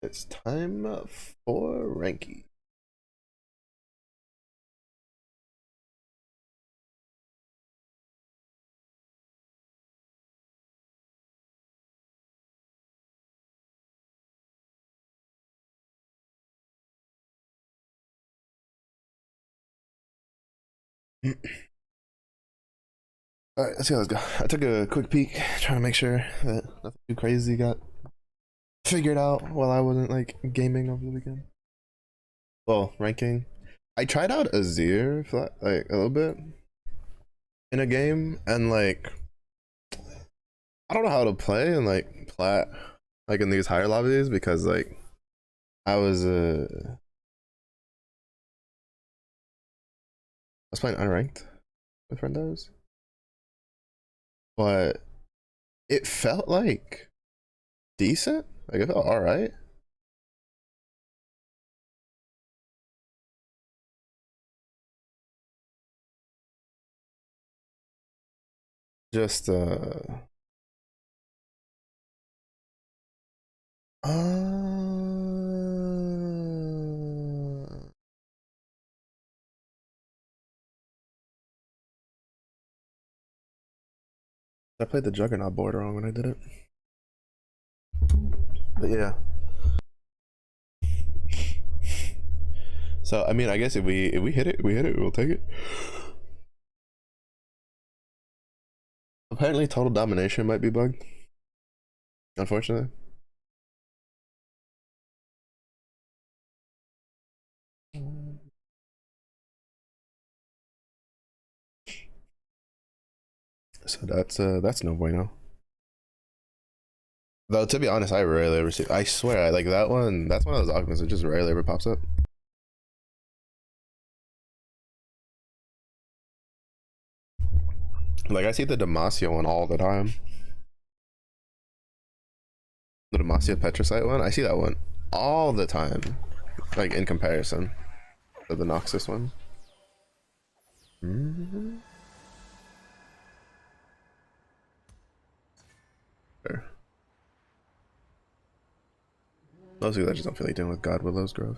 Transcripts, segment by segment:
It's time for ranky. All right, let's see how this goes. I took a quick peek, trying to make sure that nothing too crazy got figured out while I wasn't like gaming over the weekend. Well, ranking. I tried out Azir for like a little bit in a game, and like I don't know how to play in like plat, like in these higher lobbies because like I was I was playing unranked with friendos, but it felt like decent. Like it felt all right. Just I played the Juggernaut board wrong when I did it. But yeah. So I mean, I guess if we hit it, we hit it. We'll take it. Apparently, total domination might be bugged. Unfortunately. So that's no bueno. Though to be honest, I rarely ever see. I swear, I like that one. That's one of those augments that just rarely ever pops up. Like I see the Demacia one all the time. The Demacia Petricite one. I see that one all the time. Like in comparison to the Noxus one. Mm-hmm. Sure. Most people that just don't feel like dealing with God Willow's Grove.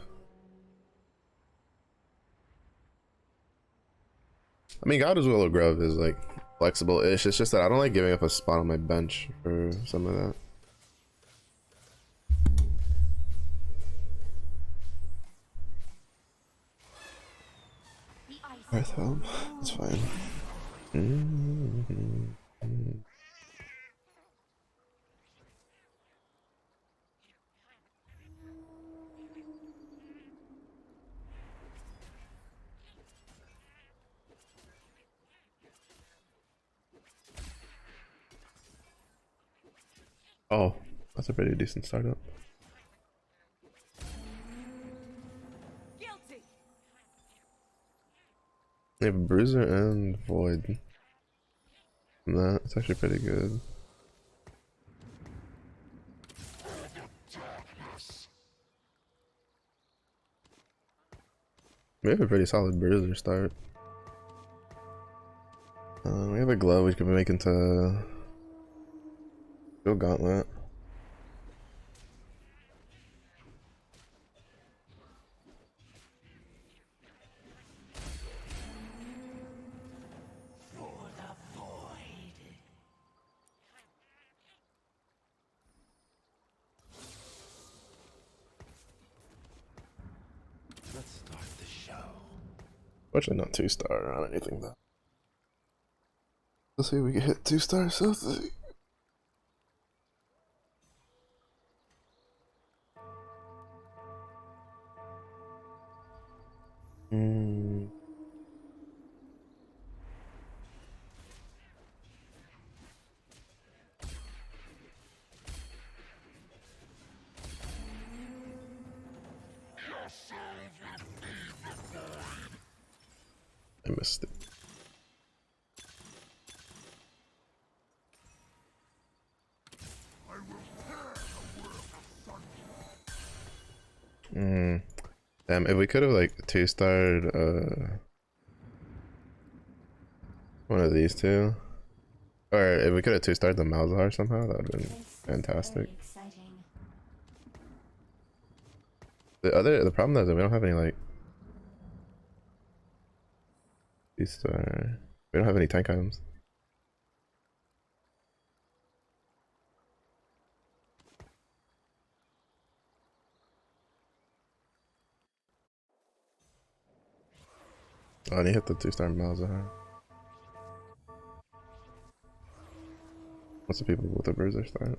I mean, God Willow Grove is like flexible-ish. It's just that I don't like giving up a spot on my bench for some of that. Earth Helm, that's fine. Mm-hmm. Oh, that's a pretty decent startup. They have Bruiser and Void. That's actually pretty good. We have a pretty solid Bruiser start. We have a glove we can make into Go Gauntlet. Fortunately, not 2-star on anything though. Let's see if we can hit 2-star something. Hmm. I missed it. Damn, if we could have like 2-starred One of these two. Or if we could have two-starred the Malzahar somehow, that would have been fantastic. The problem though is that we don't have any like these we don't have any tank items. Oh, and he hit the two-star Malzahar. What's the people with the bruiser start?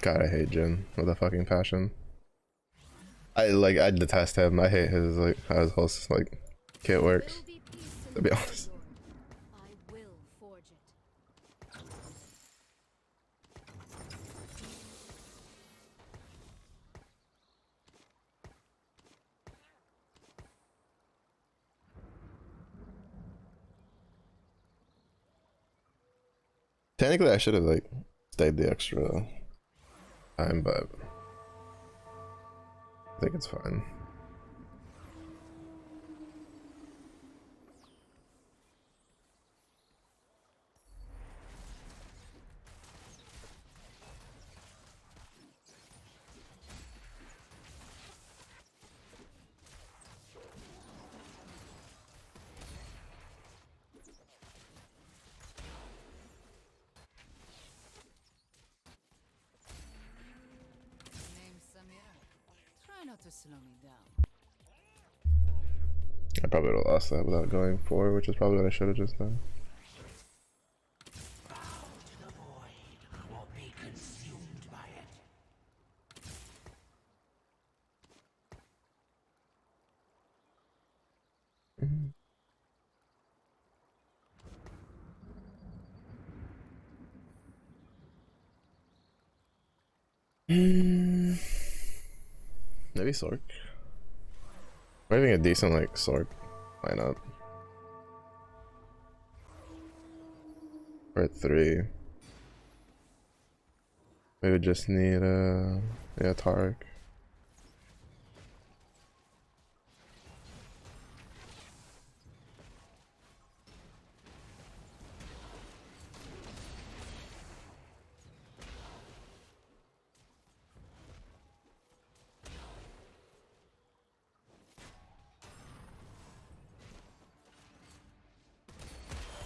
God, I hate Jin with a fucking passion. I detest him. I hate his like how his whole like kit works. To be honest. Technically, I should have like stayed the extra time, but I think it's fine. To slow me down. I probably would have lost that without going forward, which is probably what I should have just done. Bow to the void or be consumed by it. Maybe Sork. We're having a decent like Sork lineup. We're at 3. We would just need yeah, Tarek.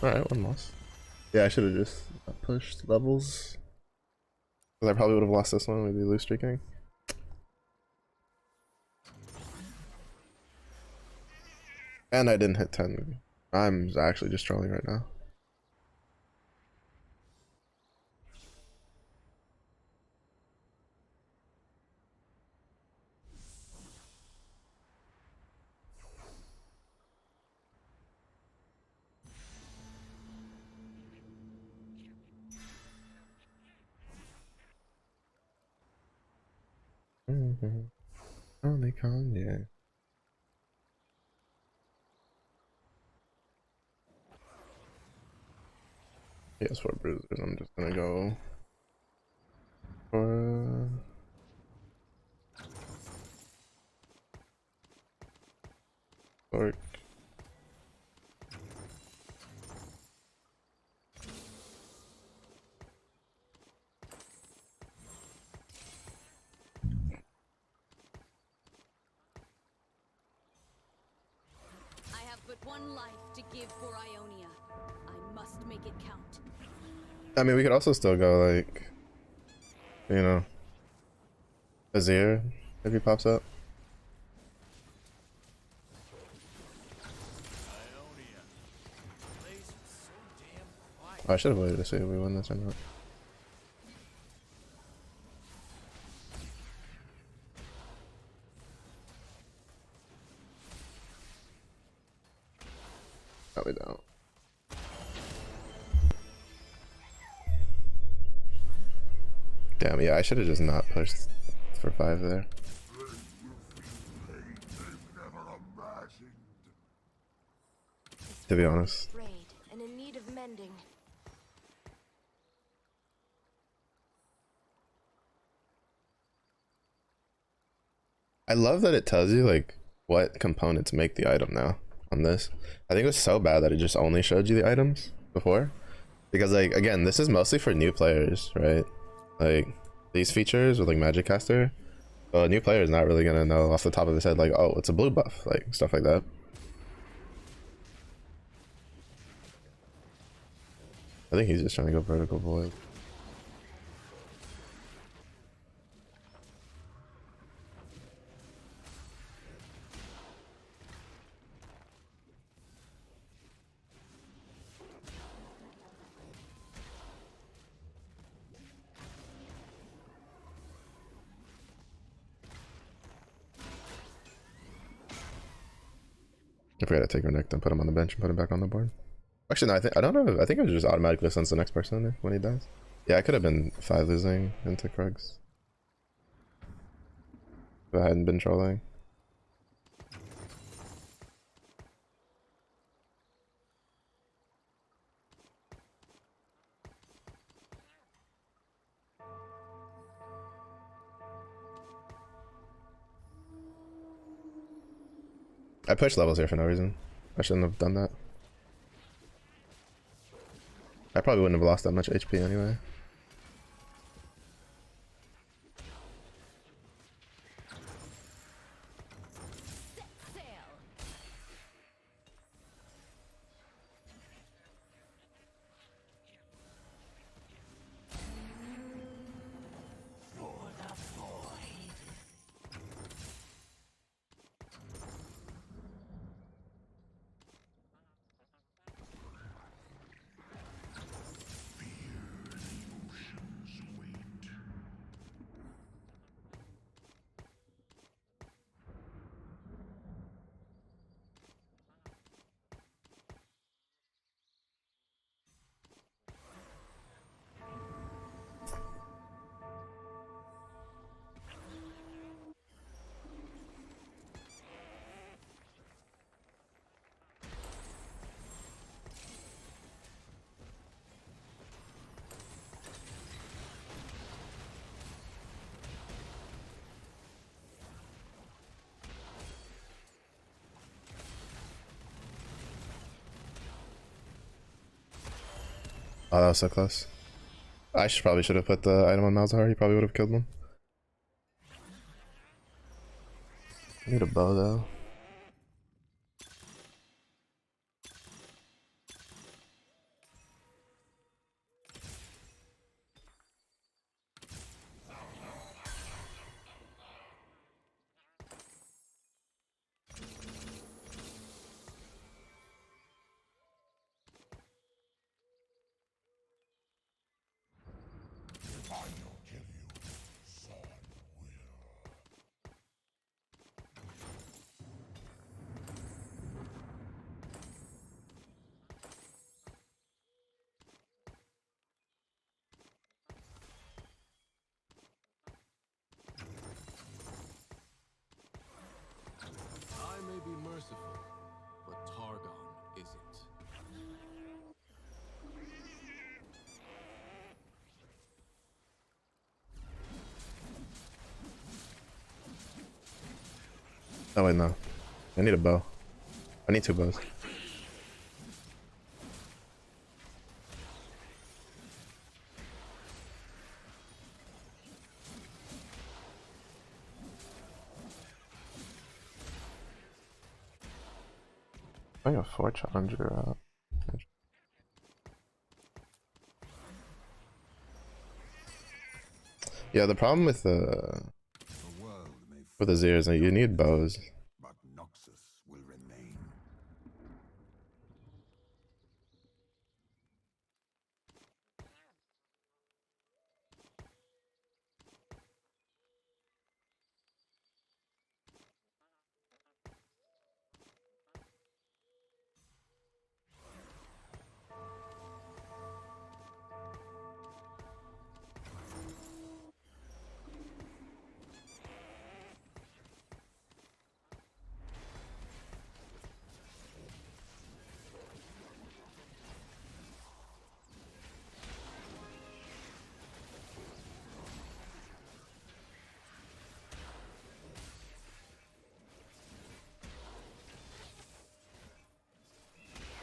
Alright, one loss. Yeah, I should have just pushed levels. Because I probably would have lost this one. We'd be loose streaking. And I didn't hit 10. I'm actually just trolling right now. Only Kanye. He has 4 bruisers. I'm just gonna go for Sork. I have but one life to give for Ionia. I must make it count. I mean, we could also still go like, you know, Azir if he pops up. Oh, I should have waited to see if we win this or not. Probably don't. Damn, yeah, I should have just not pushed for 5 there. To be honest. Frayed and in need of mending. I love that it tells you like what components make the item now on this. I think it was so bad that it just only showed you the items before. Because like again, this is mostly for new players, right? Like these features with like Magic Caster. Well, a new player is not really gonna know off the top of his head like, oh, it's a blue buff, like stuff like that. I think he's just trying to go vertical void. I forgot to take Renekton and put him on the bench and put him back on the board. Actually, no, I don't know. I think it just automatically sends the next person when he dies. Yeah, I could have been 5 losing into Krugs if I hadn't been trolling. I pushed levels here for no reason. I shouldn't have done that. I probably wouldn't have lost that much HP anyway. Set sail. For the void. Oh, that was so close. I probably should have put the item on Malzahar. He probably would have killed him. I need a bow though. If I don't kill you, Son will. I may be merciful, but Targon isn't. Oh wait, no. I need a bow. I need 2 bows. I got 4 challenger out. Yeah, the problem with The world may the Azir is that you need bows. but Noxus will remain.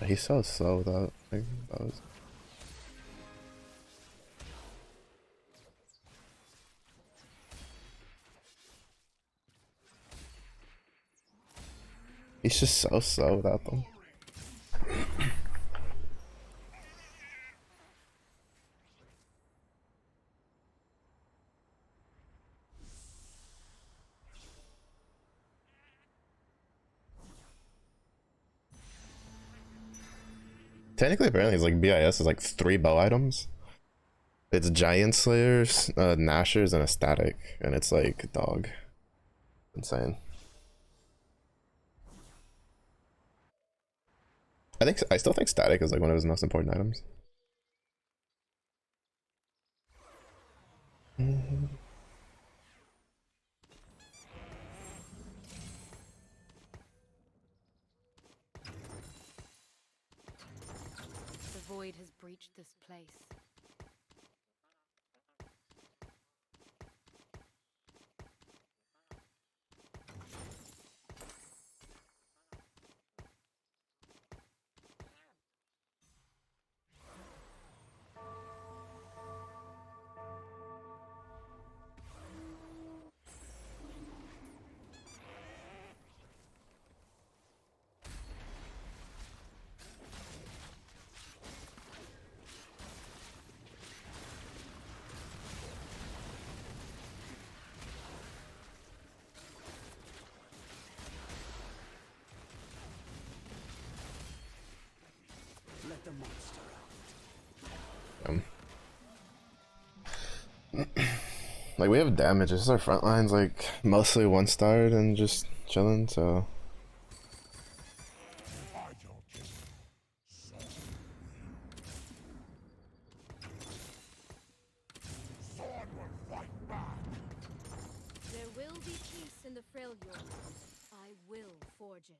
He's so slow without like bows. He's just so slow without them. Technically, apparently, it's like BIS is like 3 bow items. It's Giant Slayers, Nashers, and a Static, and it's like dog. Insane. I still think Static is like one of his most important items. The void has breached this place. Let the monster Like we have damage. It's just our front line's like mostly 1-starred and just chilling. So There will be peace in the Freljord. I will forge it.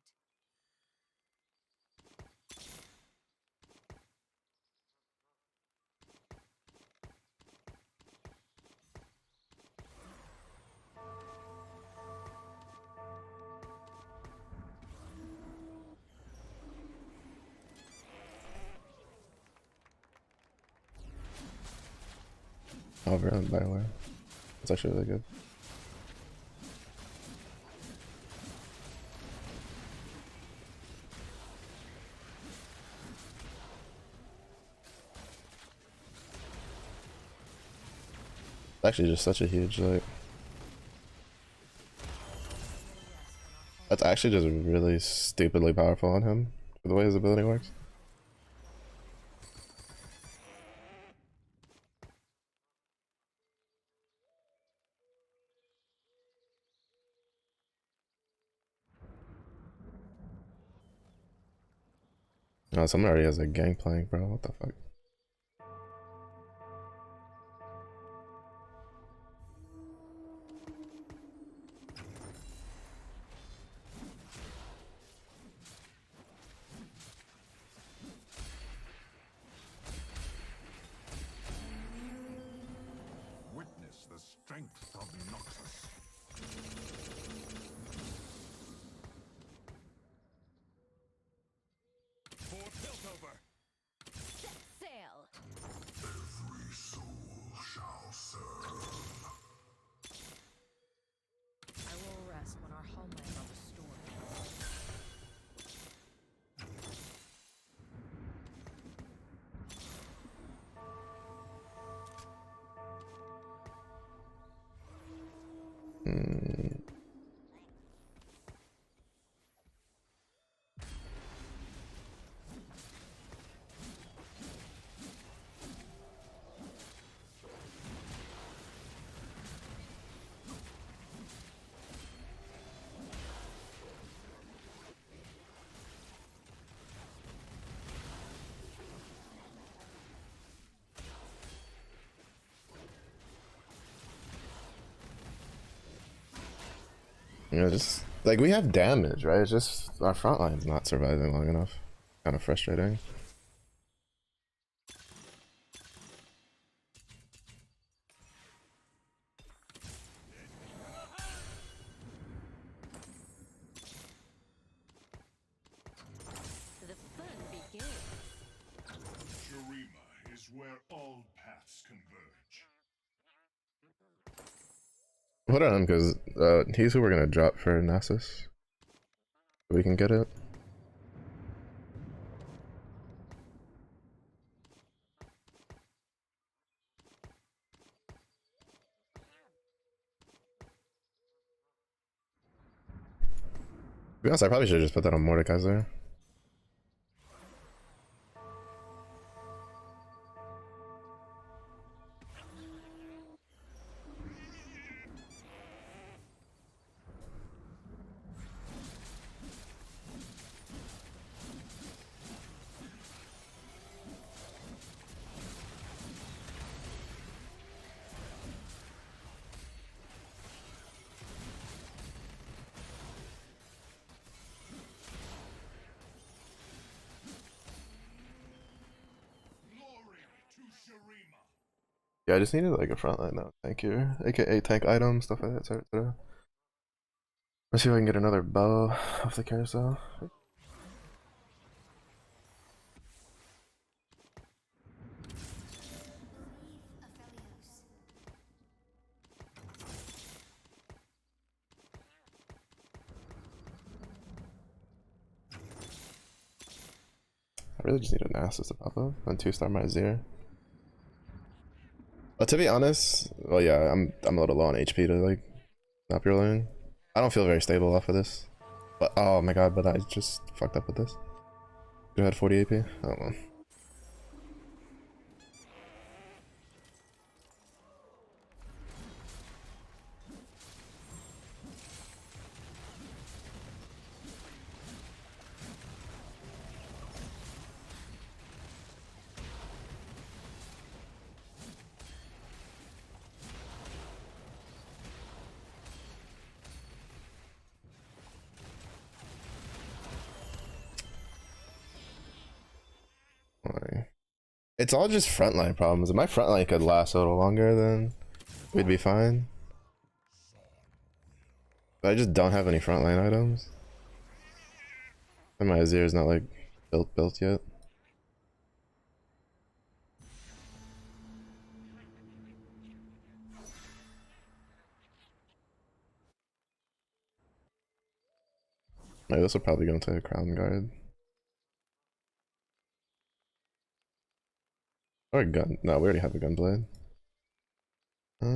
over on Bioware. It's actually really good. It's actually just such a huge like. That's actually just really stupidly powerful on him for the way his ability works. Oh, someone already has a gangplank, bro. What the fuck? Witness the strength of Noxus. For Piltover! Set sail. Every soul shall serve. I will rest when our homeland are restored. Hmm. You know, just like we have damage, right? It's just our front line's not surviving long enough. Kind of frustrating. The fun begins. Put it on because he's who we're gonna drop for Nasus. We can get it. To be honest, I probably should have just put that on Mordekaiser. Yeah, I just needed like a frontline now. Thank you. AKA tank item, stuff like that, etc. Let's see if I can get another bow off the carousel. I really just need a Nasus to pop up and 2-star my Azir. But to be honest, well yeah, I'm a little low on HP to like not pure lane. I don't feel very stable off of this. But oh my god, but I just fucked up with this. You had 40 AP? Oh well. It's all just frontline problems. If my frontline could last a little longer, then we'd be fine. But I just don't have any frontline items. And my Azir is not like built yet. Like, this will probably go into a crown guard. Or a gun. No, we already have a gunblade. I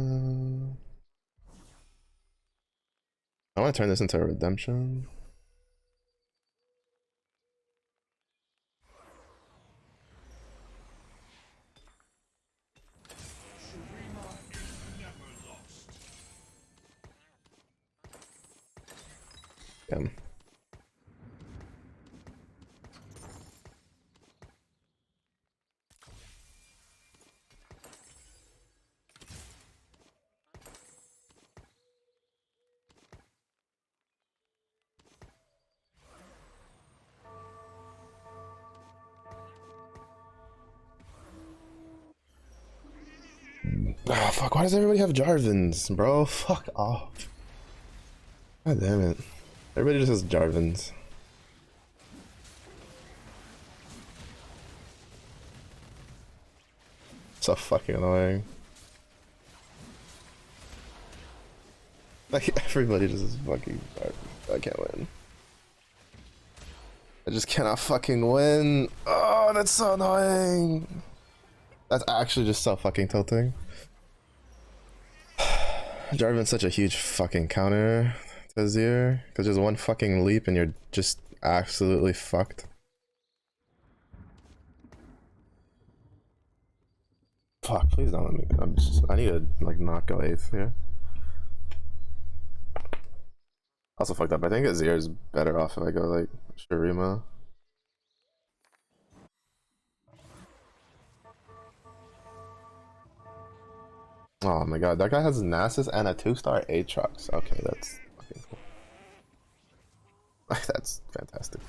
want to turn this into a redemption. Damn. Ah, fuck, why does everybody have Jarvins, bro? Fuck off. God damn it. Everybody just has Jarvins. So fucking annoying. Like, everybody just has fucking Jarvins. I can't win. I just cannot fucking win. Oh, that's so annoying. That's actually just so fucking tilting. Jarvan's such a huge fucking counter to Azir, because there's one fucking leap and you're just absolutely fucked. Fuck, please don't let me. I need to like not go 8th here. Also fucked up. I think Azir is better off if I go like Shurima. Oh my god, that guy has Nasus and a 2-star Aatrox. Okay, that's fucking cool. That's fantastic.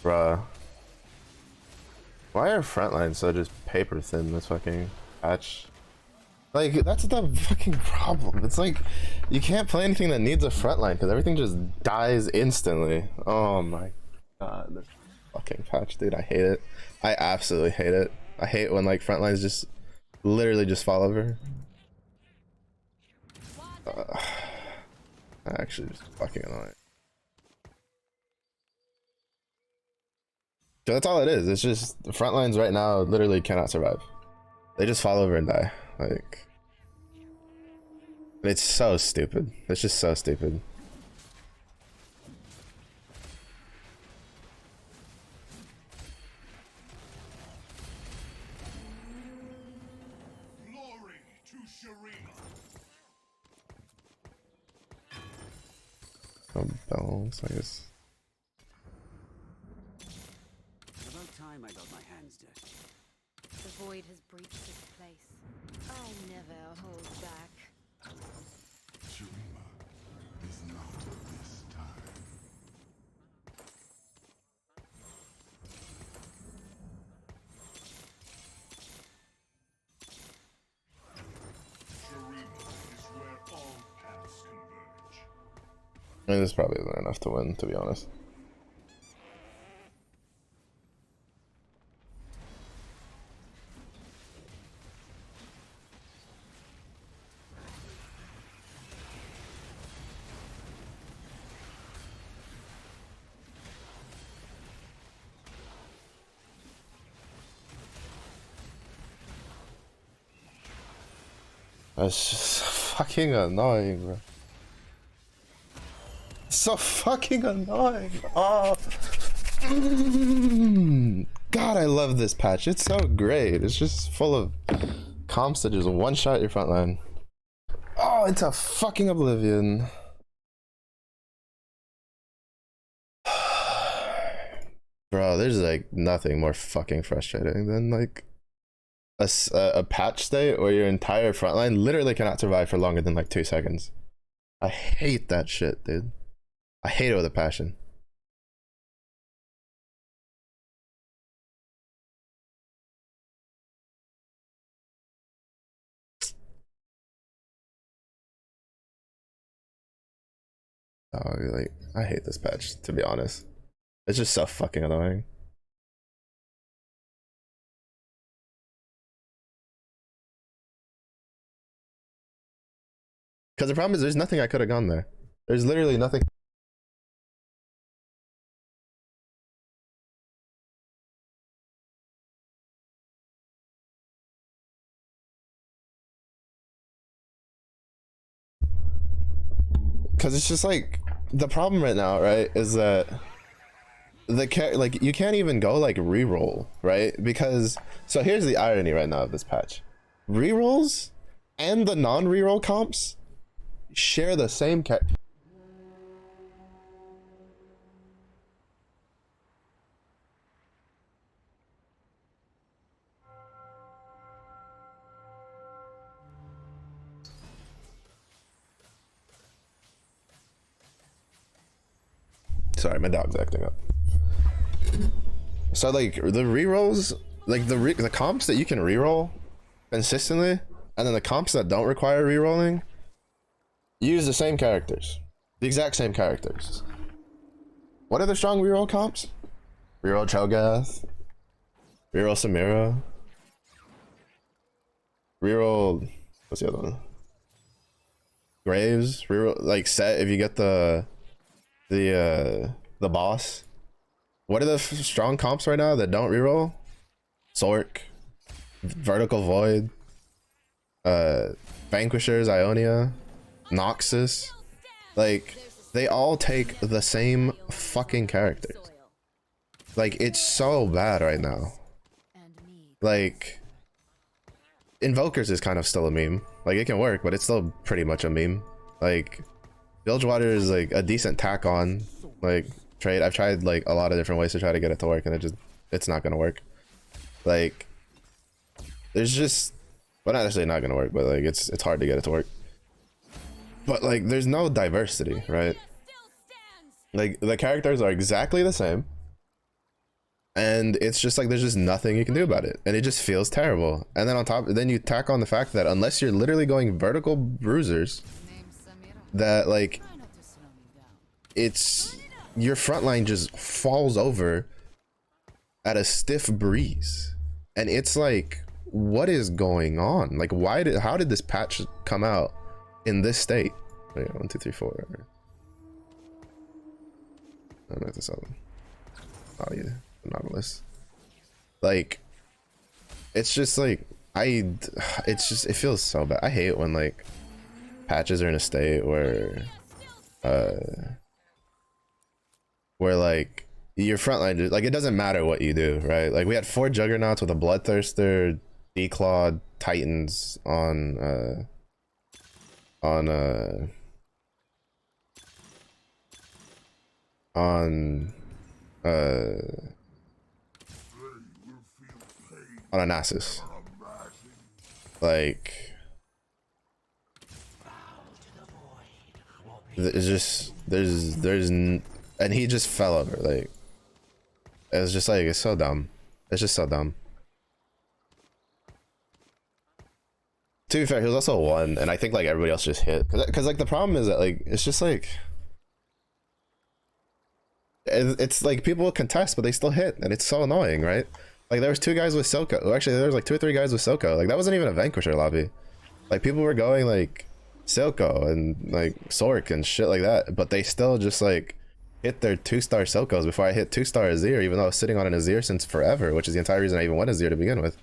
Bruh. Why are frontlines so just paper thin this fucking patch? Like, that's the fucking problem. It's like, you can't play anything that needs a frontline because everything just dies instantly. Oh my god, this fucking patch, dude. I hate it. I absolutely hate it. I hate when like frontlines just literally just fall over. Actually, just fucking annoying. So that's all it is. It's just the front lines right now literally cannot survive. They just fall over and die. Like, it's so stupid. It's just so stupid. Glory to Shurima. Oh, balance, I guess. About time I got my hands dirty. The void has breached its place. I never hold back. Shurima is not this time. Shurima is where all paths converge. I mean, this probably isn't enough to win, to be honest. That's just fucking annoying, bro. So fucking annoying. Oh. God, I love this patch. It's so great. It's just full of comps that just one shot your front line. Oh, it's a fucking oblivion. Bro, there's like nothing more fucking frustrating than like a patch state where your entire front line literally cannot survive for longer than like 2 seconds. I hate that shit, dude. I hate it with a passion. Oh, like, I hate this patch, to be honest. It's just so fucking annoying. Because the problem is there's nothing I could have gone there. There's literally nothing. Because it's just like, the problem right now, right, is that like you can't even go like reroll, right? Because so here's the irony right now of this patch. Rerolls and the non-reroll comps share the same Sorry, my dog's acting up. So like the rerolls, like the comps that you can reroll consistently, and then the comps that don't require rerolling use the same characters, the exact same characters. What are the strong reroll comps? Reroll Cho'Gath, reroll Samira, reroll, what's the other one? Graves, reroll like Set if you get the boss. What are the strong comps right now that don't reroll? Sork, Vertical Void, Vanquishers, Ionia, Noxus. Like, they all take the same fucking characters. Like, it's so bad right now. Like, Invokers is kind of still a meme. Like, it can work, but it's still pretty much a meme. Like, Bilgewater is like a decent tack on, like, trade. I've tried like a lot of different ways to try to get it to work, and it's not gonna work. Like, there's just, well, not necessarily not gonna work, but like it's hard to get it to work. But like, there's no diversity, right? Like, the characters are exactly the same. and it's just like there's just nothing you can do about it, and it just feels terrible. And then on top, then you tack on the fact that unless you're literally going vertical bruisers, that like it's your front line just falls over at a stiff breeze, and it's like, what is going on? Like, how did this patch come out in this state? Wait, 1 2 3 4. I don't know if this other. Oh yeah, Nautilus. Like, it's just like it feels so bad. I hate when like patches are in a state where like your frontline just like, it doesn't matter what you do, right? Like we had 4 juggernauts with a bloodthirster, declawed titans on a Nasus. Like, it's just and he just fell over. Like, it was just like, it's so dumb. It's just so dumb. To be fair, he was also 1, and I think like everybody else just hit, because like the problem is that like it's just like it's like people will contest, but they still hit, and it's so annoying, right? Like there was 2 guys with Silco. Actually, there was like 2 or 3 guys with Silco. Like that wasn't even a Vanquisher lobby. Like people were going like Silco and like Sork and shit like that, but they still just like hit their 2-star Silcos before I hit 2-star Azir, even though I was sitting on an Azir since forever, which is the entire reason I even went Azir to begin with.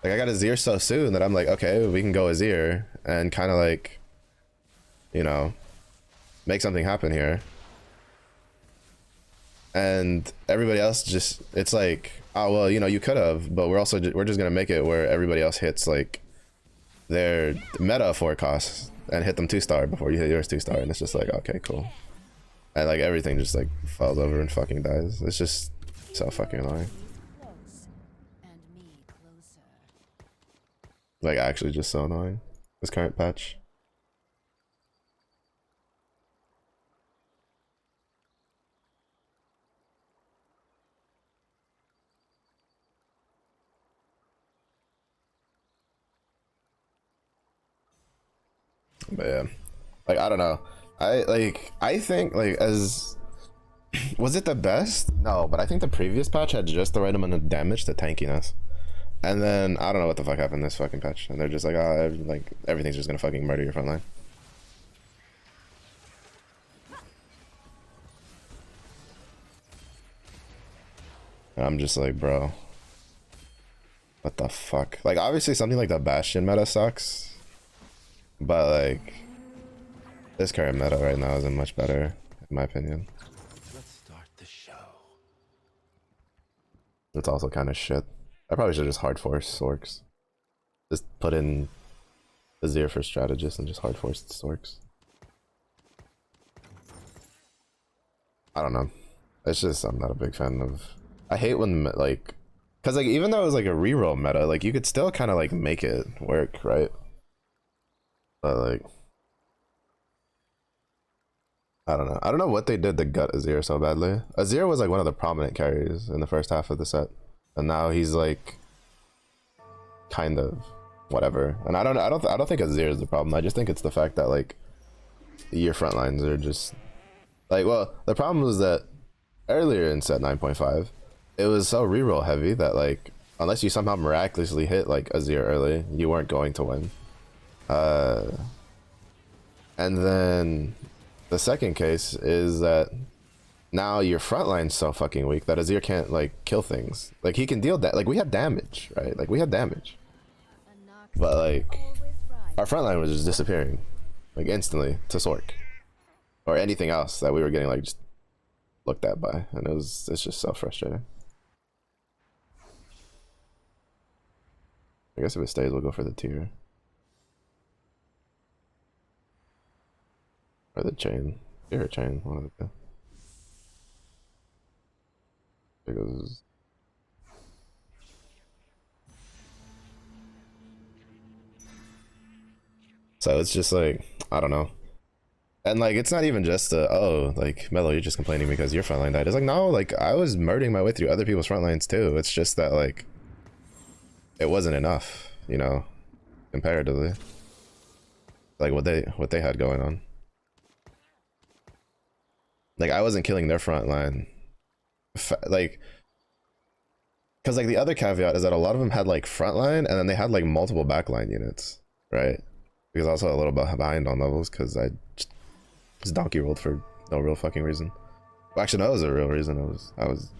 Like I got Azir so soon that I'm like, okay, we can go Azir and kind of like, you know, make something happen here. And everybody else just, it's like, oh well, you know, you could have, but we're just gonna make it where everybody else hits like their meta forecast and hit them 2-star before you hit yours 2-star, and it's just like, okay, cool. And like everything just like falls over and fucking dies. It's just so fucking annoying. Like actually just so annoying, this current patch. But yeah, like I don't know. I think like, as was it the best? No, but I think the previous patch had just the right amount of damage to tankiness. And then I don't know what the fuck happened this fucking patch, and they're just like, oh, like everything's just gonna fucking murder your front line. And I'm just like, bro, what the fuck? Like obviously something like the Bastion meta sucks, but like this current meta right now isn't much better, in my opinion. Let's start the show. It's also kind of shit. I probably should just hard force Sorks. Just put in Azir for strategist and just hard force the Sorks. I don't know. It's just, I'm not a big fan of. I hate when like, cause like even though it was like a reroll meta, like you could still kind of like make it work, right? But like, I don't know. I don't know what they did to gut Azir so badly. Azir was like one of the prominent carries in the first half of the set, and now he's like kind of whatever. And I don't think Azir is the problem. I just think it's the fact that like your front lines are just like, well, the problem was that earlier in set 9.5, it was so reroll heavy that like unless you somehow miraculously hit like Azir early, you weren't going to win. And then the second case is that now your front line's so fucking weak that Azir can't like kill things. Like he can deal that, like we had damage, right? Like we had damage, but like our front line was just disappearing like instantly to Sork or anything else that we were getting like just looked at by, and it's just so frustrating. I guess if it stays, we'll go for the tier or the chain. Tier or chain, one of the two. Because so it's just like, I don't know. And like, it's not even just oh, like Mello, you're just complaining because your frontline died. It's like, no, like I was murdering my way through other people's front lines too. It's just that like it wasn't enough, you know, comparatively. Like what they had going on. Like I wasn't killing their front line. Like, because like the other caveat is that a lot of them had like frontline and then they had like multiple backline units, right? Because I was also a little bit behind on levels because I just donkey rolled for no real fucking reason. Well, actually, that was a real reason. I was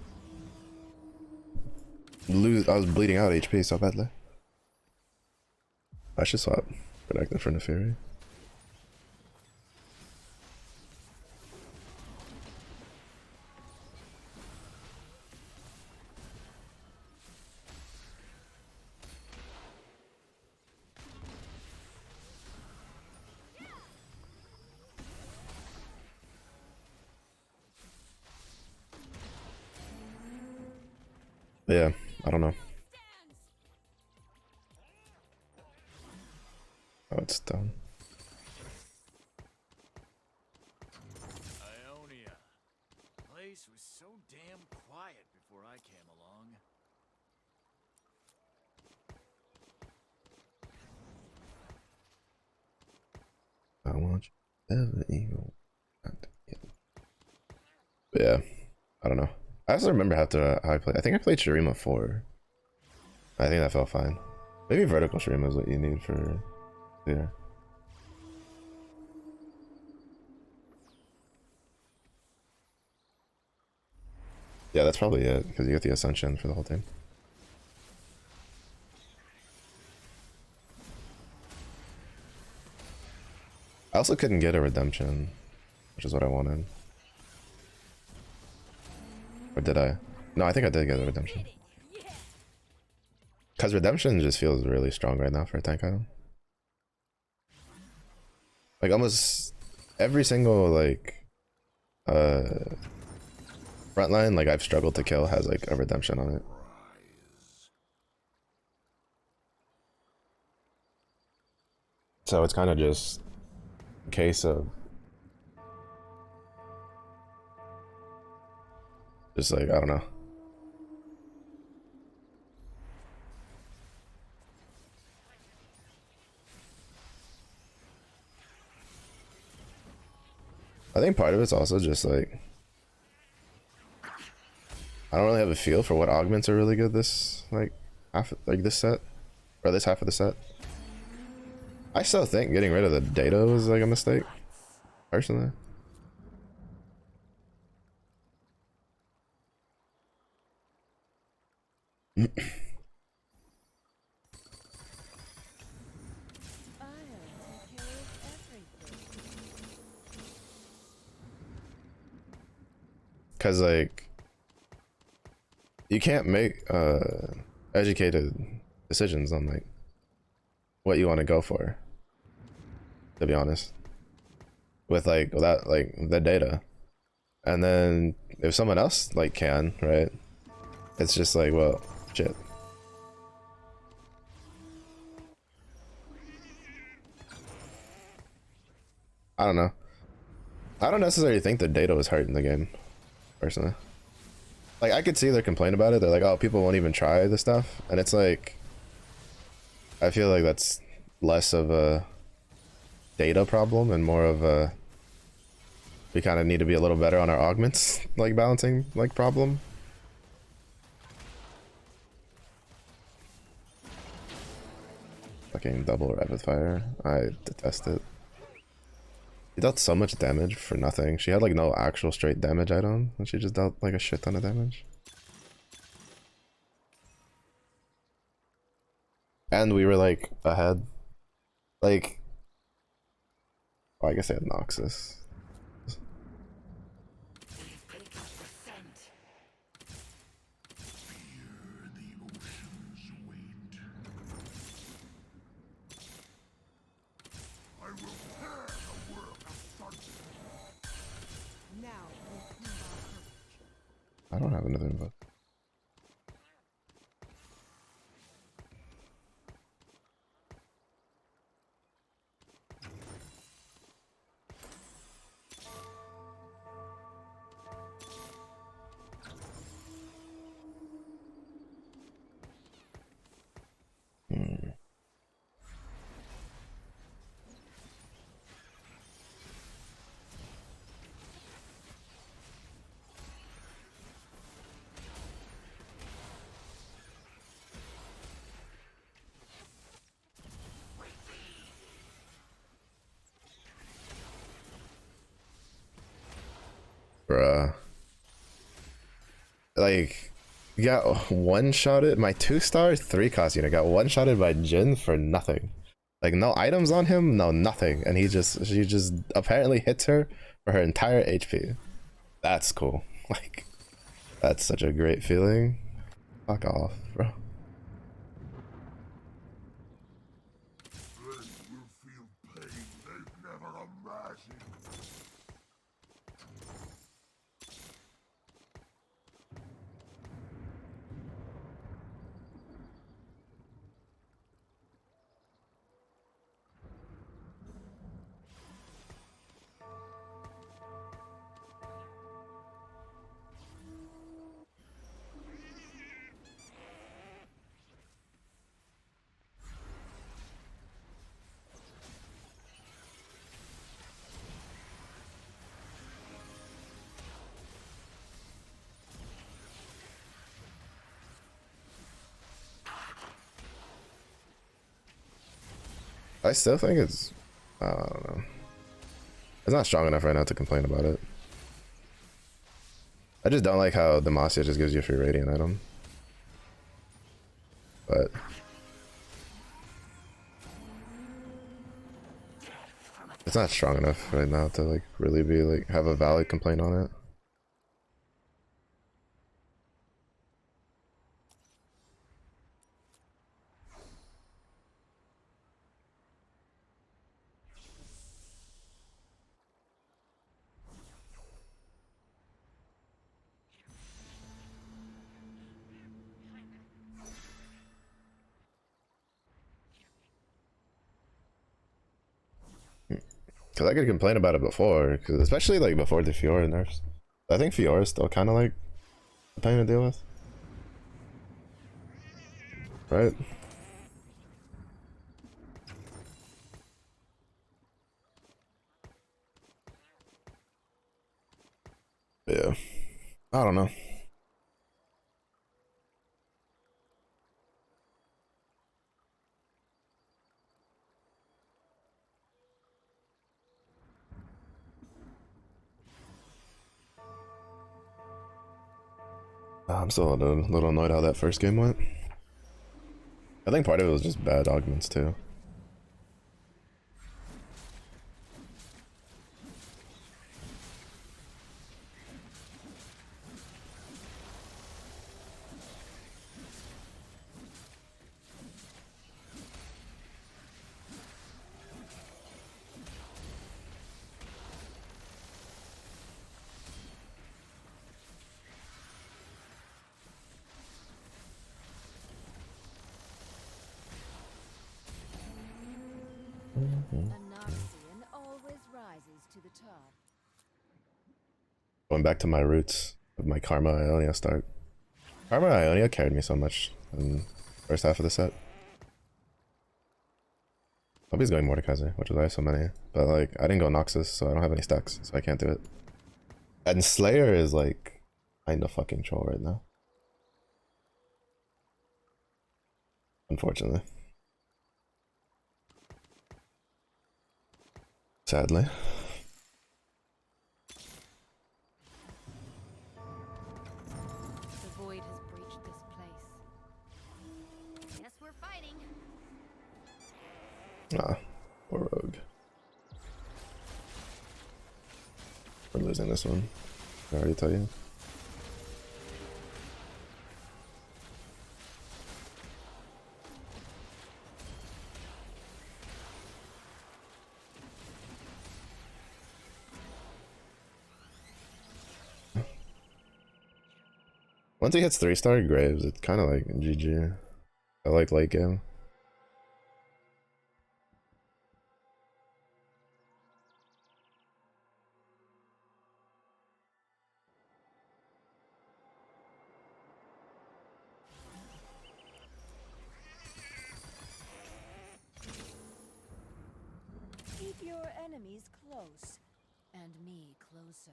bleeding out HP so badly. I should swap Protective for Neferi. But yeah, I don't know. Oh, it's done. Ionia. Place was so damn quiet before I came along. I want you ever evil. But yeah, I don't know. I also remember after how I played. I think I played Shurima 4. I think that felt fine. Maybe vertical Shurima is what you need for clear. Yeah, that's probably it, because you get the Ascension for the whole team. I also couldn't get a Redemption, which is what I wanted. Or did I? No, I think I did get a Redemption. Because Redemption just feels really strong right now for a tank item. Like almost every single like frontline like I've struggled to kill has like a Redemption on it. So it's kind of just a case of just like, I don't know. I think part of it's also just like I don't really have a feel for what augments are really good this like this set or this half of the set. I still think getting rid of the data was like a mistake, personally. Cause like you can't make educated decisions on like what you want to go for, to be honest, with like without like the data. And then if someone else like can, right, it's just like, well, shit. I don't know. I don't necessarily think the data was hurting the game, personally. Like I could see their complaint about it. They're like, oh, people won't even try this stuff, and it's like I feel like that's less of a data problem and more of a we kind of need to be a little better on our augments like balancing like problem. Fucking double rapid fire. I detest it. She dealt so much damage for nothing. She had like no actual straight damage item, and she just dealt like a shit ton of damage. And we were like ahead. Like, oh, I guess they had Noxus. I don't have another invoke. Bruh. Like, you got one-shotted. My 2-star 3-cost unit got one-shotted by Jin for nothing. Like, no items on him, no nothing. And she just apparently hits her for her entire HP. That's cool. Like, that's such a great feeling. Fuck off, bro. They will feel pain they've never imagined. I still think it's, I don't know. It's not strong enough right now to complain about it. I just don't like how Demacia just gives you a free radiant item. But it's not strong enough right now to like really be like have a valid complaint on it. Cause I could complain about it before, cause especially like before the Fiora nerfs. I think Fiora is still kind of like a pain to deal with, right? Yeah, I don't know. I'm still a little annoyed how that first game went. I think part of it was just bad augments too. A Noxian always rises to the top. Going back to my roots of my Karma Ionia start. Karma Ionia carried me so much in the first half of the set. Hope he's going Mordekaiser, which is why I have so many. But like, I didn't go Noxus, so I don't have any stacks, so I can't do it. And Slayer is like kind of fucking troll right now. Unfortunately. Sadly. The void has breached this place. Guess we're fighting. Ah, poor Rogue. We're losing this one. I already tell you. Once he hits 3-star Graves, it's kind of like GG. I like late game. Keep your enemies close, and me closer.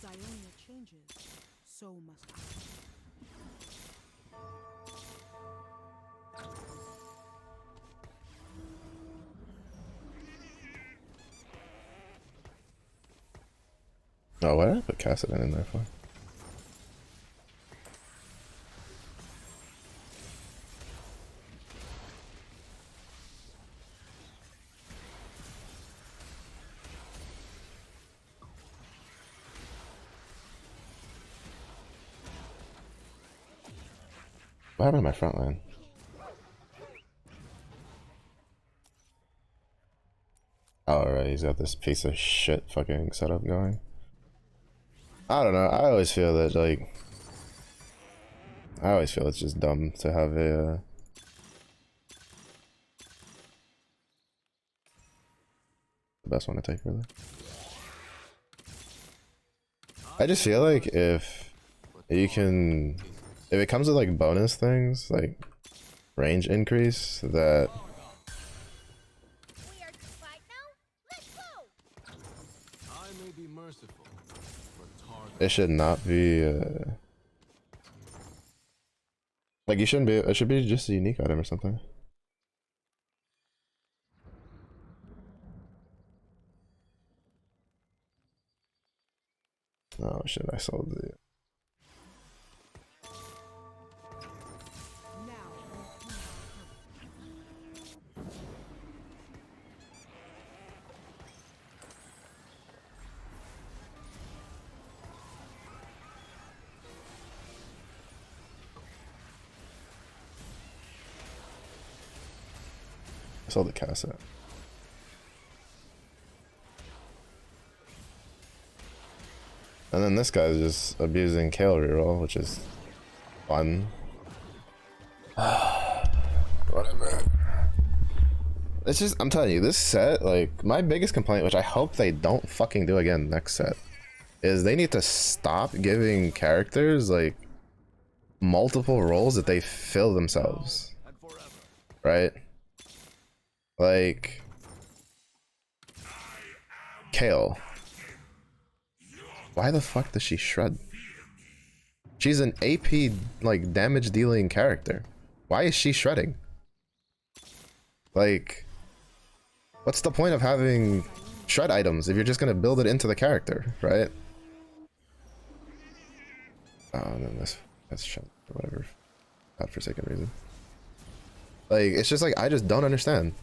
As Ionia changes, so must I. Oh, what did I put Cassidon in there for? What happened to my front line? Oh, right, he's got this piece of shit fucking setup going. I don't know, I always feel that, like... I always feel it's just dumb to have a, the best one to take, really. I just feel like if you can... If it comes with, like, bonus things, like range increase, that... We are to fight now? Let's go! I may be merciful, but Targon. It should not be, like, you shouldn't be... It should be just a unique item or something. Oh shit, I sold the... I sold the cassette. And then this guy's just abusing Kale reroll, which is fun. Whatever. It's just, I'm telling you, this set, like, my biggest complaint, which I hope they don't fucking do again next set, is they need to stop giving characters, like, multiple roles that they fill themselves. Right? Like... Kale. Why the fuck does she shred? She's an AP, like, damage dealing character. Why is she shredding? Like, what's the point of having shred items if you're just gonna build it into the character, right? Oh, and then that's shut for whatever godforsaken reason. Like, it's just like, I just don't understand.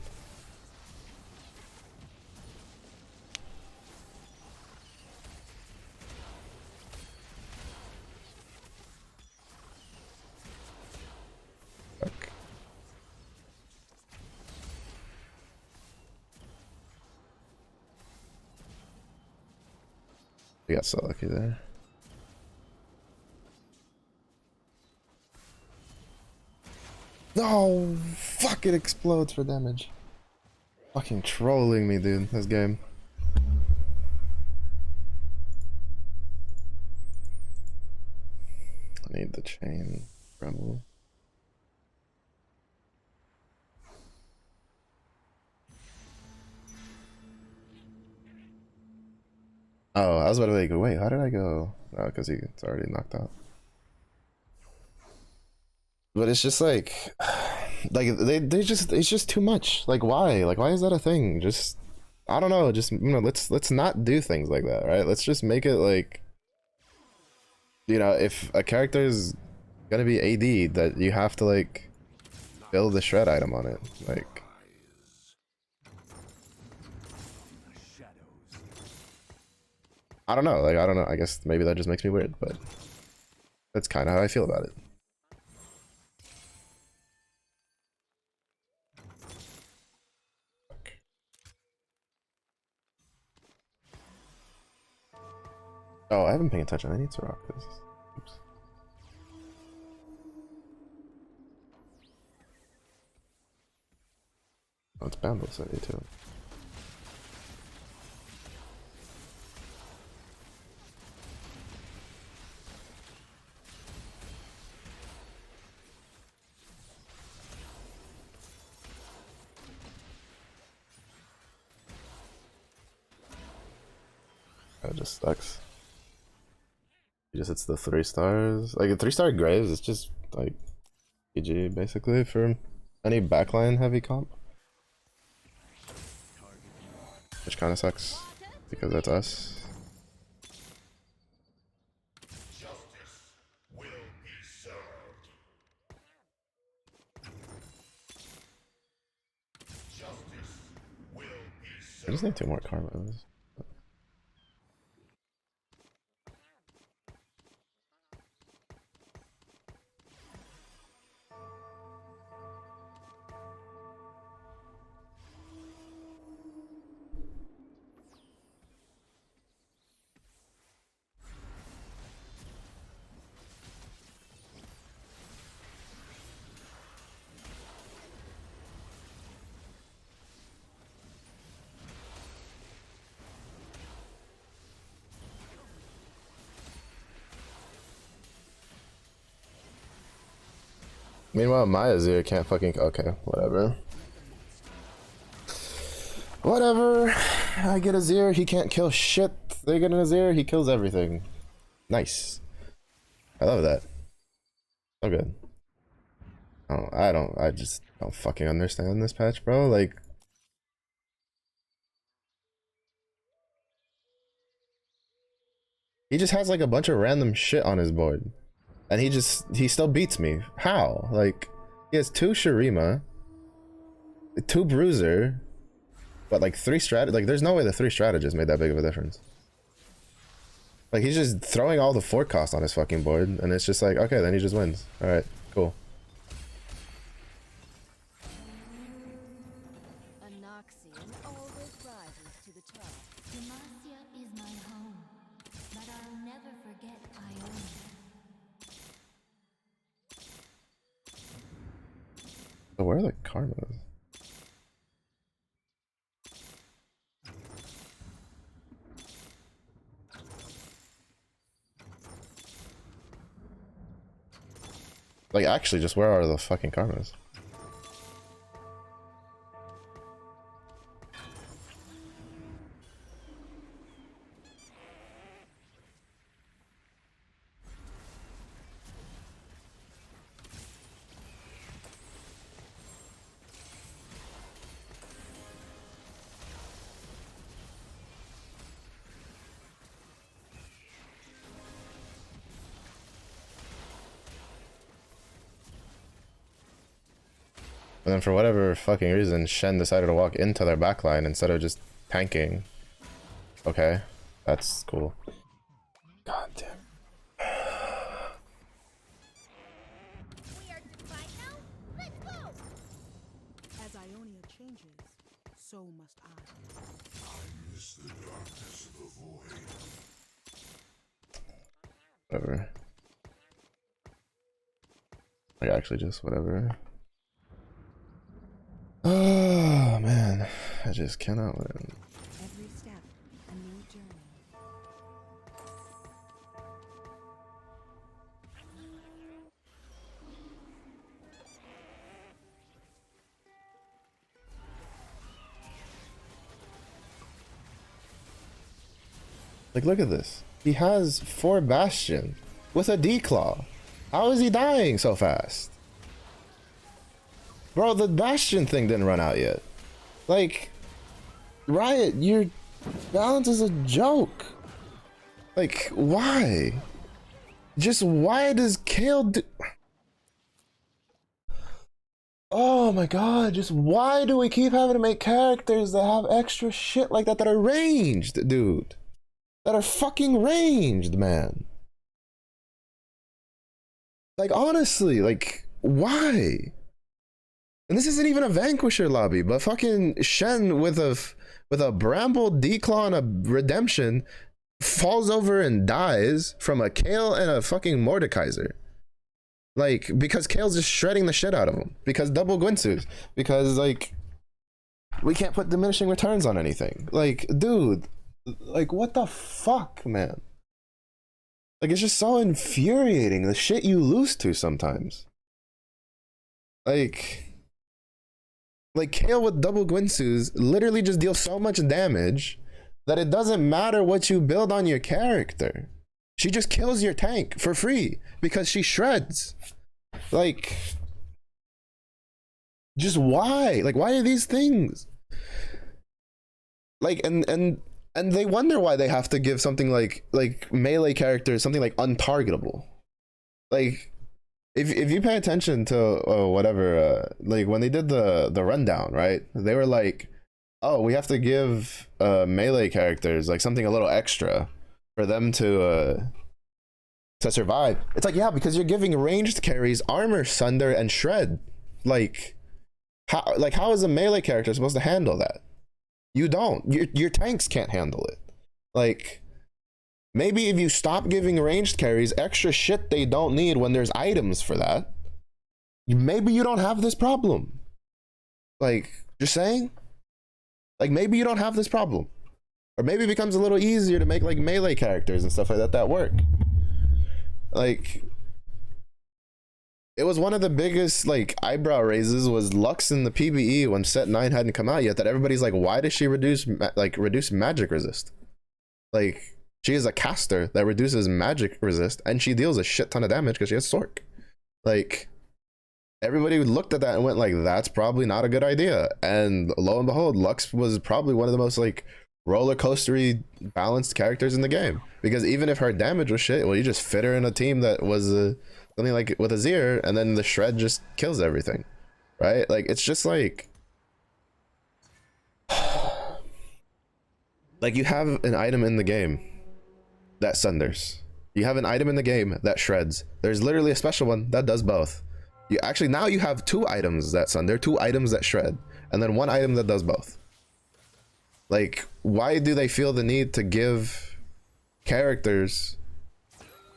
We got so lucky there. No! Fuck, it explodes for damage. Fucking trolling me, dude, this game. I need the chain rebel. Oh, I was about to like, wait, how did I go? Oh, because it's already knocked out. But it's just like, they just, it's just too much. Like, why? Like, why is that a thing? Just, I don't know. Just, you know, let's not do things like that, right? Let's just make it like, you know, if a character is gonna be AD, that you have to like build the shred item on it, like. I don't know, like, I don't know, I guess maybe that just makes me weird, but that's kind of how I feel about it. Oh, I haven't been paying attention, I need to rock this. Oops. Oh, it's boundless already too. That just sucks. He just hits the 3 stars. Like a 3-star Graves, it's just like PG basically for any backline heavy comp. Which kind of sucks because that's us. I just need 2 more karmas. Meanwhile, my Azir can't fucking. Okay, whatever. Whatever. I get Azir, he can't kill shit. They get an Azir, he kills everything. Nice. I love that. So good. Oh, I just don't fucking understand this patch, bro. Like. He just has like a bunch of random shit on his board. And he still beats me. How? Like, he has 2 Shurima, 2 Bruiser, but like 3 strat. Like, there's no way the 3 strategists made that big of a difference. Like, he's just throwing all the forecast on his fucking board, and it's just like, okay, then he just wins. All right, cool. Anoxian always rises to the top. Demacia is my home, but I'll never forget Ionia. So where are the karmas? Like, actually, just where are the fucking karmas? And then for whatever fucking reason, Shen decided to walk into their backline instead of just tanking. Okay, that's cool. God damn. We are to fight now? Let's go! As Ionia changes, so must I. I miss the darkness of the void. Whatever. Like, actually, just whatever. Oh man, I just cannot win. Every step, a new journey. Like, look at this. He has 4 Bastion with a D-Claw. How is he dying so fast? Bro, the Bastion thing didn't run out yet. Like, Riot, your balance is a joke. Like, why? Just why does Kale do... Oh my god, just why do we keep having to make characters that have extra shit like that are ranged, dude? That are fucking ranged, man. Like, honestly, like, why? And this isn't even a Vanquisher lobby, but fucking Shen with a Bramble, D-Claw, and a Redemption falls over and dies from a Kale and a fucking Mordekaiser. Like, because Kale's just shredding the shit out of him. Because double Gwynsus. Because, like, we can't put diminishing returns on anything. Like, dude, like, what the fuck, man? Like, it's just so infuriating, the shit you lose to sometimes. Like Kale with double Gwynsus literally just deals so much damage that it doesn't matter what you build on your character. She just kills your tank for free because she shreds. Like, just why? Like, why are these things? Like, and they wonder why they have to give something like melee characters something like untargetable. Like, if you pay attention to whatever, like when they did the rundown, right? They were like, oh, we have to give melee characters like something a little extra for them to survive. It's like, yeah, because you're giving ranged carries armor, sunder, and shred. Like, how is a melee character supposed to handle that? You don't. Your tanks can't handle it. Like, maybe if you stop giving ranged carries extra shit they don't need when there's items for that, maybe you don't have this problem. Like, just saying. Like, maybe you don't have this problem. Or maybe it becomes a little easier to make like melee characters and stuff like that work. Like, it was one of the biggest like eyebrow raises was Lux in the PvE when set 9 hadn't come out yet, that everybody's like, why does she reduce magic resist? Like, she is a caster that reduces magic resist and she deals a shit ton of damage because she has Sork. Like, everybody looked at that and went like, that's probably not a good idea. And lo and behold, Lux was probably one of the most like roller coastery balanced characters in the game, because even if her damage was shit, well, you just fit her in a team that was something like with Azir, and then the shred just kills everything, right? Like, it's just like like you have an item in the game that sunders, you have an item in the game that shreds, there's literally a special one that does both. You actually, now you have 2 items that sunder, 2 items that shred, and then 1 item that does both. Like, why do they feel the need to give characters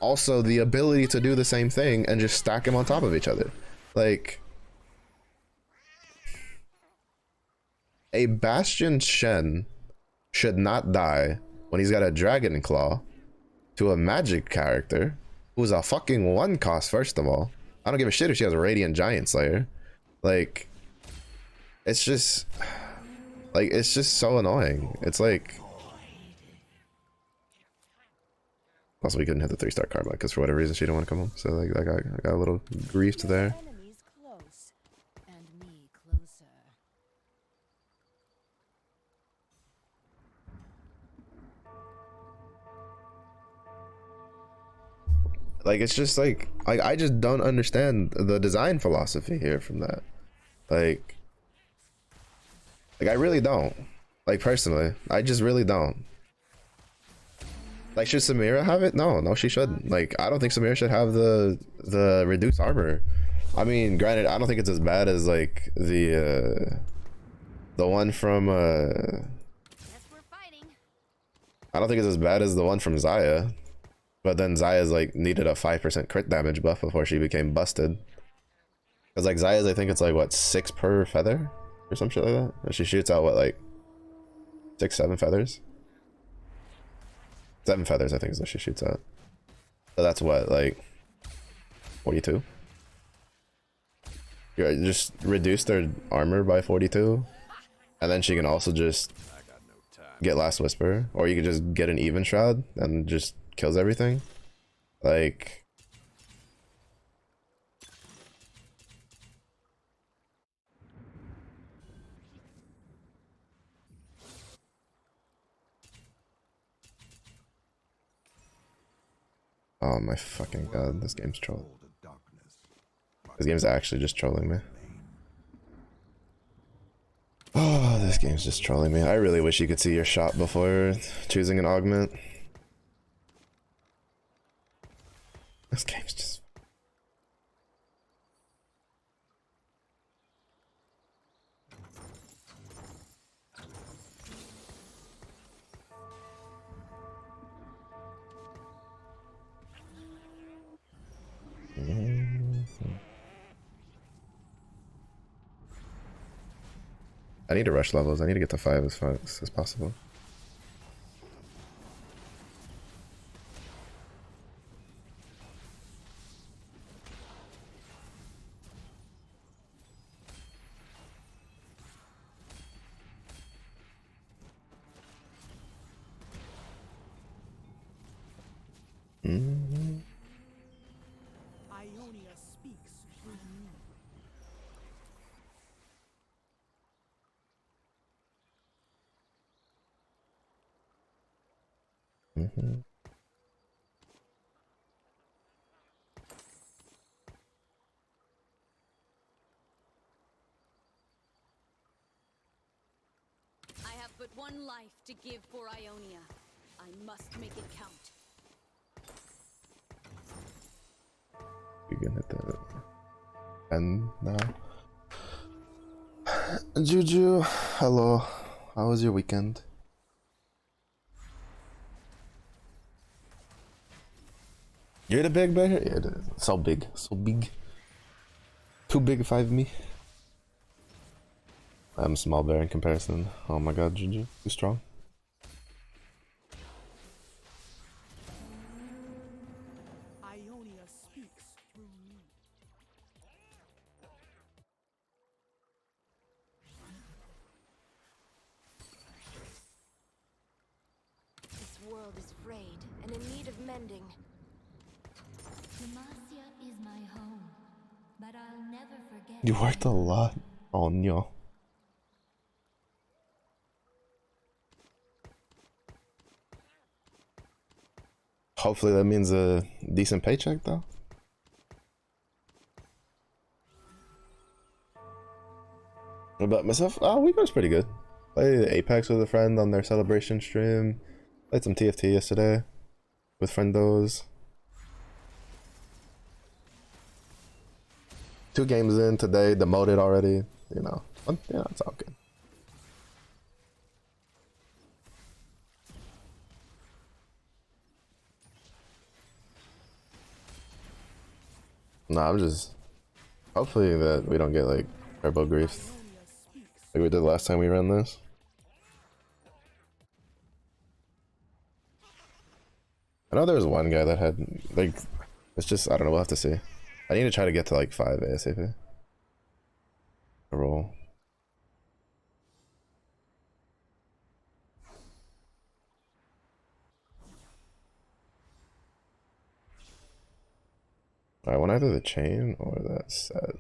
also the ability to do the same thing and just stack them on top of each other? Like, a Bastion Shen should not die when he's got a Dragon Claw to a magic character who's a fucking 1 cost, first of all. I don't give a shit if she has a Radiant Giant Slayer. Like, it's just like, it's just so annoying. It's like, also we couldn't hit the 3-star karma because for whatever reason she didn't want to come home, so like I got a little griefed there. Enemies close, and me closer. Like, it's just like I just don't understand the design philosophy here from that. Like I really don't. Like, personally, I just really don't. Like, should Samira have it? No, she shouldn't. Like, I don't think Samira should have the reduced armor. I mean, granted, I don't think it's as bad as like the one from I don't think it's as bad as the one from Xayah. But then Xayah's like needed a 5% crit damage buff before she became busted. Cause like Xayah's, I think it's like what, 6 per feather or some shit like that. And she shoots out what, like 6-7 feathers. 7 feathers, I think, is what she shoots out. So that's what, like 42. You just reduce their armor by 42, and then she can also just get Last Whisper, or you could just get an even shroud and just kills everything. Like, oh my fucking god, this game's trolling. This game's actually just trolling me. Oh, this game's just trolling me. I really wish you could see your shot before choosing an augment. This game's just... I need to rush levels. I need to get to 5 as fast as possible. I have but one life to give for Ionia. I must make it count. We can hit that. And now. Juju, hello. How was your weekend? You're the big bear? Yeah, so big. So big. Too big for me. I'm a small bear in comparison. Oh my god, Juju. Too strong. Ionia speaks through me. This world is frayed and in need of mending. Demacia is my home, but I'll never forget. You worked a lot on you. Hopefully that means a decent paycheck though. What about myself? Oh, week was pretty good. Played Apex with a friend on their celebration stream. Played some TFT yesterday with friendos. 2 games in today, demoted already. You know, it's all good. Nah, I'm just hopefully that we don't get like turbo grief like we did last time we ran this. I know there was one guy that had like, it's just, I don't know, we'll have to see. I need to try to get to like 5 ASAP. A roll. I want either the chain or that set.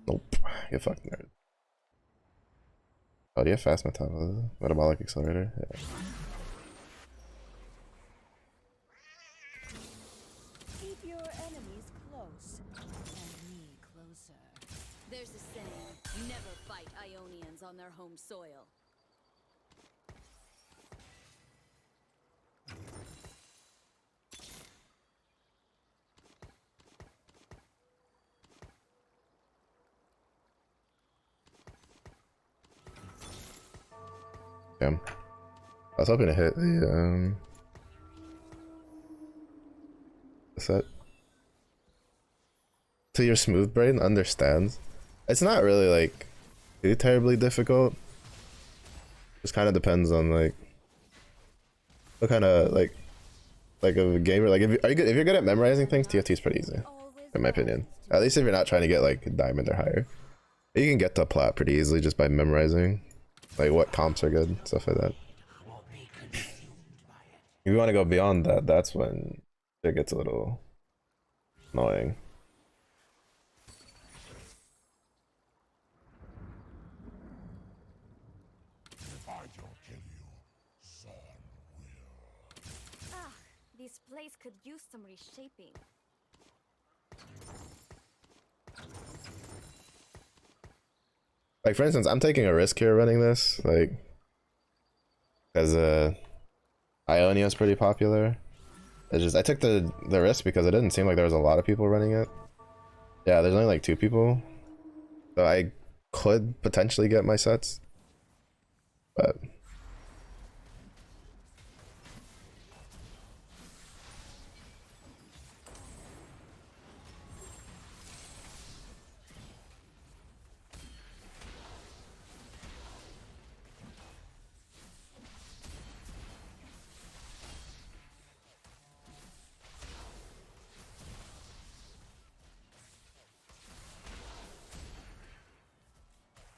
Nope. You fucking nerd. Oh, do you have fast metabolism? Metabolic accelerator? Yeah. Keep your enemies close, and me closer. There's a saying, never fight Ionians on their home soil. Damn. I was hoping to hit the set. So your smooth brain understands. It's not really like too terribly difficult. Just kind of depends on like what kind of like of a gamer. Like if you're good at memorizing things, TFT is pretty easy, in my opinion. At least if you're not trying to get like diamond or higher, you can get to plat pretty easily just by memorizing like what comps are good, stuff like that. If you want to go beyond that, that's when it gets a little annoying. If I don't kill you, Zon will. Ah, this place could use some reshaping. Like for instance, I'm taking a risk here running this, like, because Ionia is pretty popular. It's just I took the risk because it didn't seem like there was a lot of people running it. Yeah, there's only like 2 people, so I could potentially get my sets, but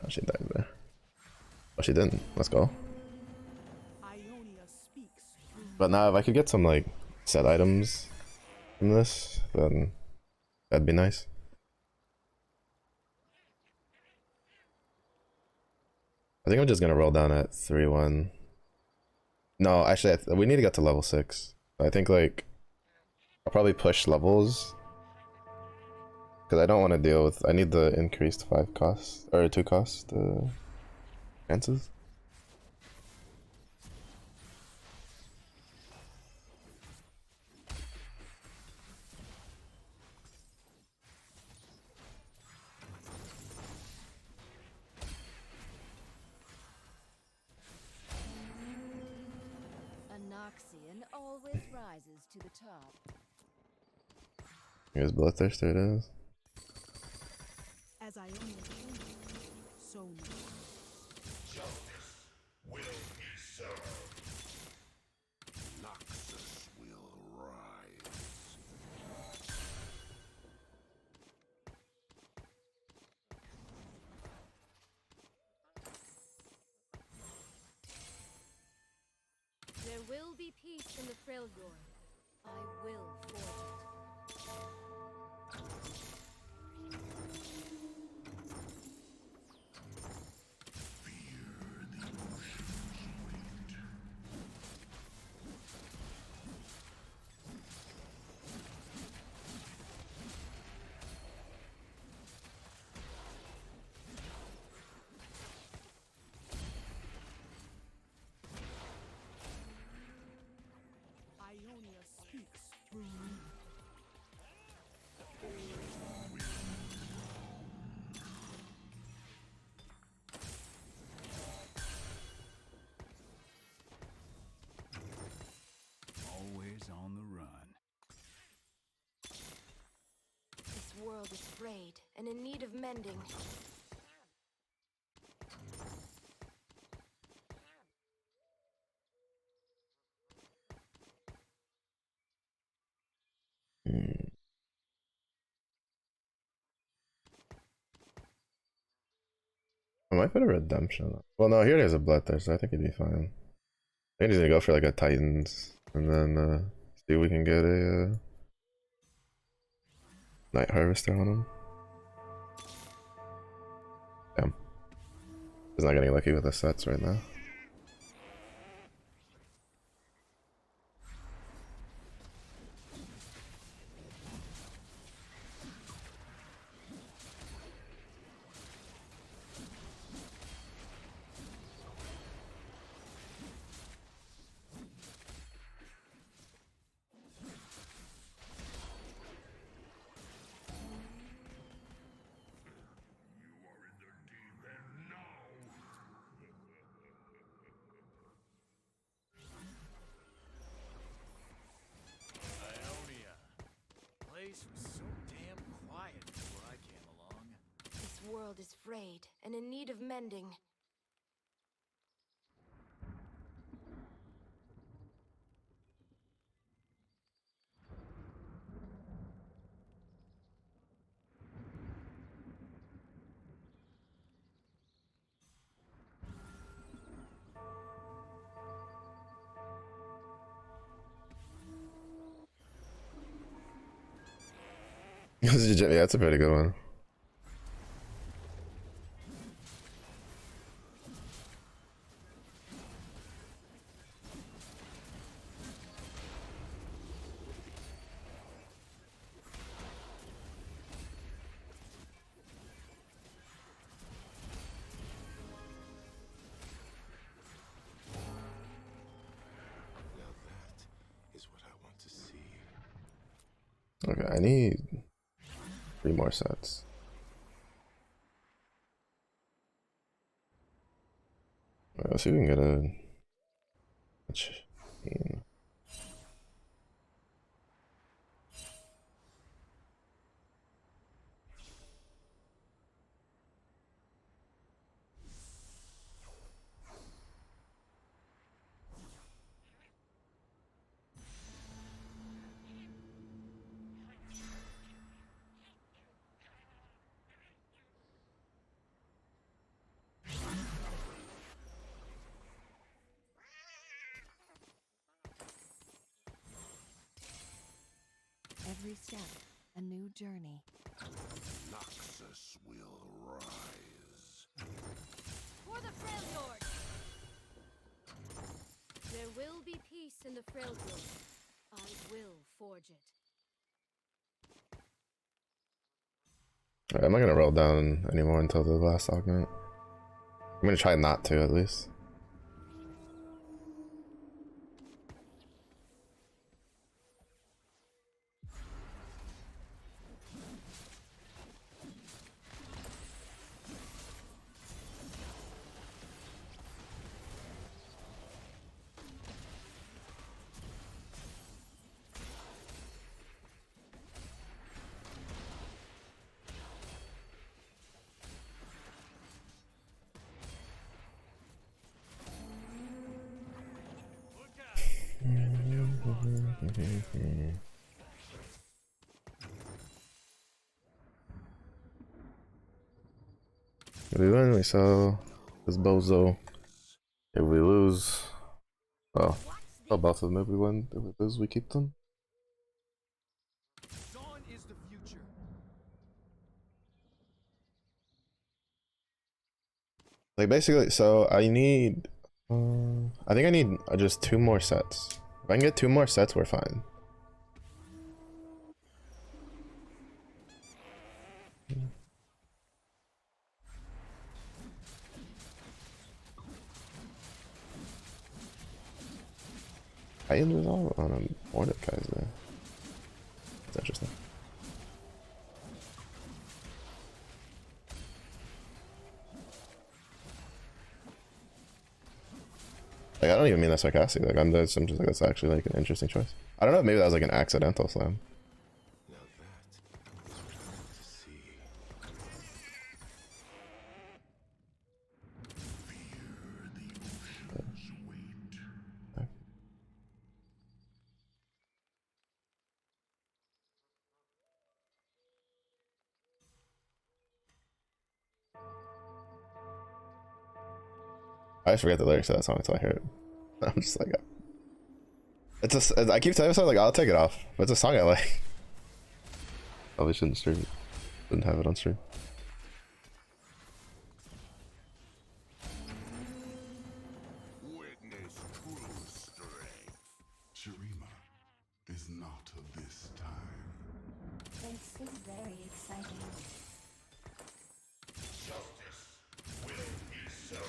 oh, she died there. Oh, she didn't. Let's go. Ionia speaks through me. But now if I could get some like set items from this, then that'd be nice. I think I'm just gonna roll down at 3-1. No, actually, we need to get to level 6. I think like I'll probably push levels because I don't want to deal with. I need the increased 5 cost or 2 cost chances. Anoxian always rises to the top. Here's Bloodthirster. It is. As Ionia changes, so now. Noxus will rise. There will be peace in the Freljord. I will forge it. Ionia speaks through me. Always on the run. This world is frayed and in need of mending. Hmm. I might put a redemption. Well, no, here there's a Bloodthirster. I think he'd be fine. I think he's gonna go for like a Titans and then see if we can get a Night Harvester on him. Damn. He's not getting lucky with the sets right now. Ionia. Place was so damn quiet before I came along. This world is frayed and in need of mending. Yeah, that's a pretty good one. Now that is what I want to see. Okay, I need 3 more sets. Alright, let's see if we can get a chain. Every step, a new journey. Noxus will rise. For the Freljord! There will be peace in the Freljord. I will forge it. Alright, I'm not gonna roll down anymore until the last augment. I'm gonna try not to, at least. If we win, we sell this bozo. If we lose, well, sell both of them. If we win, if we lose, we keep them. Dawn is the future. Like basically, so I need, I think I need just 2 more sets. If I can get 2 more sets, we're fine. I ended all on a Mordekaiser. That's interesting. Like I don't even mean that sarcastic. Like I'm just like that's actually like an interesting choice. I don't know. Maybe that was like an accidental slam. Now that is what to see. I forget the lyrics to that song until I hear it. I'm just like, it's a. I keep telling myself like I'll take it off, but it's a song I like. Probably shouldn't stream it. Shouldn't have it on stream. Witness true strength. Shirima is not of this time. This is very exciting. Justice will be served.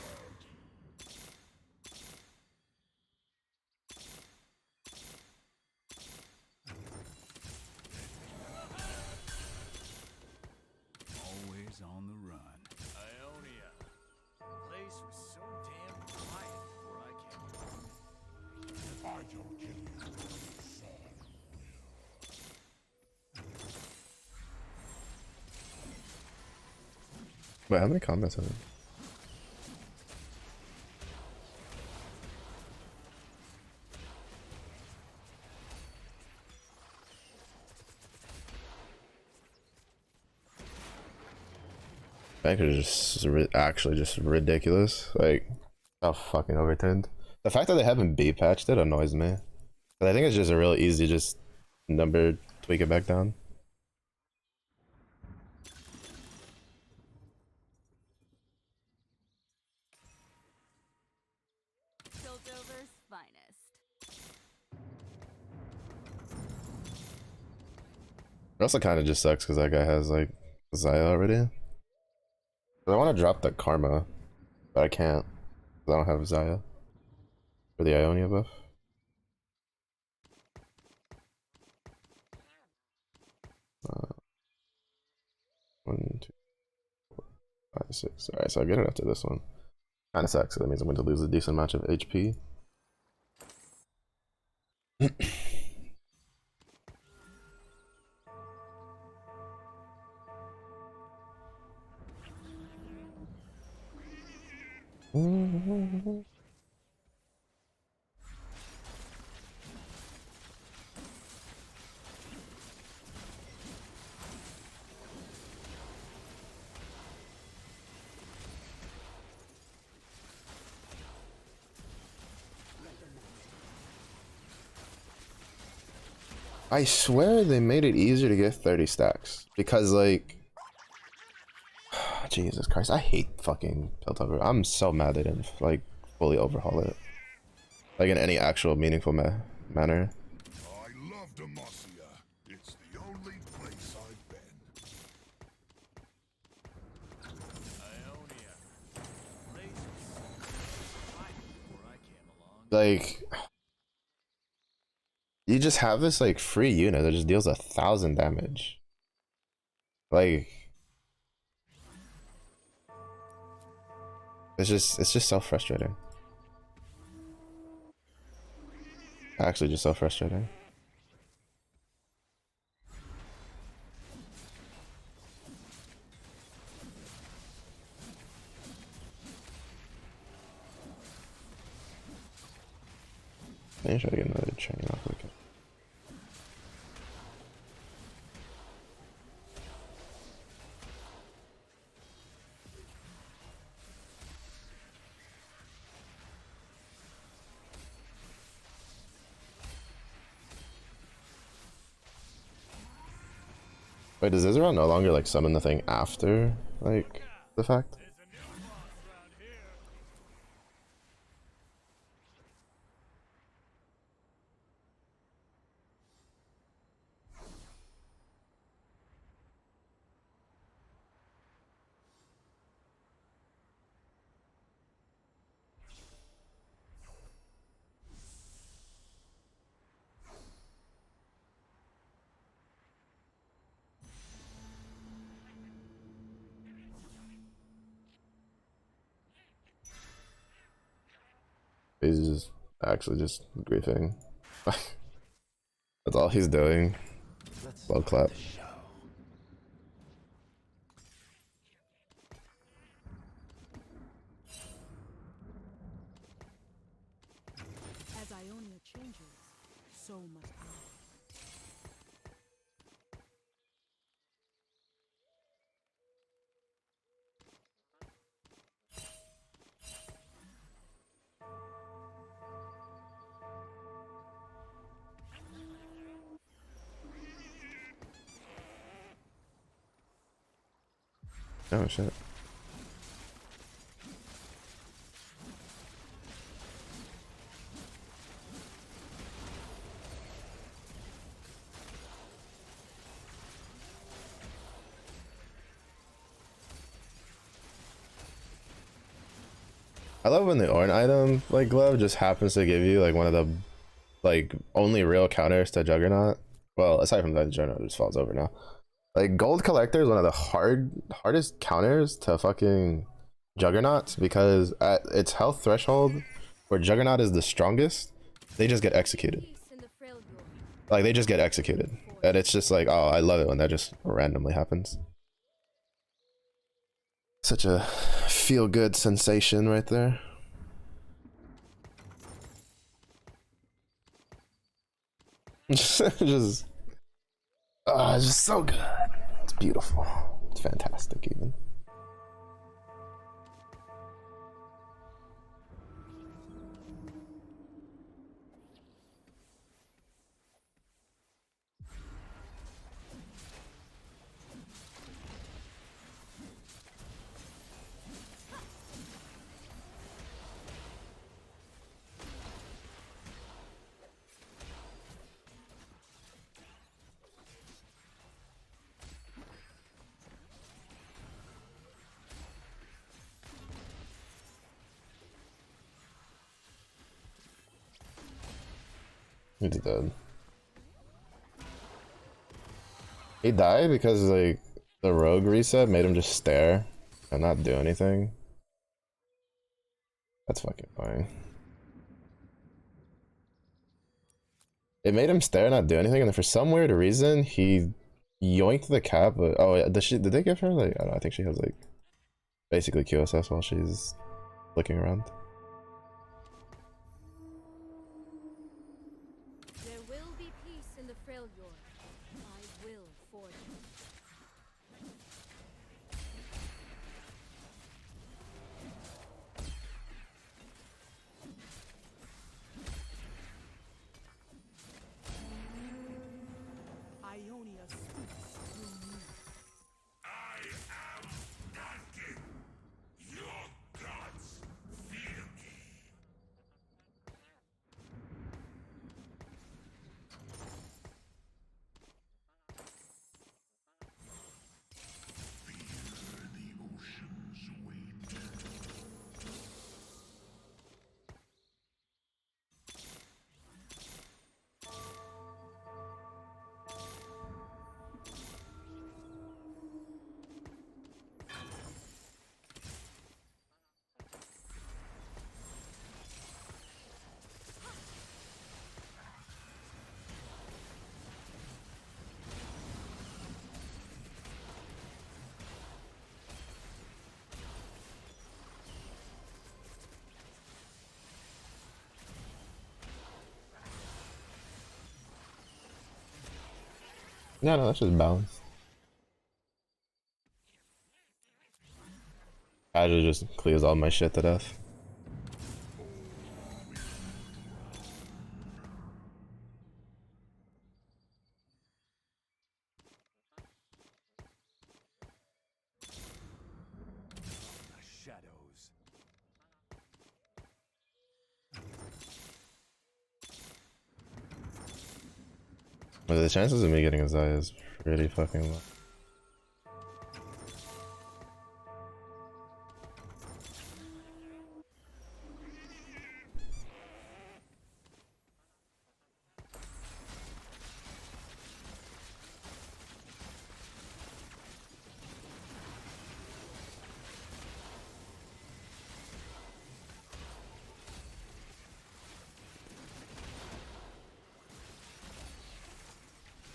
Always on the run. Ionia. The place was so damn quiet before I came along. If I don't kill you, Saul Wait, how many comments have it? Banker is just actually just ridiculous. Like, how fucking overturned. The fact that they haven't B patched it annoys me. But I think it's just a real easy just number tweak it back down. Piltover's finest. It also kind of just sucks because that guy has like Zaya already. But I want to drop the Karma, but I can't. 'Cause I don't have Zaya for the Ionia buff. Uh, 1, 2, 4, 5, 6. Alright, so I get it after this one. Kind of sucks. So that means I'm going to lose a decent amount of HP. I swear they made it easier to get 30 stacks because like Jesus Christ, I hate fucking Piltover. I'm so mad they didn't like fully overhaul it, like in any actual meaningful manner. I love Demacia. It's the only place I've been. Ionia. Place was so quiet before I came along. Like, you just have this like free unit that just deals 1,000 damage. Like, it's just so frustrating. Actually, just so frustrating. Let me try to get another training off. Okay. Wait, does Israel no longer like summon the thing after like the fact? There's a new boss around here. He's just actually just griefing. That's all he's doing. Low clap. As Ionia changes, so must I. Oh shit. I love when the Ornn item like glove just happens to give you like one of the like only real counters to Juggernaut. Well, aside from that, Juggernaut just falls over now. Like Gold Collector is one of the hardest counters to fucking Juggernauts because at its health threshold, where Juggernaut is the strongest, they just get executed. Peace in the Freljord. Like they just get executed, and it's just like, oh, I love it when that just randomly happens. Such a feel-good sensation right there. just, it's just so good. It's beautiful. It's fantastic, even. He's dead. He died because like the rogue reset made him just stare and not do anything. That's fucking fine. It made him stare and not do anything, and then for some weird reason he yoinked the cap. But oh, yeah, did they give her like I don't know, I think she has like basically QSS while she's looking around. There will be peace in the Freljord. I will forge it. Ionia speaks through me. I am tankies. No, no, that's just balanced. Azure just clears all my shit to death. The shadows. But the chances of me getting a Zaya is pretty fucking low.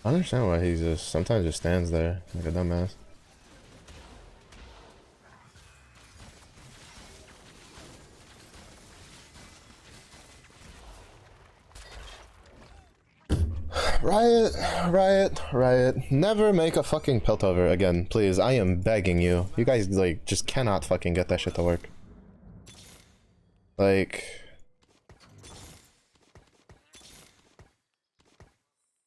I understand why he just sometimes just stands there like a dumbass. Riot, Riot, Riot. Never make a fucking Piltover again, please. I am begging you. You guys, like, just cannot fucking get that shit to work. Like...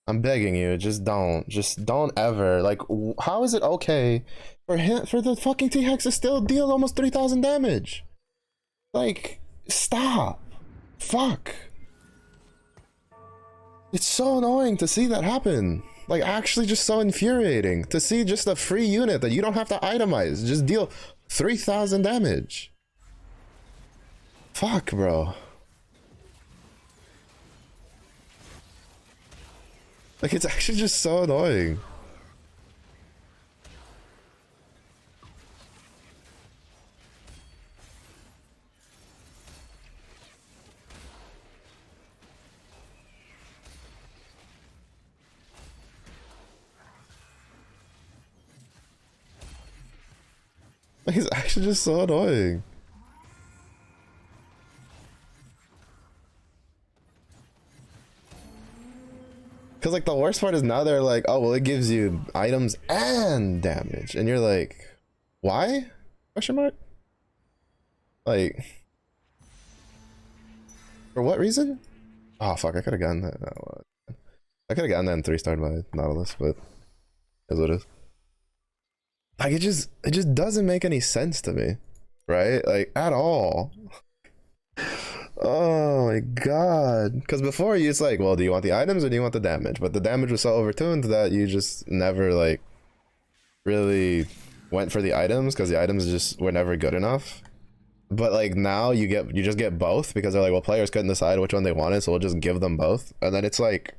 I'm begging you, just don't. Just don't ever. Like, how is it okay for him, for the fucking T-Hex to still deal almost 3,000 damage? Like, stop. Fuck. It's so annoying to see that happen. Like, actually just so infuriating to see just a free unit that you don't have to itemize. Just deal 3,000 damage. Fuck, bro. Like, it's actually just so annoying. Like, it's actually just so annoying. Because, like, the worst part is now they're like, oh, well, it gives you items and damage. And you're like, why? Question mark? Like, for what reason? Oh, fuck, I could have gotten that. Oh, I could have gotten that in 3-starred by Nautilus, but is what it is. Like, it just doesn't make any sense to me, right? Like, at all. Oh my god. Because before you, it's like, well, do you want the items or do you want the damage? But the damage was so overtuned that you just never, like, really went for the items because the items just were never good enough. But, like, now you just get both because they're like, well, players couldn't decide which one they wanted, so we'll just give them both. And then it's like,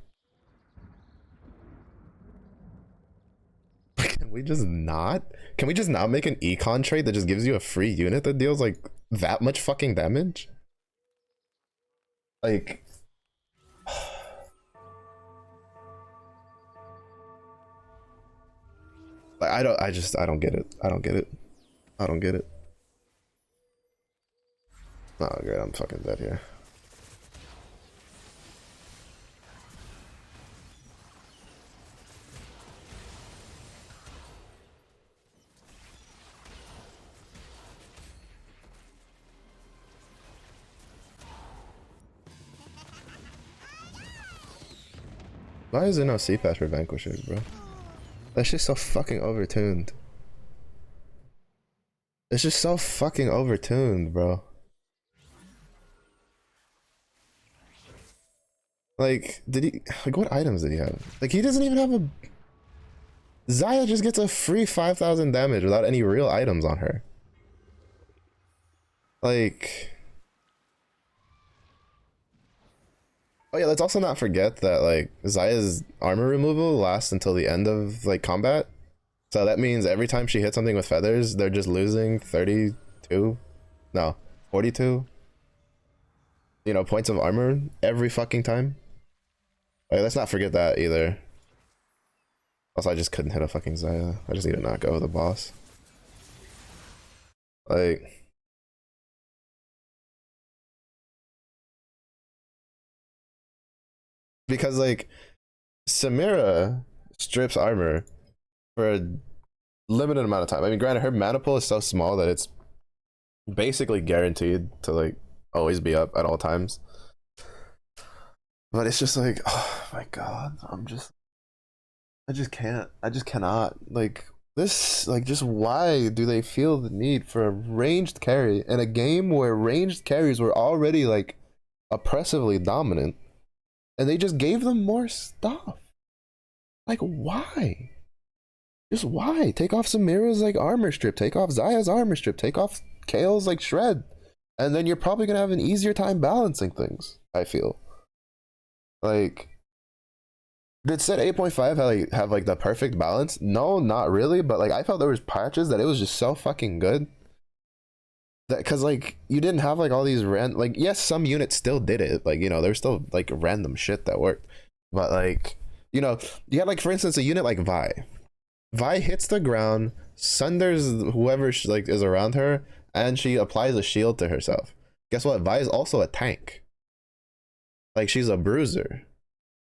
can we just not? Can we just not make an econ trade that just gives you a free unit that deals, like, that much fucking damage? Like, like I don't get it. I don't get it. I don't get it. Oh, great, I'm fucking dead here. Why is there no C-patch for Vanquishers, bro? That shit's so fucking overtuned. It's just so fucking overtuned, bro. Like, like, what items did he have? Like, he doesn't even have a... Xayah just gets a free 5,000 damage without any real items on her. Like... Oh yeah, let's also not forget that, like, Xayah's armor removal lasts until the end of, like, combat. So that means every time she hits something with feathers, they're just losing 32? No, 42? You know, points of armor every fucking time. Like, let's not forget that either. Also, I just couldn't hit a fucking Xayah. I just need to not go with the boss. Like... Because, like, Samira strips armor for a limited amount of time. I mean, granted, her mana pool is so small that it's basically guaranteed to like always be up at all times. But it's just like, oh my god, I just can't. I just cannot. Like this, like just why do they feel the need for a ranged carry in a game where ranged carries were already like oppressively dominant, and they just gave them more stuff? Like why? Just why? Take off Samira's like armor strip, take off Zaya's armor strip, take off Kale's like shred, and then you're probably gonna have an easier time balancing things, I feel. Like, did set 8.5 have like the perfect balance? No, not really, but like I felt there was patches that it was just so fucking good. That because like you didn't have like all these like yes, some units still did it, like you know, there's still like random shit that worked. But like, you know, you had like for instance a unit like Vi. Vi hits the ground, sunders whoever like is around her, and she applies a shield to herself. Guess what? Vi is also a tank. Like she's a bruiser.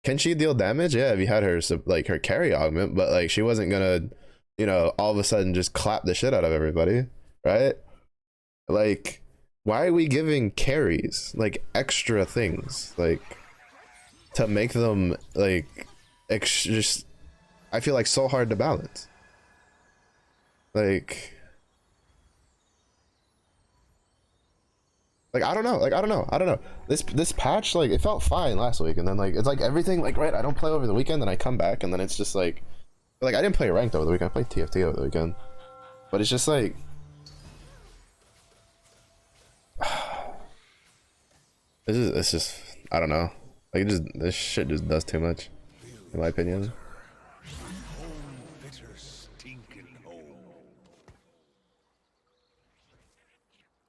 Can she deal damage? Yeah, if you had her like her carry augment, but like she wasn't gonna, you know, all of a sudden just clap the shit out of everybody, right? Like, why are we giving carries like extra things like to make them like just? I feel like so hard to balance. Like I don't know. Like I don't know. This patch like it felt fine last week, and then like it's like everything like right. I don't play over the weekend, and I come back, and then it's just like I didn't play ranked over the weekend. I played TFT over the weekend, but it's just like it's just I don't know. Like this shit just does too much, in my opinion.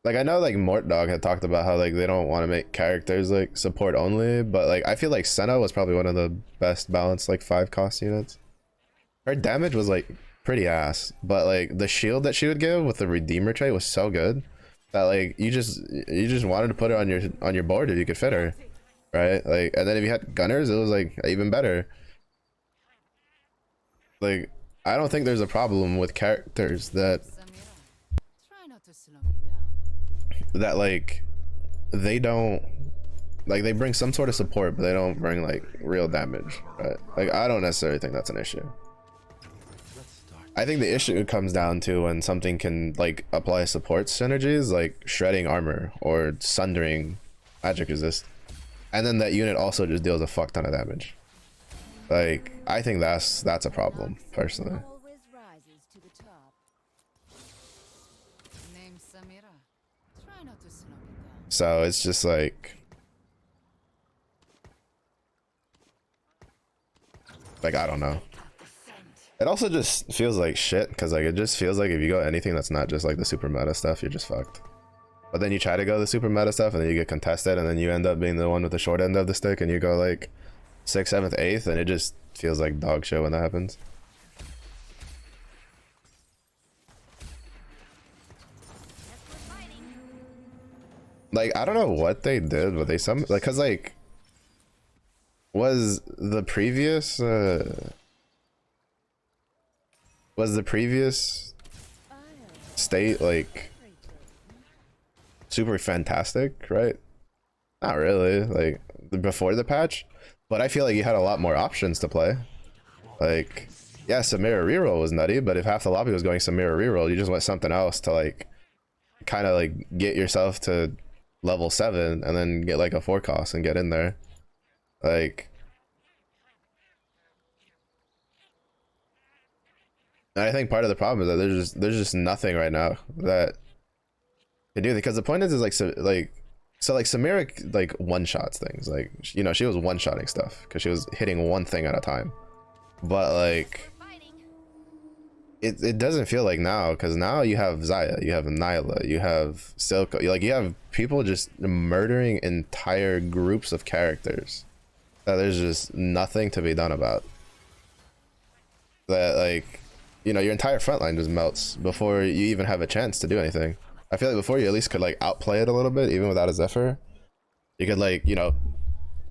Like I know like Mort Dog had talked about how like they don't want to make characters like support only, but like I feel like Senna was probably one of the best balanced like 5 cost units. Her damage was like pretty ass, but like the shield that she would give with the Redeemer trait was so good that like you just wanted to put it on your board if you could fit her, right? Like and then if you had gunners, it was like even better. Like I don't think there's a problem with characters that like they don't like they bring some sort of support but they don't bring like real damage, right? Like I don't necessarily think that's an issue. I think the issue comes down to when something can like apply support synergies like shredding armor or sundering magic resist, and then that unit also just deals a fuck ton of damage. Like I think that's a problem personally. So it's just like I don't know. It also just feels like shit because like it just feels like if you go anything that's not just like the super meta stuff, you're just fucked. But then you try to go the super meta stuff and then you get contested and then you end up being the one with the short end of the stick and you go like 6th, 7th, 8th, and it just feels like dog shit when that happens. Like I don't know what they did, but they like cause like was the previous state like super fantastic, right? Not really, like before the patch, but I feel like you had a lot more options to play. Like yeah, Samira reroll was nutty, but if half the lobby was going Samira reroll, you just want something else to like kind of like get yourself to level 7 and then get like a 4 cost and get in there. Like I think part of the problem is that there's just nothing right now that can do, because the point is like so like Samira like one-shots things, like you know she was one-shotting stuff because she was hitting one thing at a time, but like it doesn't feel like now, because now you have Zaya, you have Nyla, you have Silco, like you have people just murdering entire groups of characters that there's just nothing to be done about. That like, you know, your entire front line just melts before you even have a chance to do anything. I feel like before you at least could like outplay it a little bit, even without a Zephyr, you could like, you know,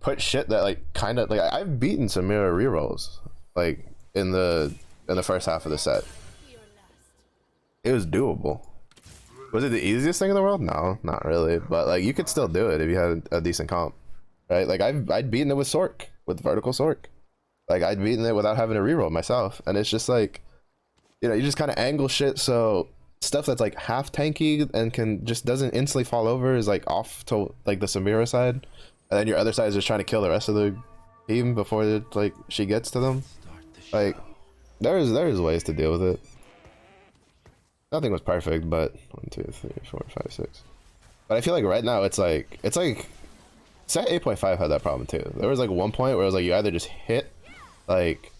put shit that like kind of like I've beaten Samira rerolls like in the first half of the set. It was doable. Was it the easiest thing in the world? No, not really. But like you could still do it if you had a decent comp, right? Like I'd beaten it with Sork, with vertical Sork. Like I'd beaten it without having to reroll myself, and it's just like, you know, you just kind of angle shit so stuff that's like half tanky and can just doesn't instantly fall over is like off to like the Samira side, and then your other side is just trying to kill the rest of the team before like she gets to them. Like there's ways to deal with it. Nothing was perfect, but 1, 2, 3, 4, 5, 6. But I feel like right now it's like set 8.5 had that problem too. There was like one point where it was like you either just hit like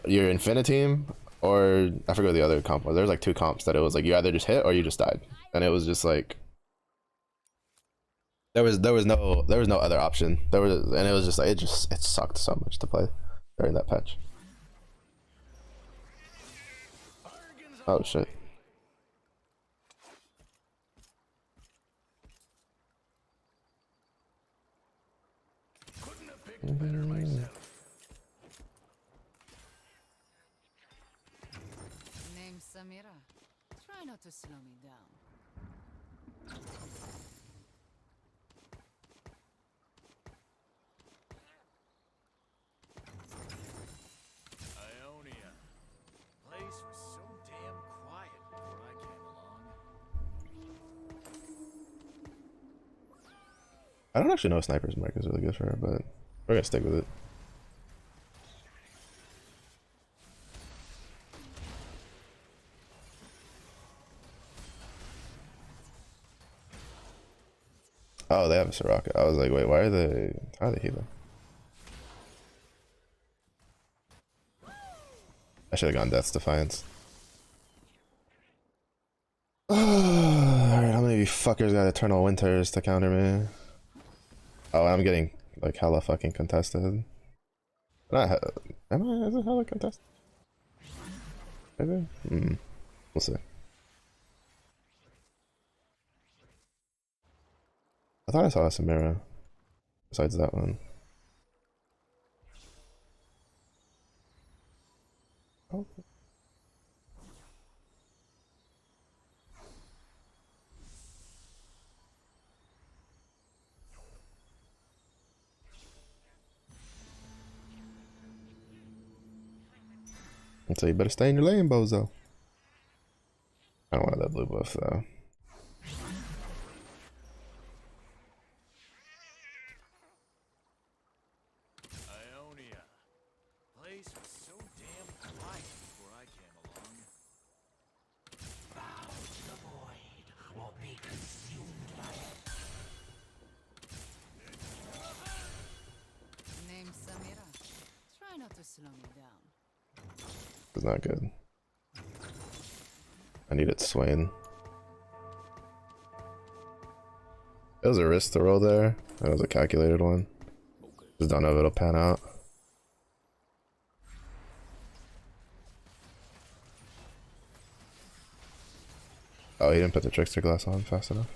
your Infiniteam, or I forget what the other comp was. There was like 2 comps that it was like you either just hit or you just died, and it was just like there was no other option. And it was just like it sucked so much to play during that patch. Oh shit. Couldn't have picked better myself. Name's Samira. Try not to slow me down. Ionia. Place was so damn quiet before I came along. I don't actually know if Sniper's Mark is really good for her, but we're gonna stick with it. Oh, they have a Soraka. I was like, wait, why are they? How are they healing? I should have gone Death's Defiance. Alright, how many of you fuckers got Eternal Winters to counter me? Oh, I'm getting like hella fucking contested. Not am I? Is it hella contested? Maybe? We'll see. I thought I saw a Samira. Besides that one. Oh. So you better stay in your lane, bozo. I don't want that blue buff though. Ionia. Place was so damn quiet before I came along. Name's Samira. Try not to slow me down. It's not good. I need it Swain. It was a risk to roll there. That was a calculated one. Just don't know if it'll pan out. Oh, he didn't put the trickster glass on fast enough.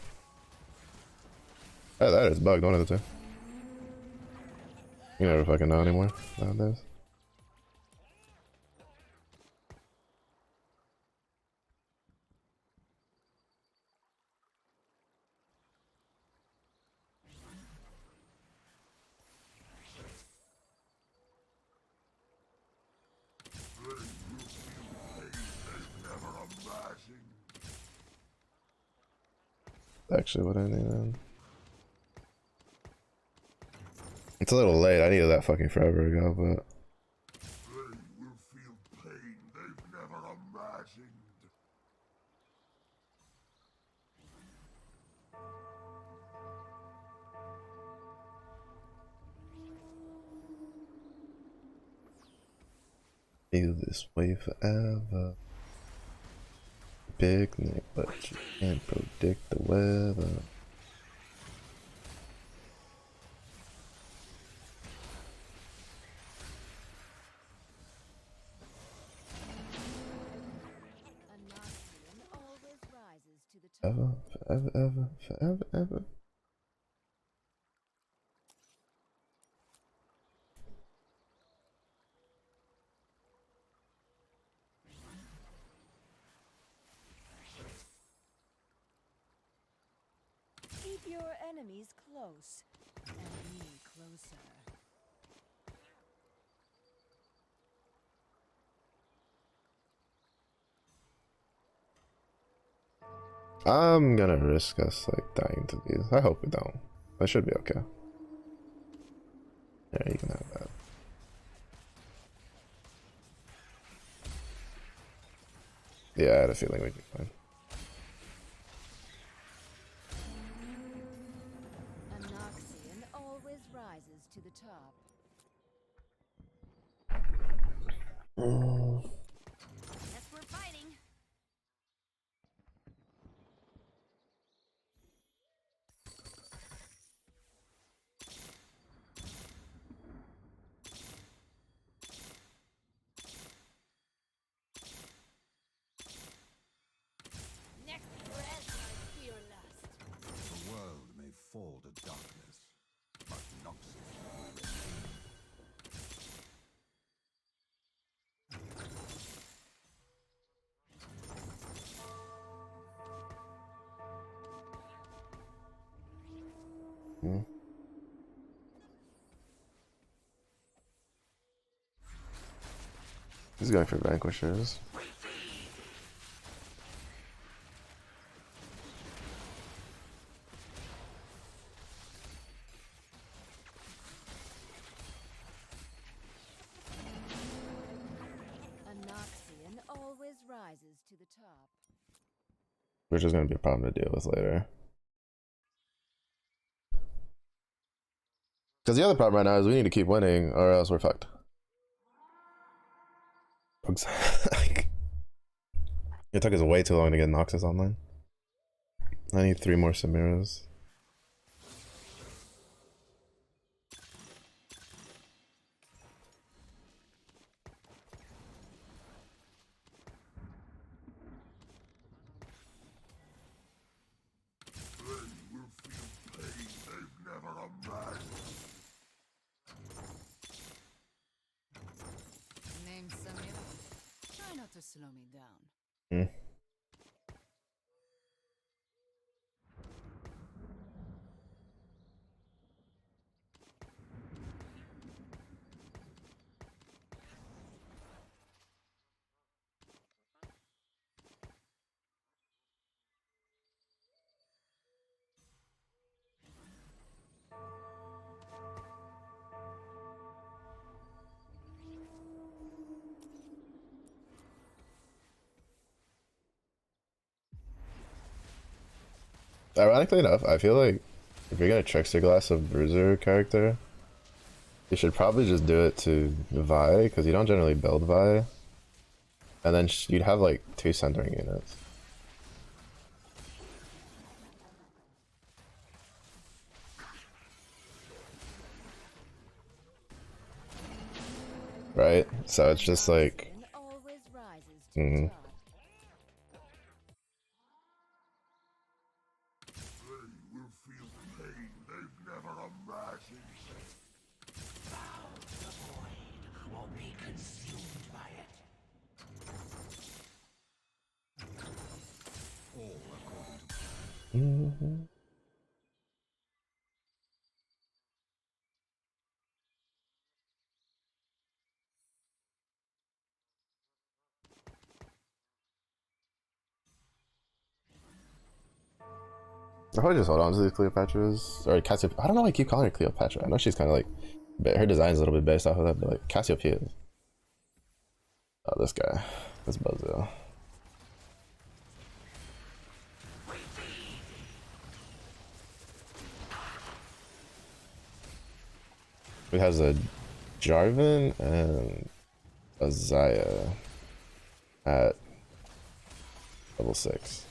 Oh, that is bugged, one of the two. You never fucking know anymore nowadays. Actually, what I needed. It's a little late. I needed that fucking forever ago, but They will feel pain they've never imagined. feel this way forever. Picnic, but you can't predict the weather. A Narcian always rises to the top. Ever, forever, ever, forever, ever. enemies close, and me closer. I'm gonna risk us like dying to these. I hope we don't. That should be okay. Yeah, you can have that. Yeah, I had a feeling we'd be fine. Anoxian always rises to the top. Guess we're fighting. Next breath, I fear lust. The world may fall to darkness, but Noxus will remain. Hmm. He's going for vanquishers. Anoxian always rises to the top. Which is gonna be a problem to deal with later. Because the other problem right now is we need to keep winning or else we're fucked. Like, it took us way too long to get Noxus online. I need 3 more Samiras. They will feel pain they've never imagined. Name's Samira. Try not to slow me down. Hmm. Ironically enough, I feel like if you're gonna Trickster Glass a Bruiser character, you should probably just do it to Vi, because you don't generally build Vi. And then you'd have like 2 centering units. Right? So it's just like... Anoxian always rises to Mm-hmm. the top. They will feel pain they've never imagined. All according to Mm-hmm. I'll probably just hold on to these Cleopatras. Or Cassiopeia. I don't know why I keep calling her Cleopatra. I know she's kind of like... Her design's a little bit based off of that, but like Cassiopeia. Oh, this guy. This Bozo. It has a Jarvan and a Zaya at level 6.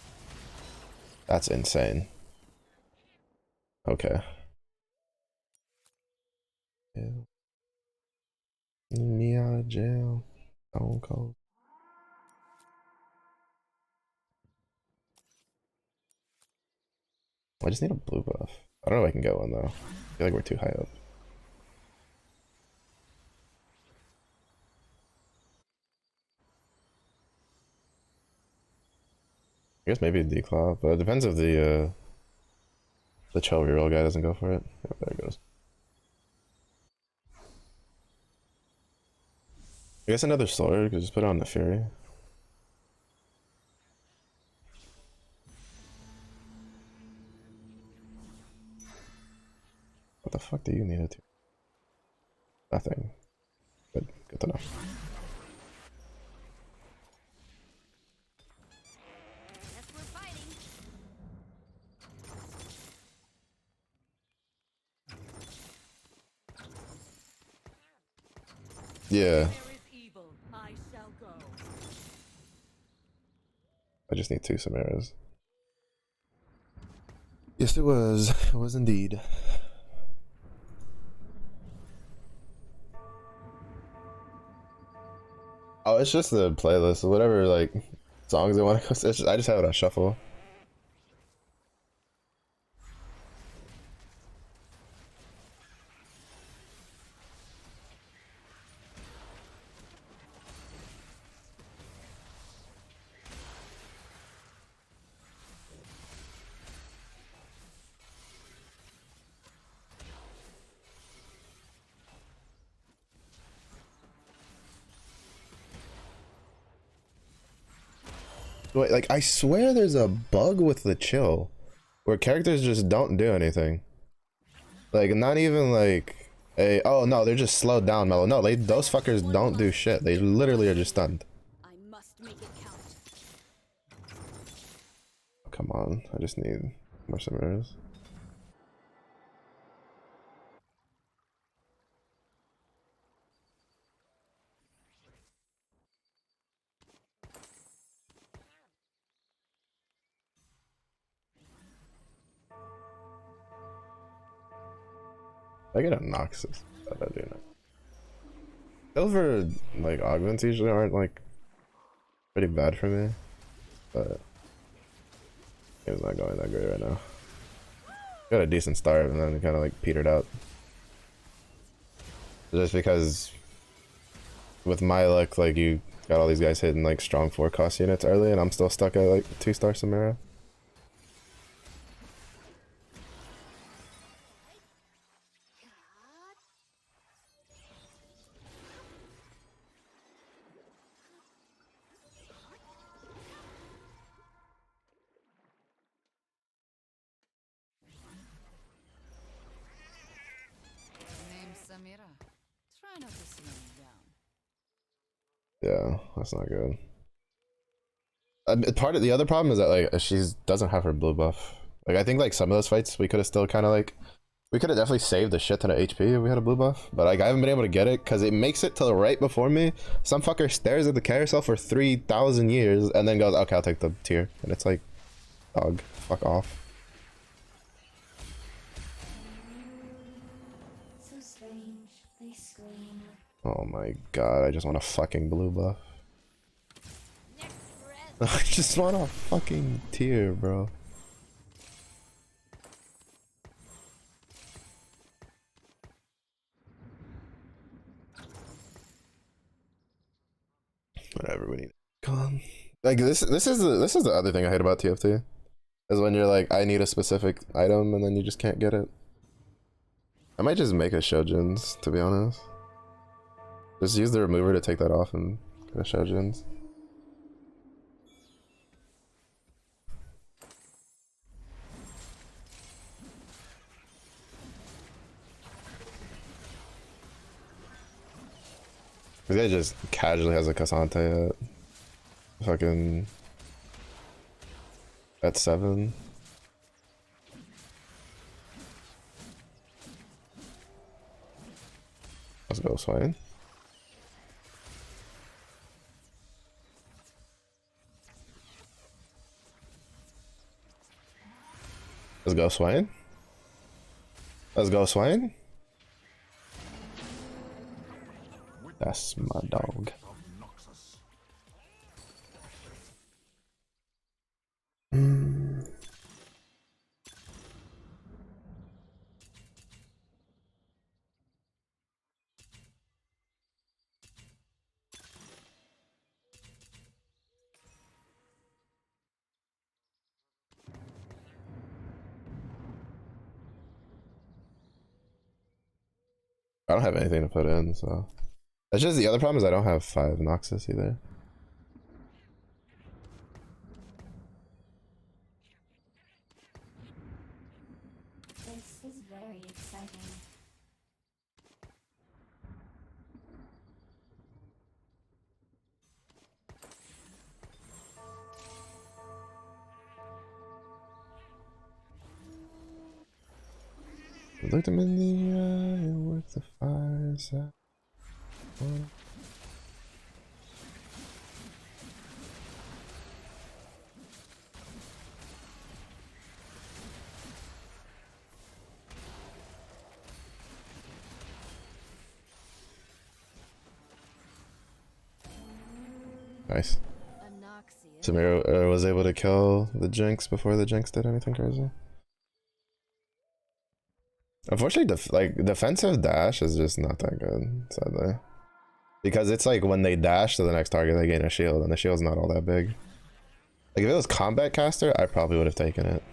That's insane. Okay. Yeah. Me out of jail. Stone cold. I just need a blue buff. I don't know if I can get one though. I feel like we're too high up. I guess maybe a declaw, but it depends if the The chill reroll guy doesn't go for it. Yep, there it goes. I guess another sword, could just put it on the Fury. What the fuck do you need it to? Nothing. Good to know. Guess we're fighting. Yeah, There is evil. I shall go. I just need 2 Samaras. Yes, it was. It was indeed. Oh, it's just the playlist. Whatever, like, songs I want to go. I just have it on shuffle. Wait, like, I swear there's a bug with the chill where characters just don't do anything. Like, not even like a, oh no, they're just slowed down, Mellow. No, those fuckers don't do shit. They literally are just stunned. I must make it count. Come on, I just need more Samaras. I get a Noxus. I do not. Silver, like, augments usually aren't, like, pretty bad for me. But it's not going that great right now. Got a decent start and then it kind of, like, petered out. Just because with my luck, like, you got all these guys hitting, like, strong 4 cost units early and I'm still stuck at, like, 2-star Samara. Name's Samira. Try not to slow me down. Yeah, that's not good. Part of the other problem is that, like, she doesn't have her blue buff. Like, I think, like, some of those fights we could have still kind of, like, we could have definitely saved the shit ton of HP if we had a blue buff. But, like, I haven't been able to get it because it makes it to the right before me. Some fucker stares at the carousel for 3,000 years and then goes, okay, I'll take the tier. And it's like, dog, fuck off. So strange, they scream. Oh my god, I just want a fucking blue buff. Next breath. I just want a fucking tier, bro. Whatever, we need con. Like, this is the other thing I hate about TFT is when you're like, I need a specific item and then you just can't get it. I might just make a Shojin's, to be honest. Just use the remover to take that off and get a Shojin's. This guy just casually has a Cassante at fucking at 7. Let's go, Swain. Let's go, Swain. Let's go, Swain. That's my dog. I don't have anything to put in, so that's just the other problem is I don't have 5 Noxus either. This is very exciting. Looked him in the eye with the fire side. Nice. Anoxia. Samira was able to kill the Jinx before the Jinx did anything crazy. Unfortunately, defensive dash is just not that good, sadly. Because it's like when they dash to the next target, they gain a shield, and the shield's not all that big. Like if it was combat caster, I probably would have taken it.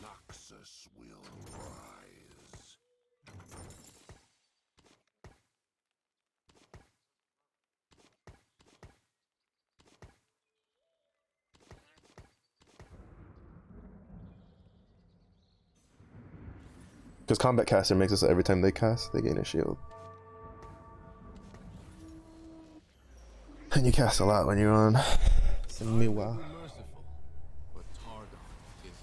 Noxus will rise. Because combat caster makes it so every time they cast, they gain a shield. And you cast a lot when you're on Miwa. Merciful, but Targon isn't.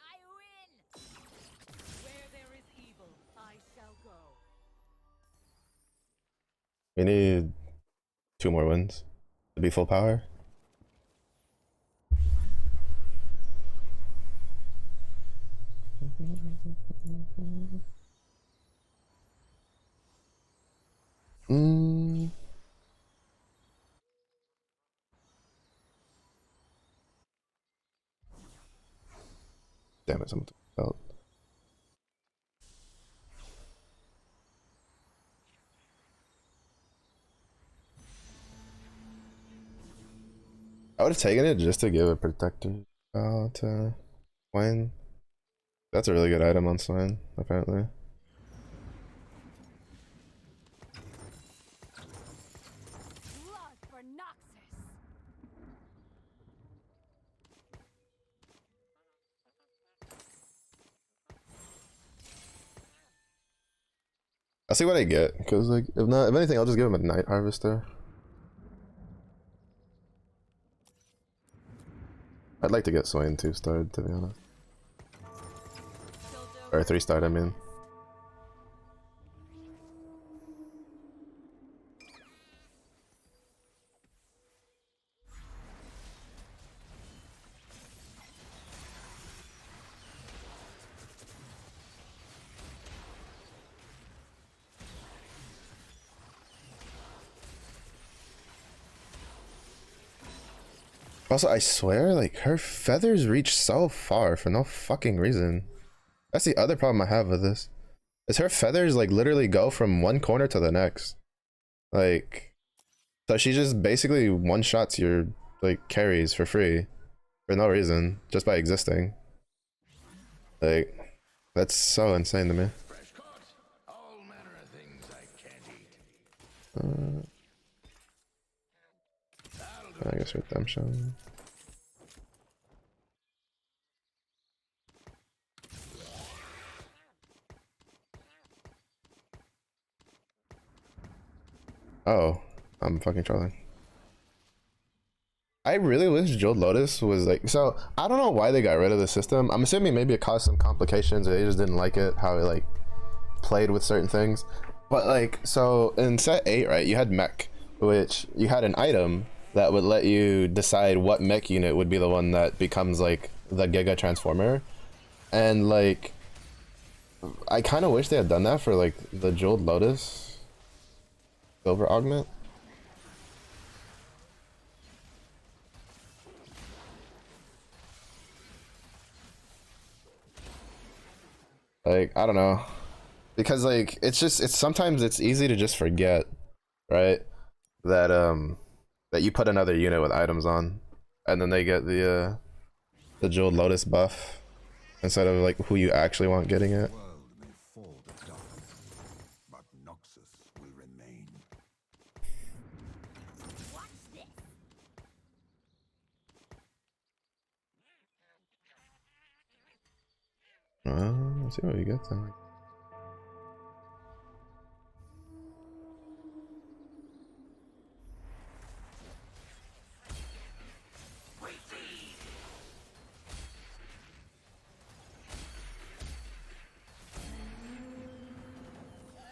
I win! Where there is evil, I shall go. We need 2 more wins to be full power. Damn it, someone took the belt. I would have taken it just to give a protector to Swain. That's a really good item on Swain, apparently. Blood for Noxus. I'll see what I get, because like if anything, I'll just give him a Night Harvester. I'd like to get Swain 2-starred, to be honest. Or 3-starred, I mean. Also, I swear, like, her feathers reach so far for no fucking reason. That's the other problem I have with this. Is her feathers, like, literally go from one corner to the next. Like, so she just basically one-shots your, like, carries for free. For no reason. Just by existing. Like, that's so insane to me. Fresh caught. All manner of things I can't eat. I guess redemption. Oh, I'm fucking trolling. I really wish Jeweled Lotus was like, so I don't know why they got rid of the system. I'm assuming maybe it caused some complications or they just didn't like it, how it like played with certain things. But like, so in set 8, right, you had mech, which you had an item that would let you decide what mech unit would be the one that becomes like the Giga Transformer. And like, I kind of wish they had done that for like the Jeweled Lotus Silver Augment. Like, I don't know. Because like it's sometimes it's easy to just forget, right? That that you put another unit with items on and then they get the Jeweled Lotus buff instead of like who you actually want getting it. The world may fall to darkness, but Noxus will remain. Watch this. Let's see what we get then.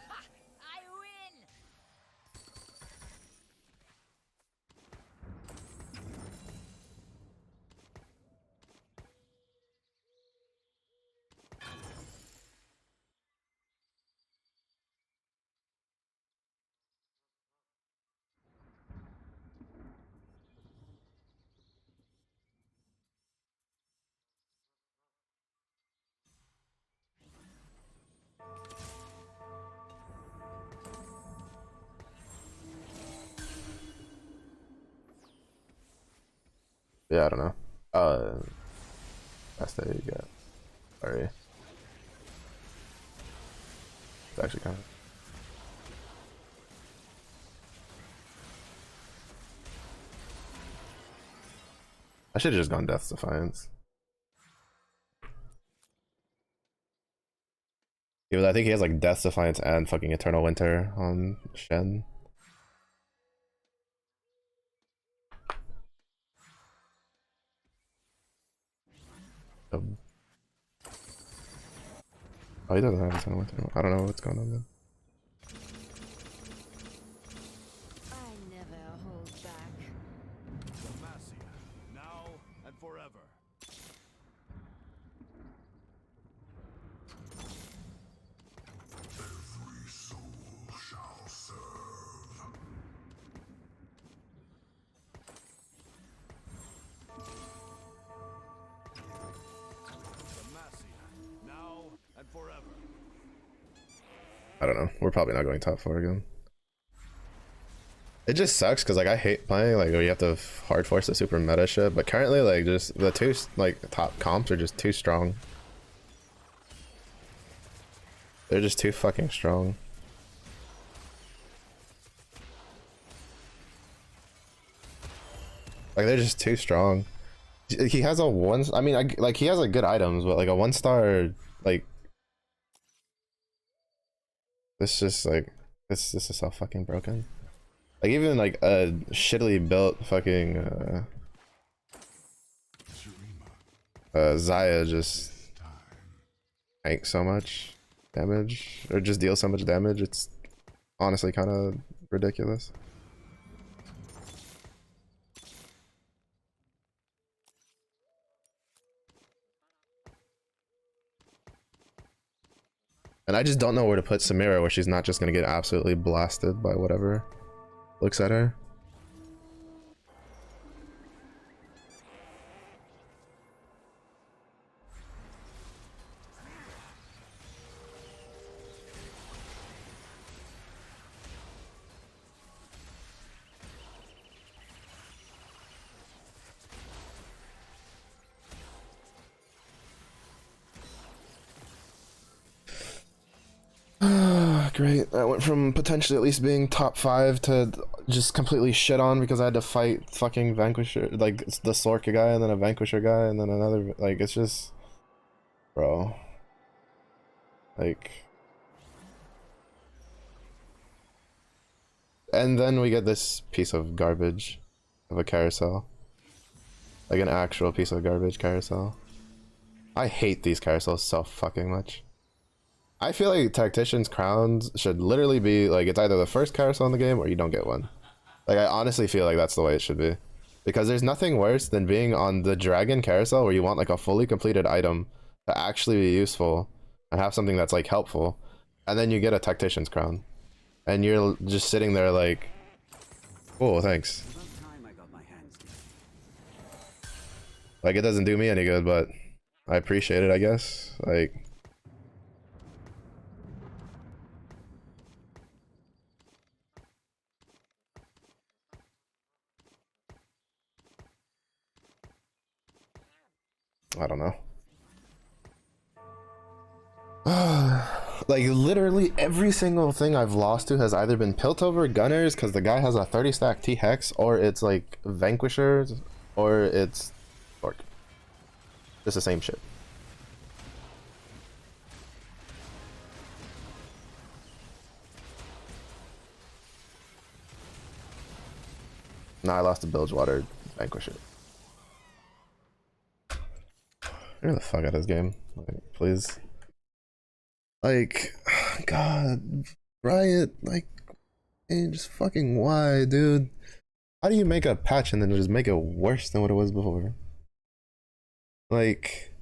I win. Yeah, I don't know. That's the you got. Sorry. It's actually kind of. I should have just gone Death's Defiance. Yeah, but I think he has like Death's Defiance and fucking Eternal Winter on Shen. Um, oh, he doesn't have Eternal Winter. I don't know what's going on then. I never hold back. Demacia, now and forever. Every soul shall serve. Demacia, now and forever. I don't know. We're probably not going top 4 again. It just sucks because like I hate playing like where you have to hard force the super meta shit, but currently like just the two like top comps are just too strong. They're just too fucking strong. Like they're just too strong. He has a one. I mean, like he has like good items, but like a 1-star like this is so fucking broken. Like even like a shittily built fucking Zaya just tank so much damage or just deal so much damage. It's honestly kind of ridiculous. And I just don't know where to put Samira where she's not just gonna get absolutely blasted by whatever looks at her. Great. I went from potentially at least being top 5 to just completely shit on because I had to fight fucking Vanquisher, like the Sorka guy and then a Vanquisher guy and then another, like it's just, bro, like, and then we get this piece of garbage of a carousel, like an actual piece of garbage carousel. I hate these carousels so fucking much. I feel like Tactician's Crowns should literally be like it's either the first carousel in the game or you don't get one. Like I honestly feel like that's the way it should be. Because there's nothing worse than being on the Dragon Carousel where you want like a fully completed item to actually be useful and have something that's like helpful. And then you get a Tactician's Crown. And you're just sitting there like, cool, thanks. Like it doesn't do me any good, but I appreciate it, I guess. Like I don't know. Like literally every single thing I've lost to has either been Piltover Gunners because the guy has a 30 stack T Hex, or it's like Vanquishers, or it's Orc. Just the same shit. Nah, I lost to Bilgewater Vanquisher. Get the fuck out of this game, like, please. Like, God, Riot, like, hey, just fucking why, dude? How do you make a patch and then just make it worse than what it was before? Like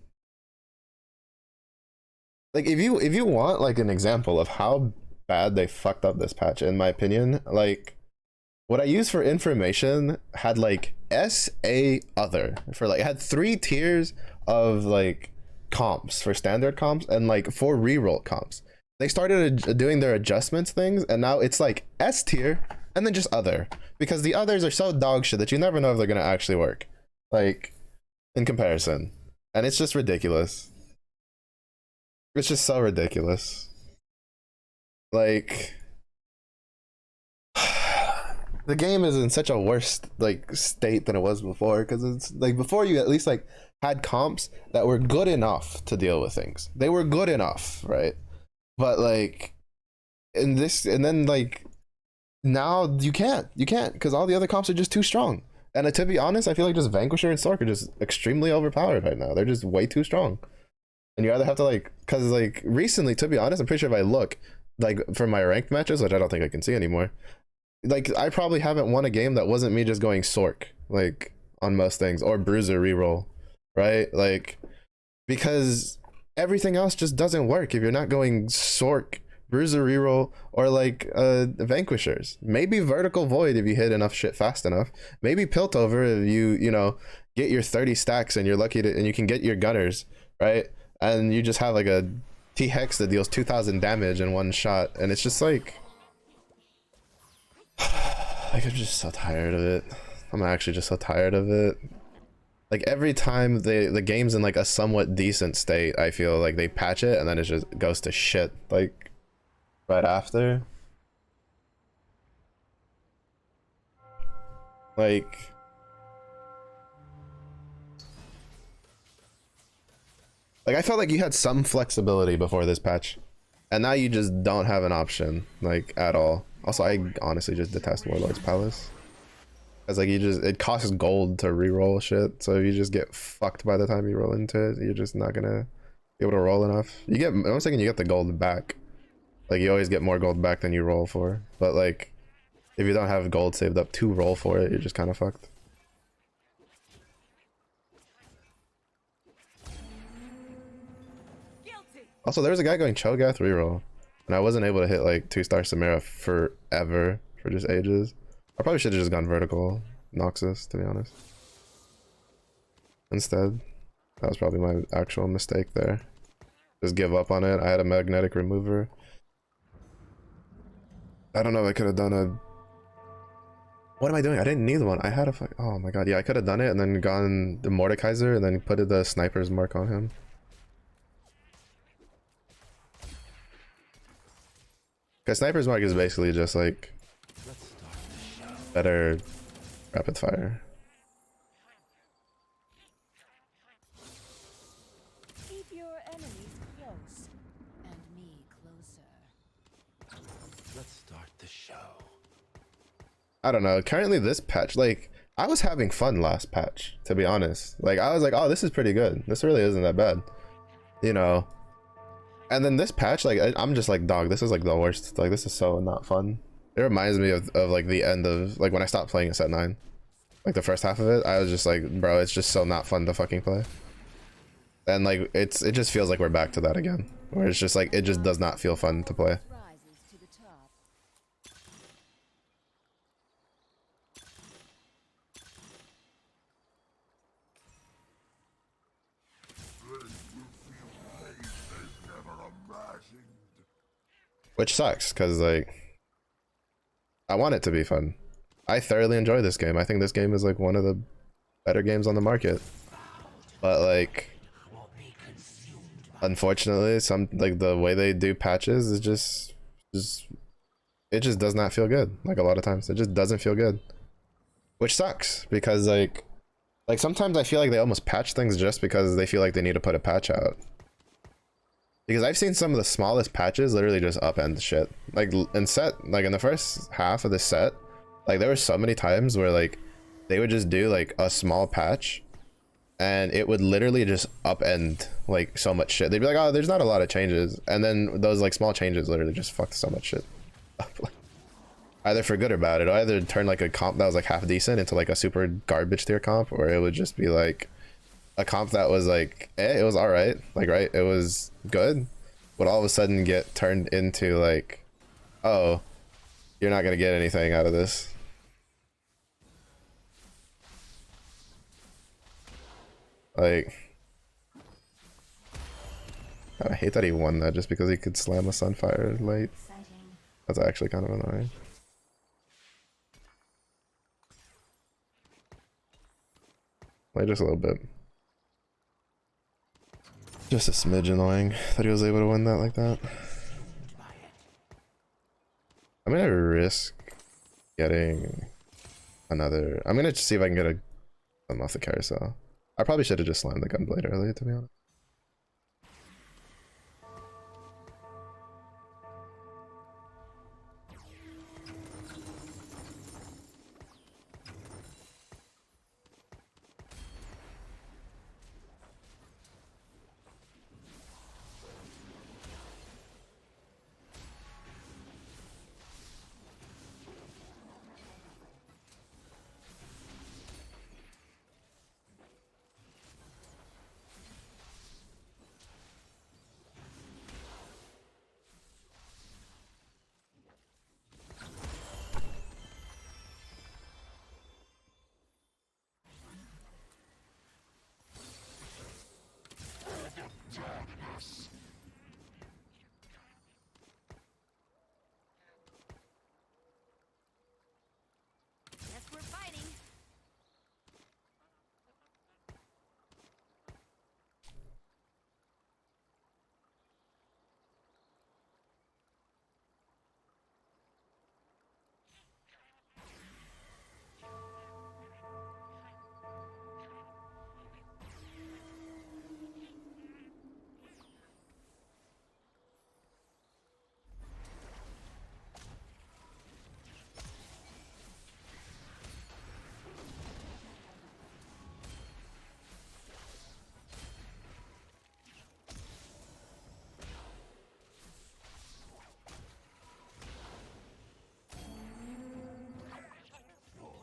if you want like an example of how bad they fucked up this patch, in my opinion, like what I used for information had like SA other for like, it had 3 tiers of like comps for standard comps and like 4 reroll comps. They started doing their adjustments things, and now it's like S tier and then just other, because the others are so dog shit that you never know if they're gonna actually work, like in comparison, and it's just ridiculous. It's just so ridiculous. Like the game is in such a worse like state than it was before, because it's like before you at least like had comps that were good enough to deal with things. They were good enough, right? But like in this, and then like now you can't because all the other comps are just too strong. And to be honest, I feel like just Vanquisher and Sork are just extremely overpowered right now. They're just way too strong. And you either have to like, because like recently, to be honest, I'm pretty sure if I look like for my ranked matches, which I don't think I can see anymore, like I probably haven't won a game that wasn't me just going Sork like on most things, or Bruiser reroll, right? Like because everything else just doesn't work if you're not going Sork, Bruiser reroll, or like Vanquishers. Maybe Vertical Void if you hit enough shit fast enough. Maybe Piltover if you know get your 30 stacks and you're lucky to, and you can get your Gunners, right? And you just have like a T Hex that deals 2,000 damage in one shot, and it's just like I'm just so tired of it. I'm actually just so tired of it. Like every time the game's in like a somewhat decent state, I feel like they patch it and then it just goes to shit like right after. Like I felt like you had some flexibility before this patch, and now you just don't have an option like at all. Also, I honestly just detest Warlord's Palace. Cause like it costs gold to reroll shit, so if you just get fucked by the time you roll into it, you're just not gonna be able to roll enough. I'm thinking you get the gold back. Like you always get more gold back than you roll for, but like if you don't have gold saved up to roll for it, you're just kind of fucked. Also, there was a guy going Cho'Gath reroll, and I wasn't able to hit like 2-star Samara forever for just ages. I probably should have just gone vertical Noxus, to be honest. Instead, that was probably my actual mistake there. Just give up on it. I had a magnetic remover. I don't know if I could have done a... What am I doing? I didn't need one. I had a fuck... Oh my god, yeah, I could have done it and then gone the Mordekaiser and then put the sniper's mark on him. Because sniper's mark is basically just like better rapid fire. Keep your enemies close, and me closer. Let's start the show. I don't know. Currently this patch, like I was having fun last patch, to be honest. Like I was like, oh, this is pretty good. This really isn't that bad, you know. And then this patch, like I'm just like, dog, this is like the worst. Like this is so not fun. It reminds me of like the end of like when I stopped playing at set 9. Like the first half of it, I was just like, bro, it's just so not fun to fucking play. And like it just feels like we're back to that again, where it's just like it just does not feel fun to play. Rises to the top. Which sucks, because like I want it to be fun. I thoroughly enjoy this game. I think this game is like one of the better games on the market. But like unfortunately, some like the way they do patches is just it just does not feel good. Like a lot of times, it just doesn't feel good, which sucks because like sometimes I feel like they almost patch things just because they feel like they need to put a patch out. Because I've seen some of the smallest patches literally just upend shit. Like in set, like in the first half of the set, like there were so many times where like they would just do like a small patch and it would literally just upend like so much shit. They'd be like, oh, there's not a lot of changes. And then those like small changes literally just fucked so much shit up. Either for good or bad. It'll either turn like a comp that was like half decent into like a super garbage tier comp, or it would just be like a comp that was like, it was alright, like, right, it was good, but all of a sudden get turned into like, oh, you're not gonna get anything out of this. Like, God, I hate that he won that just because he could slam a Sunfire late. That's actually kind of annoying. Like, just a little bit. Just a smidge annoying that he was able to win that like that. I'm gonna risk getting another. I'm gonna see if I can get a them off the carousel. I probably should have just slammed the gunblade earlier, to be honest. Guess we're fighting.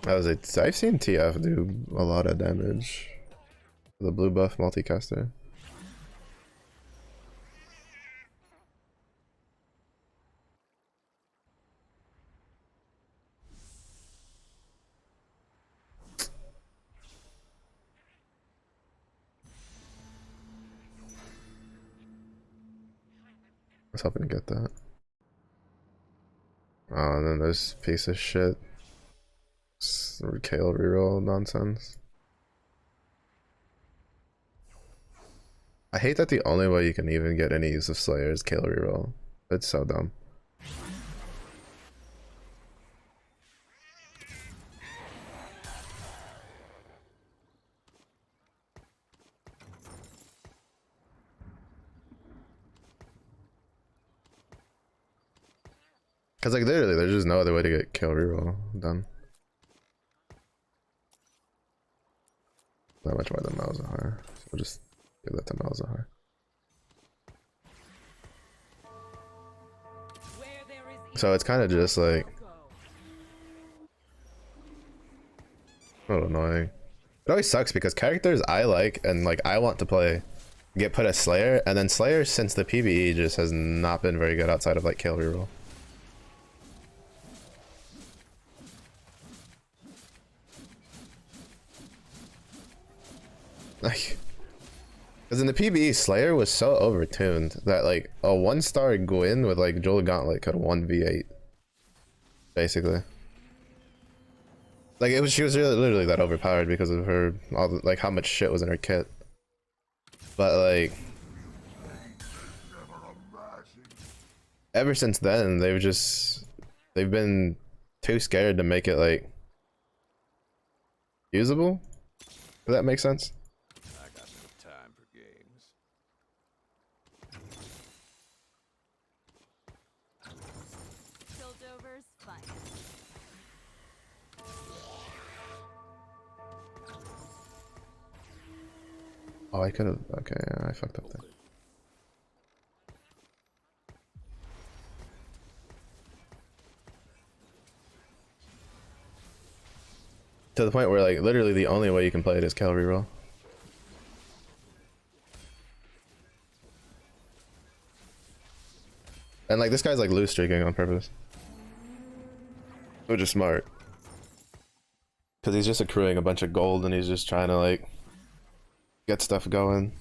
That was it. I've seen TF do a lot of damage. The blue buff multicaster. I was hoping to get that. Oh, and then this piece of shit. Kale reroll nonsense. I hate that the only way you can even get any use of Slayer is Kale reroll. It's so dumb. Cause like literally there's just no other way to get Kale reroll done. Not much more than Malzahar. So we'll just give that to Malzahar. So it's kind of just like a little annoying. It always sucks because characters I like and like I want to play get put as Slayer, and then Slayer since the PvE just has not been very good outside of like Kale reroll. Like, because in the PvE, Slayer was so overtuned that like a 1-star Gwyn with like Jewel Gauntlet could 1v8, basically. Like she was really, literally that overpowered because of her all the, like how much shit was in her kit. But like ever since then, they've been too scared to make it like usable. Does that make sense? I got no time for games. Piltover's finest. Oh, I could have. Okay, I fucked up there. To the point where like literally the only way you can play it is calorie roll. And like this guy's like loose streaking on purpose. Which is smart. Cause he's just accruing a bunch of gold and he's just trying to like get stuff going.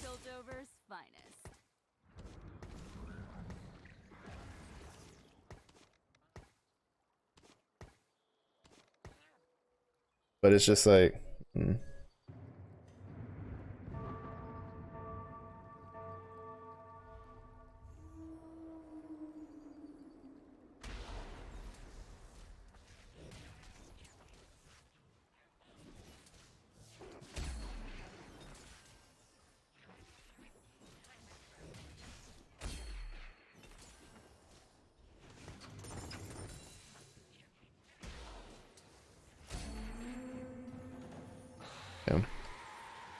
Piltover's finest. But it's just like yeah.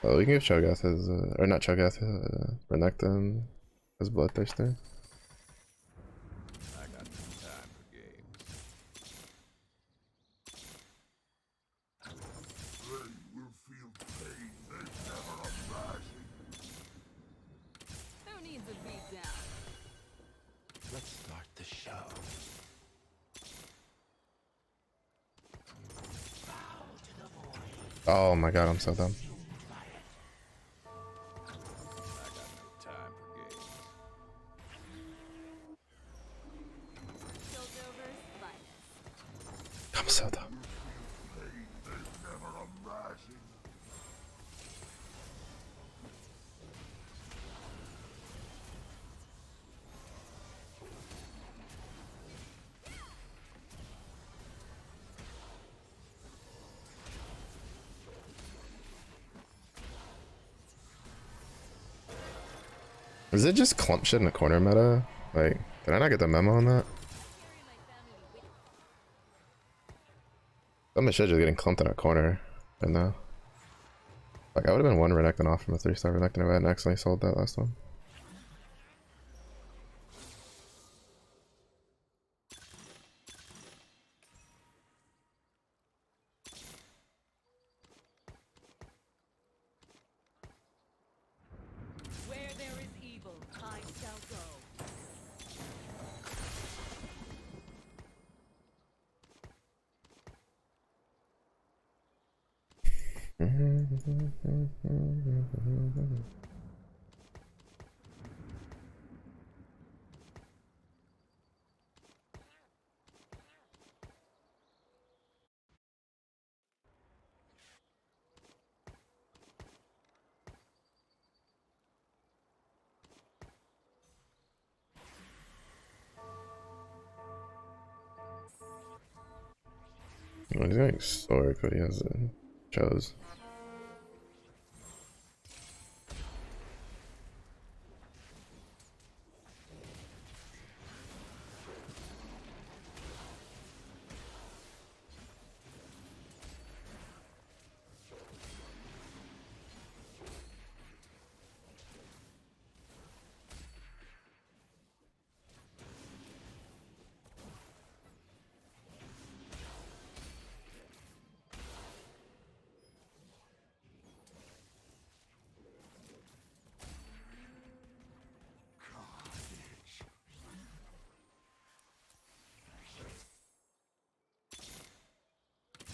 Oh, we can give Cho'Gath his or not Cho'Gath, Renekton his bloodthirster. I got no time for games. They will feel pain they never imagine. Who needs a beat down? Let's start the show. Oh my god, I'm so dumb. I got no time for games. Piltover's finest. I'm so dumb. Pain they never imagine. Is it just clump shit in the corner meta? Like, did I not get the memo on that? Some of the shit just getting clumped in a corner right now. Like, I would have been one Renekton off from a 3-star Renekton if I hadn't accidentally sold that last one. Where there is evil, I shall go. Oh, he's getting sword, but he has chose.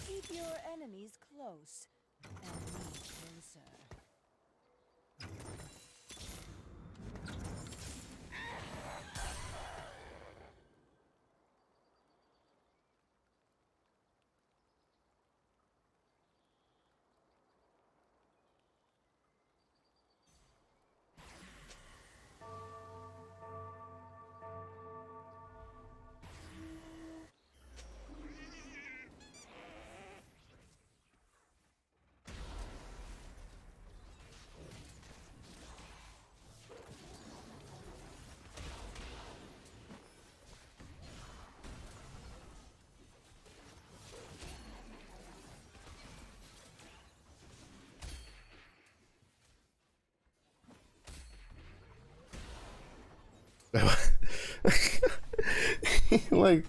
Keep your enemies close, and me closer. like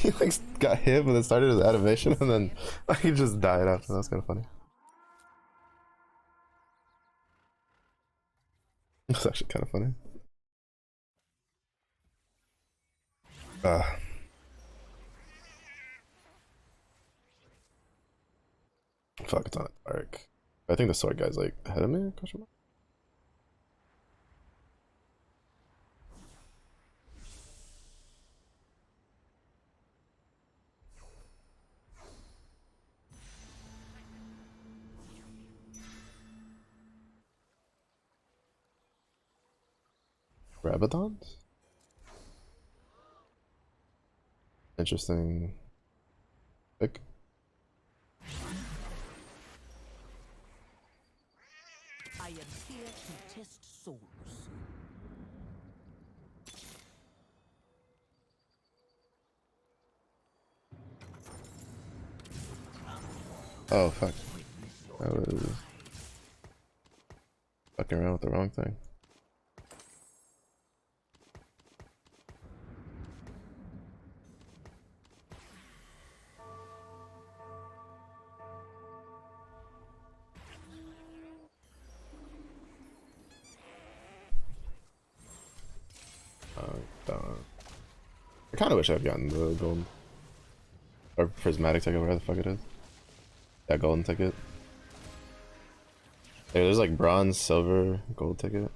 he like got hit but then started his animation and then like, he just died after. That's kind of funny. It's actually kind of funny. Fuck, it's on a dark. I think the sword guy's like ahead of me? Question mark? Rabadons? Interesting pick. I am here to test souls. Oh fuck. I was fucking around with the wrong thing. I kind of wish I'd gotten the gold or prismatic ticket, whatever the fuck it is. That golden ticket. Yeah, there's like bronze, silver, gold ticket.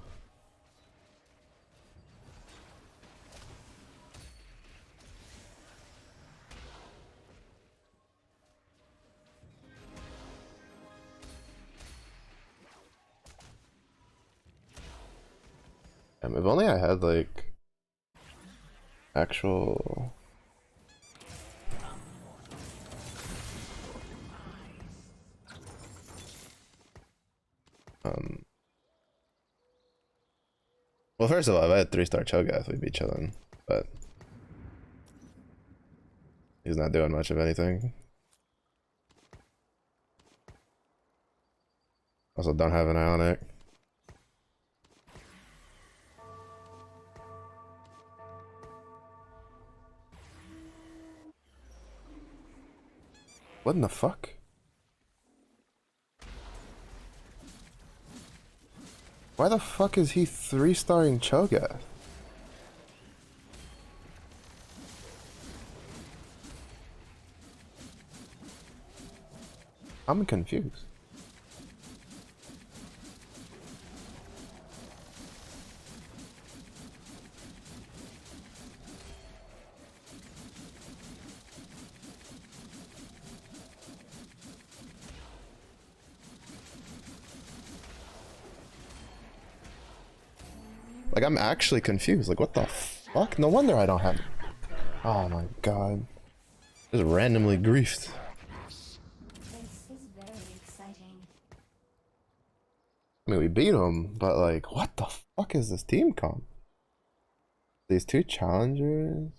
If only I had like actual. Well, first of all, if I had 3-star Cho'Gath, we'd be chilling, but he's not doing much of anything. Also, don't have an Ionic. What in the fuck? Why the fuck is he 3-starring Cho'Gath? I'm confused. Like, I'm actually confused. Like, what the fuck? No wonder I don't have... Oh my god. Just randomly griefed. This is very exciting. I mean, we beat him, but like, what the fuck is this team comp? These 2 challengers,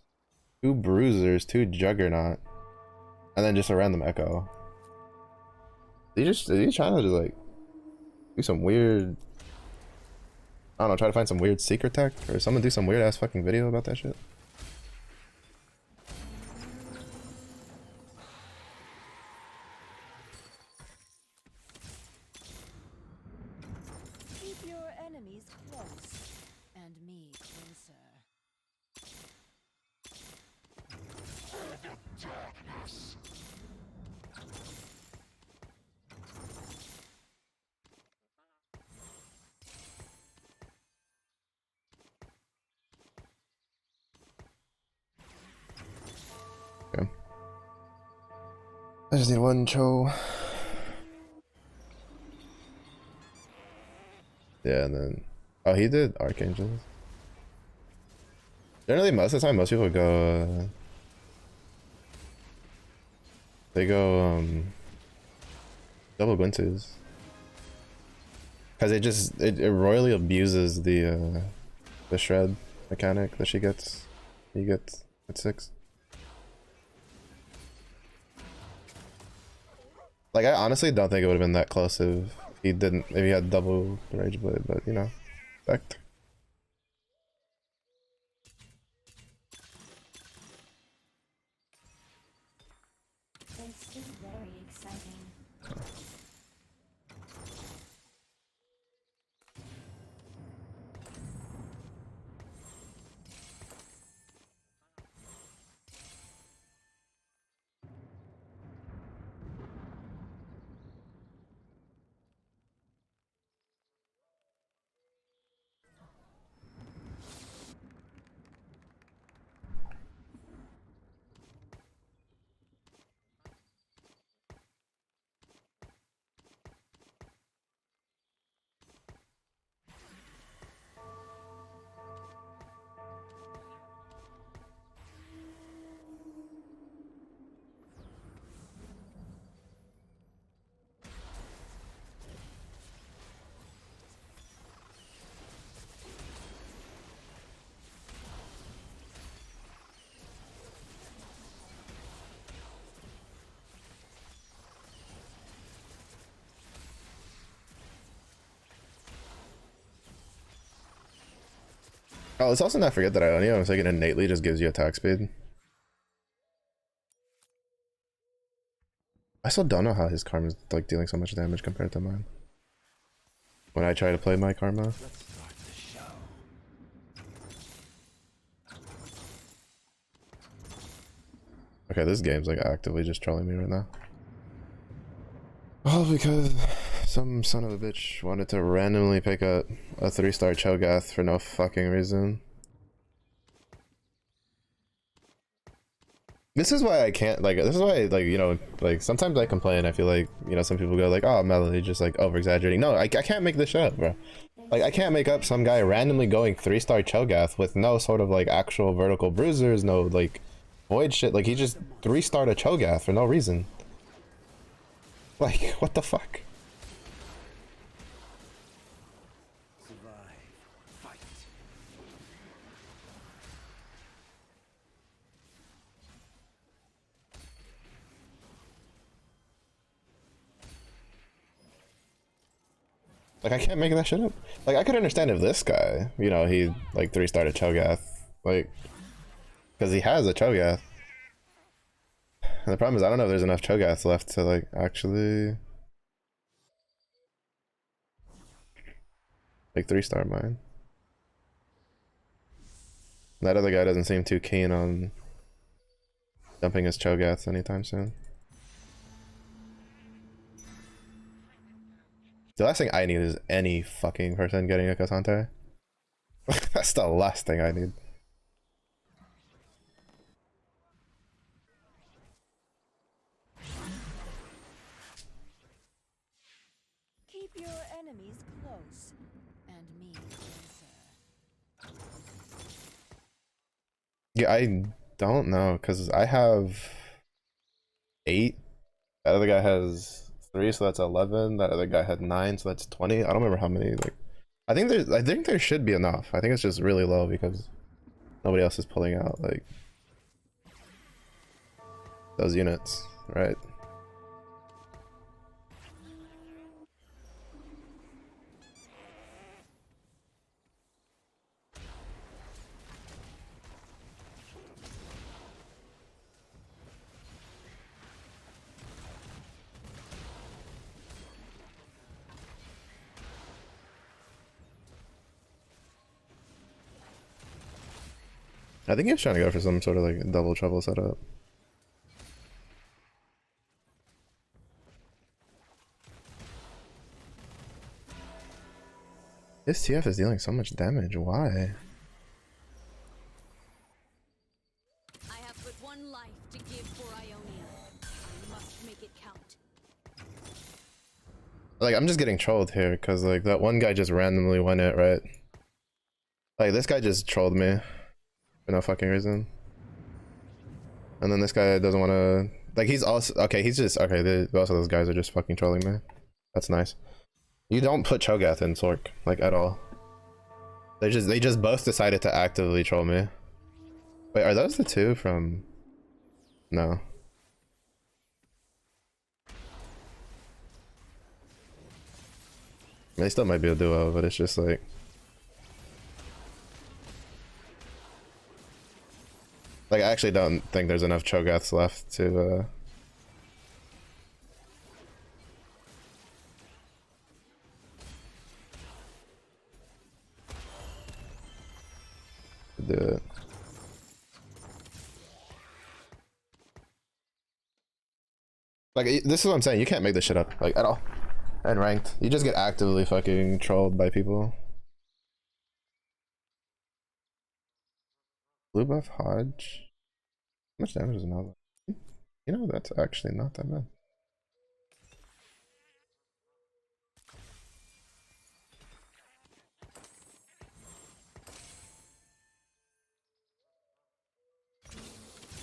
2 bruisers, 2 juggernaut, and then just a random echo. Are you trying to just like do some weird, I don't know, try to find some weird secret tech or someone do some weird ass fucking video about that shit? Keep your enemies close, and me closer. Okay. I just need 1 Cho. Yeah, and then oh, he did Archangels. Generally, most of the time, most people go. They go double Gwintus. Because it royally abuses the shred mechanic that she gets. He gets at 6. Like, I honestly don't think it would have been that close if he didn't, if he had double Rage Blade, but you know, fact. Oh, let's also not forget that Ionia, I was like, it innately just gives you attack speed. I still don't know how his karma is like dealing so much damage compared to mine. When I try to play my karma. Let's start the show. Okay, this game's like actively just trolling me right now. All because some son of a bitch wanted to randomly pick up a 3-star Cho'Gath for no fucking reason. This is why I can't, like, this is why, like, you know, like, sometimes I complain, I feel like, you know, some people go like, oh, Melody, just, like, over-exaggerating. No, I can't make this shit up, bro. Like, I can't make up some guy randomly going 3-star Cho'Gath with no sort of, like, actual vertical bruisers, no, like, void shit. Like, he just 3-starred a Cho'Gath for no reason. Like, what the fuck? Survive. Fight. Like, I can't make that shit up. Like, I could understand if this guy, you know, he, like, 3-starred a Cho'Gath. Like, because he has a Cho'Gath. And the problem is, I don't know if there's enough Cho'Gaths left to, like, actually... like, 3-star mine. That other guy doesn't seem too keen on dumping his Cho'Gaths anytime soon. The last thing I need is any fucking person getting a Cassante. That's the last thing I need. Keep your enemies close. And me closer. Yeah, I don't know, because I have 8. That other guy has 3, so that's 11. That other guy had 9, so that's 20. I don't remember how many, like... I think there should be enough. I think it's just really low because nobody else is pulling out, like... those units, right? I think he was trying to go for some sort of like double trouble setup. This TF is dealing so much damage. Why? I have but one life to give for Ionia. I must make it count. Like, I'm just getting trolled here because like that one guy just randomly won it, right? Like, this guy just trolled me for no fucking reason. And then this guy doesn't want to... like, he's also... okay, he's just... okay, both of those guys are just fucking trolling me. That's nice. You don't put Cho'Gath in Sork, like, at all. They just both decided to actively troll me. Wait, are those the two from... no. They still might be a duo, but it's just like... like, I actually don't think there's enough Cho'Gaths left to, do it. Like, this is what I'm saying, you can't make this shit up, like, at all. And ranked. You just get actively fucking trolled by people. Blue buff Hodge. How much damage is another? You know, that's actually not that bad.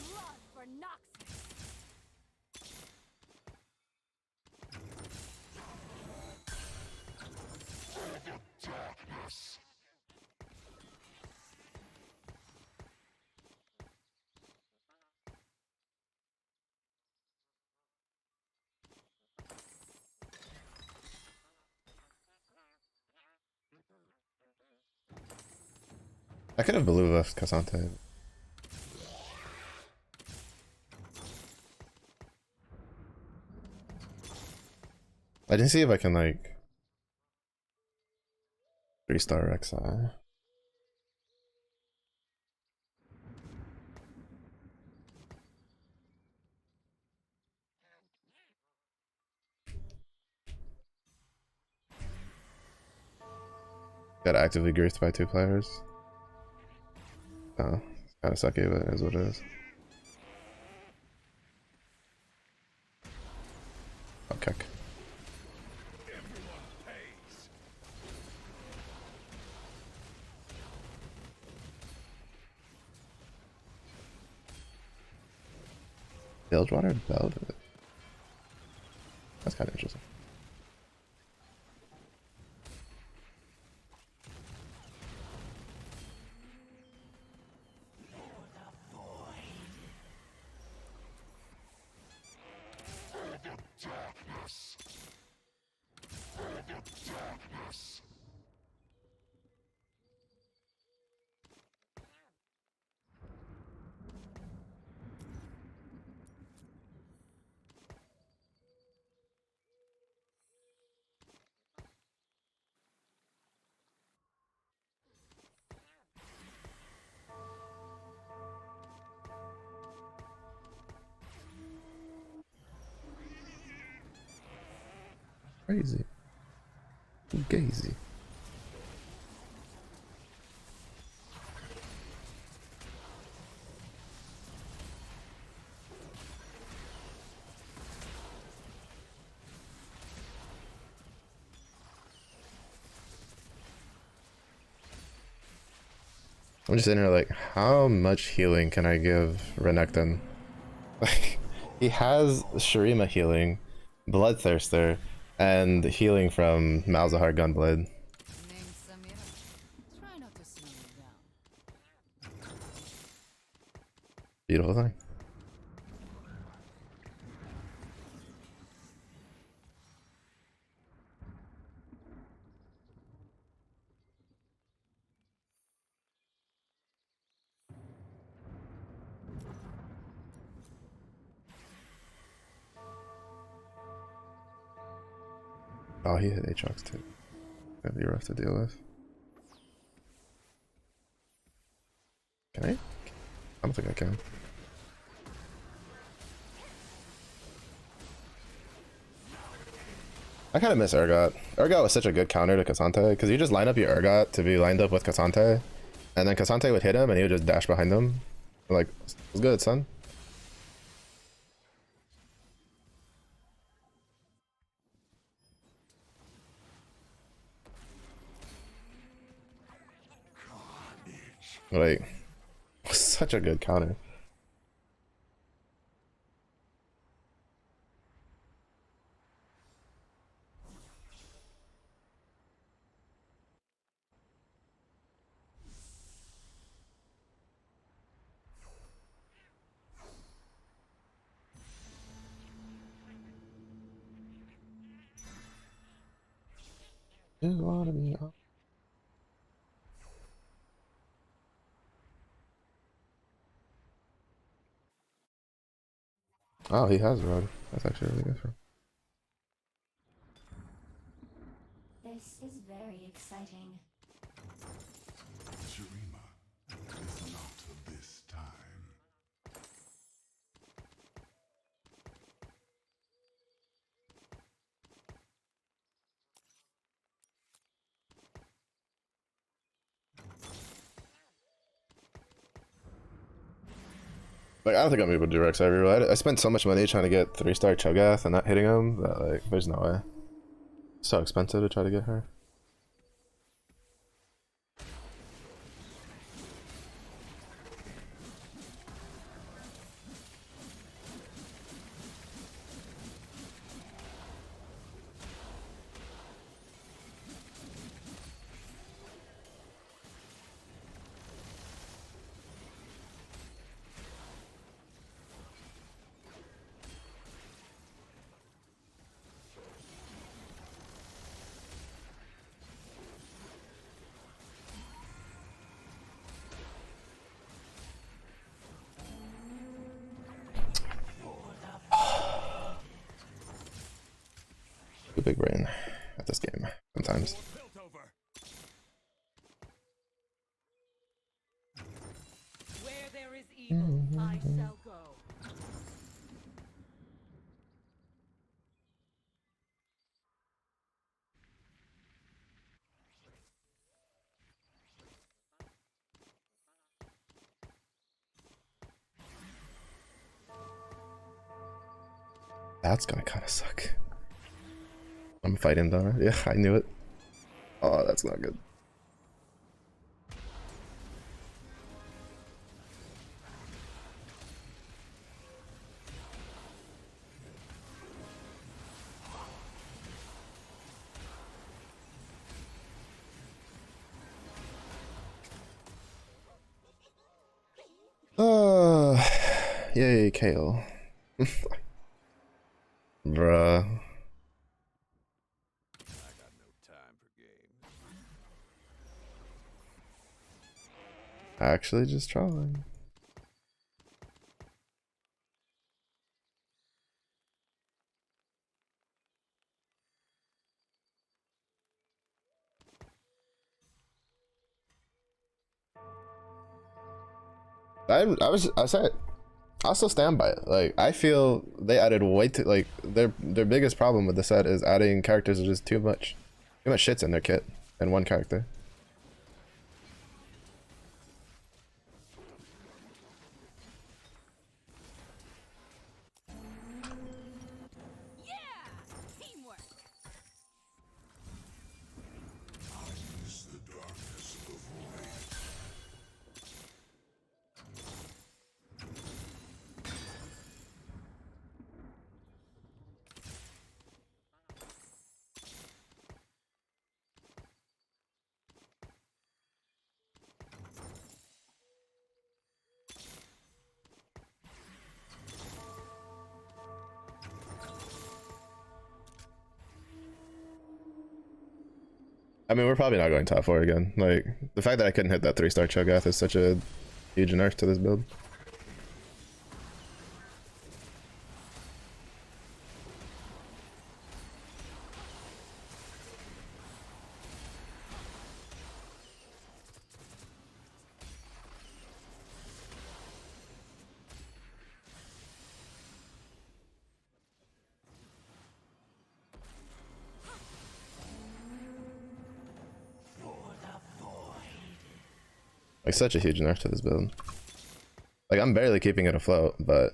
Blood for Noxus. I could have blue left Cassante. I didn't see if I can like 3-star Rek'Sai. Got actively griefed by 2 players. Oh, it's kind of sucky, but it is what it is. Okay. Bilgewater Velvet. That's kind of interesting. Crazy. Gazy. I'm just sitting here like, how much healing can I give Renekton? Like, he has Shurima healing, Bloodthirster, and healing from Malzahar Gunblade. Name Samira. Try not to slow me down. Beautiful thing. Oh, he hit Aatrox too. That'd be rough to deal with. Can I? I don't think I can. I kind of miss Urgot. Urgot was such a good counter to Cassante, because you just line up your Urgot to be lined up with Cassante, and then Cassante would hit him and he would just dash behind him. Like, it's good, son. Like, such a good counter. Just wanna be up. Oh, he has road. That's actually really good for him. This is very exciting. Shurima is not of this time. Like, I don't think I'm able to do Rex everywhere. I spent so much money trying to get 3-star Cho'Gath and not hitting him that, like, there's no way. It's so expensive to try to get her. big brain at this game sometimes. Where there is evil, I shall go. That's gonna kind of suck. I'm fighting Donna. Yeah, I knew it. Oh, that's not good. Yay, Kale. Bruh. I got no time for games. Actually just trolling. I said I'll still stand by it. Like I feel they added way too like their biggest problem with the set is adding characters is just too much shits in their kit and one character. Teamwork. I mean, we're probably not going top 4 again. Like the fact that I couldn't hit that 3-star Cho'Gath is such a huge nerf to this build. Like such a huge nerf to this build. Like I'm barely keeping it afloat, but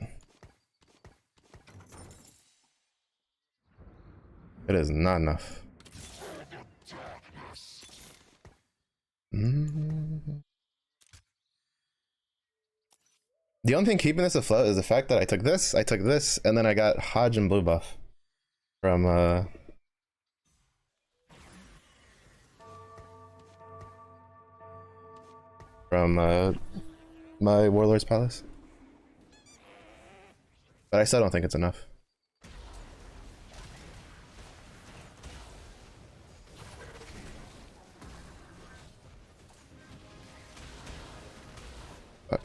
it is not enough. The only thing keeping this afloat is the fact that I took this, and then I got Hodge and blue buff from my Warlord's Palace. But I still don't think it's enough. But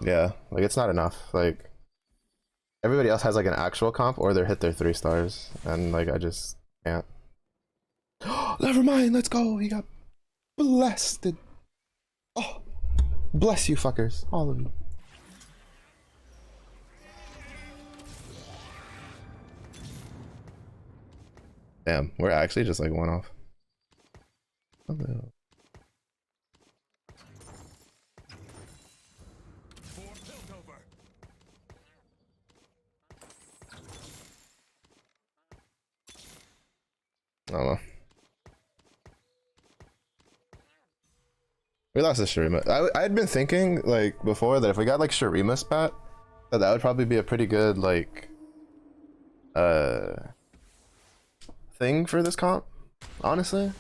yeah, like it's not enough. Like everybody else has like an actual comp or they're hit their 3 stars, and like I just can't. Never mind, let's go. He got blasted. Oh, bless you fuckers, all of you. Damn, we're actually just like one off. Hello. I don't know. We lost the Shurima. I had been thinking like before that if we got like Shurima spat, that would probably be a pretty good like thing for this comp, honestly.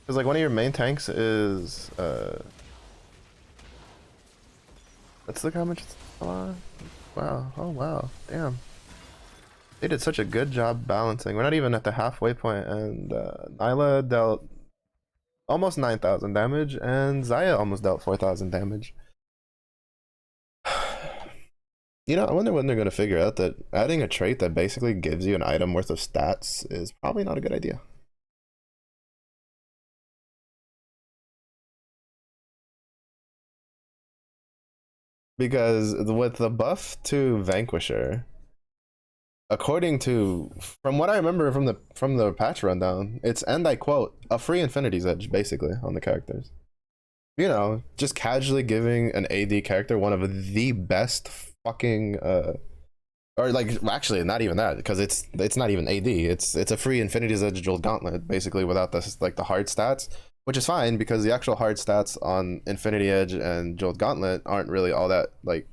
Because like one of your main tanks is let's look how much it's on. Wow, oh wow, damn. They did such a good job balancing. We're not even at the halfway point, and Nyla dealt almost 9,000 damage, and Zaya almost dealt 4,000 damage. You know, I wonder when they're gonna figure out that adding a trait that basically gives you an item worth of stats is probably not a good idea. Because with the buff to Vanquisher, according to from what I remember from the patch rundown, it's, and I quote, a free Infinity's Edge basically on the characters. You know, just casually giving an AD character one of the best fucking or like actually not even that, because it's not even AD. It's a free Infinity's Edge Jeweled Gauntlet basically without the like the hard stats, which is fine because the actual hard stats on Infinity Edge and Jeweled Gauntlet aren't really all that like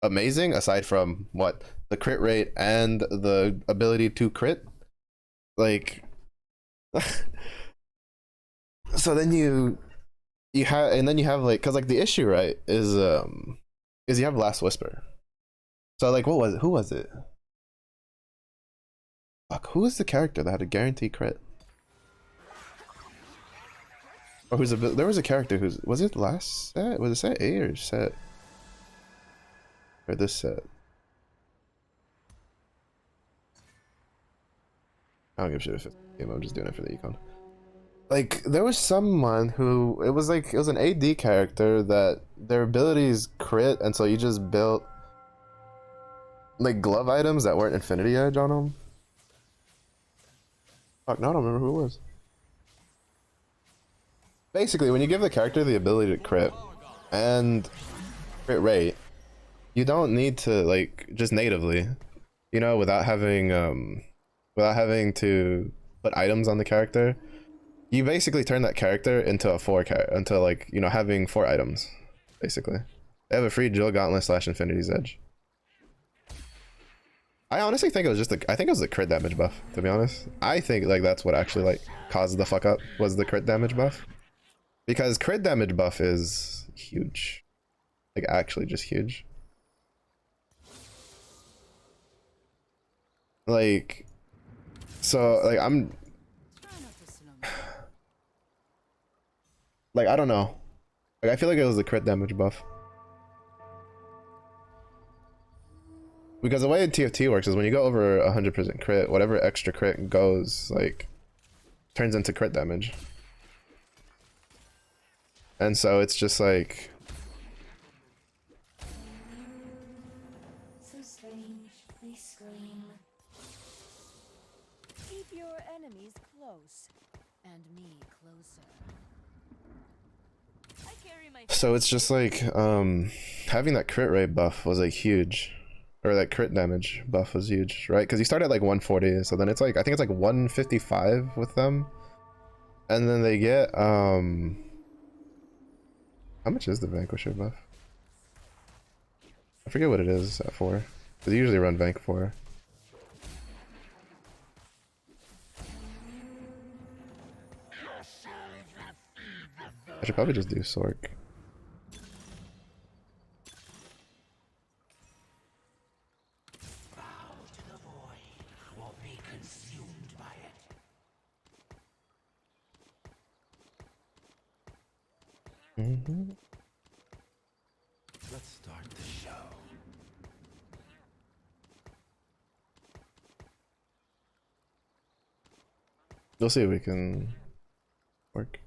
amazing aside from what the crit rate and the ability to crit. Like so then you have, and then you have like, because like the issue, right, is you have Last Whisper. So like what was it? Who was it? Fuck, who was the character that had a guaranteed crit? Or who's a bit, there was a character who's, was it last set? Was it set A or set, or this set? I don't give a shit if it's a game, I'm just doing it for the econ. Like there was someone who, it was like, it was an AD character that their abilities crit, and so you just built like glove items that weren't Infinity Edge on them. Fuck, no, I don't remember who it was. Basically, when you give the character the ability to crit and crit rate, you don't need to like just natively, you know, without having to put items on the character. You basically turn that character into a into like, you know, having 4 items, basically. They have a free Jewel Gauntlet / Infinity's Edge. I honestly think it was just the, I think it was the crit damage buff, to be honest. I think like that's what actually like caused the fuck up, was the crit damage buff. Because crit damage buff is huge. Like actually just huge. Like, so like I'm like, I don't know. Like I feel like it was the crit damage buff. Because the way TFT works is when you go over 100% crit, whatever extra crit goes, like, turns into crit damage. And so it's just like... So strange, they scream. Keep your enemies close. And me closer. I carry my So it's just like, having that crit rate buff was like huge. Or that crit damage buff was huge, right? Because you start at like 140, so then it's like, I think it's like 155 with them. And then they get, how much is the Vanquisher buff? I forget what it is at 4. They usually run Vank 4. I should probably just do Sork. Let's start the show. We'll see if we can work.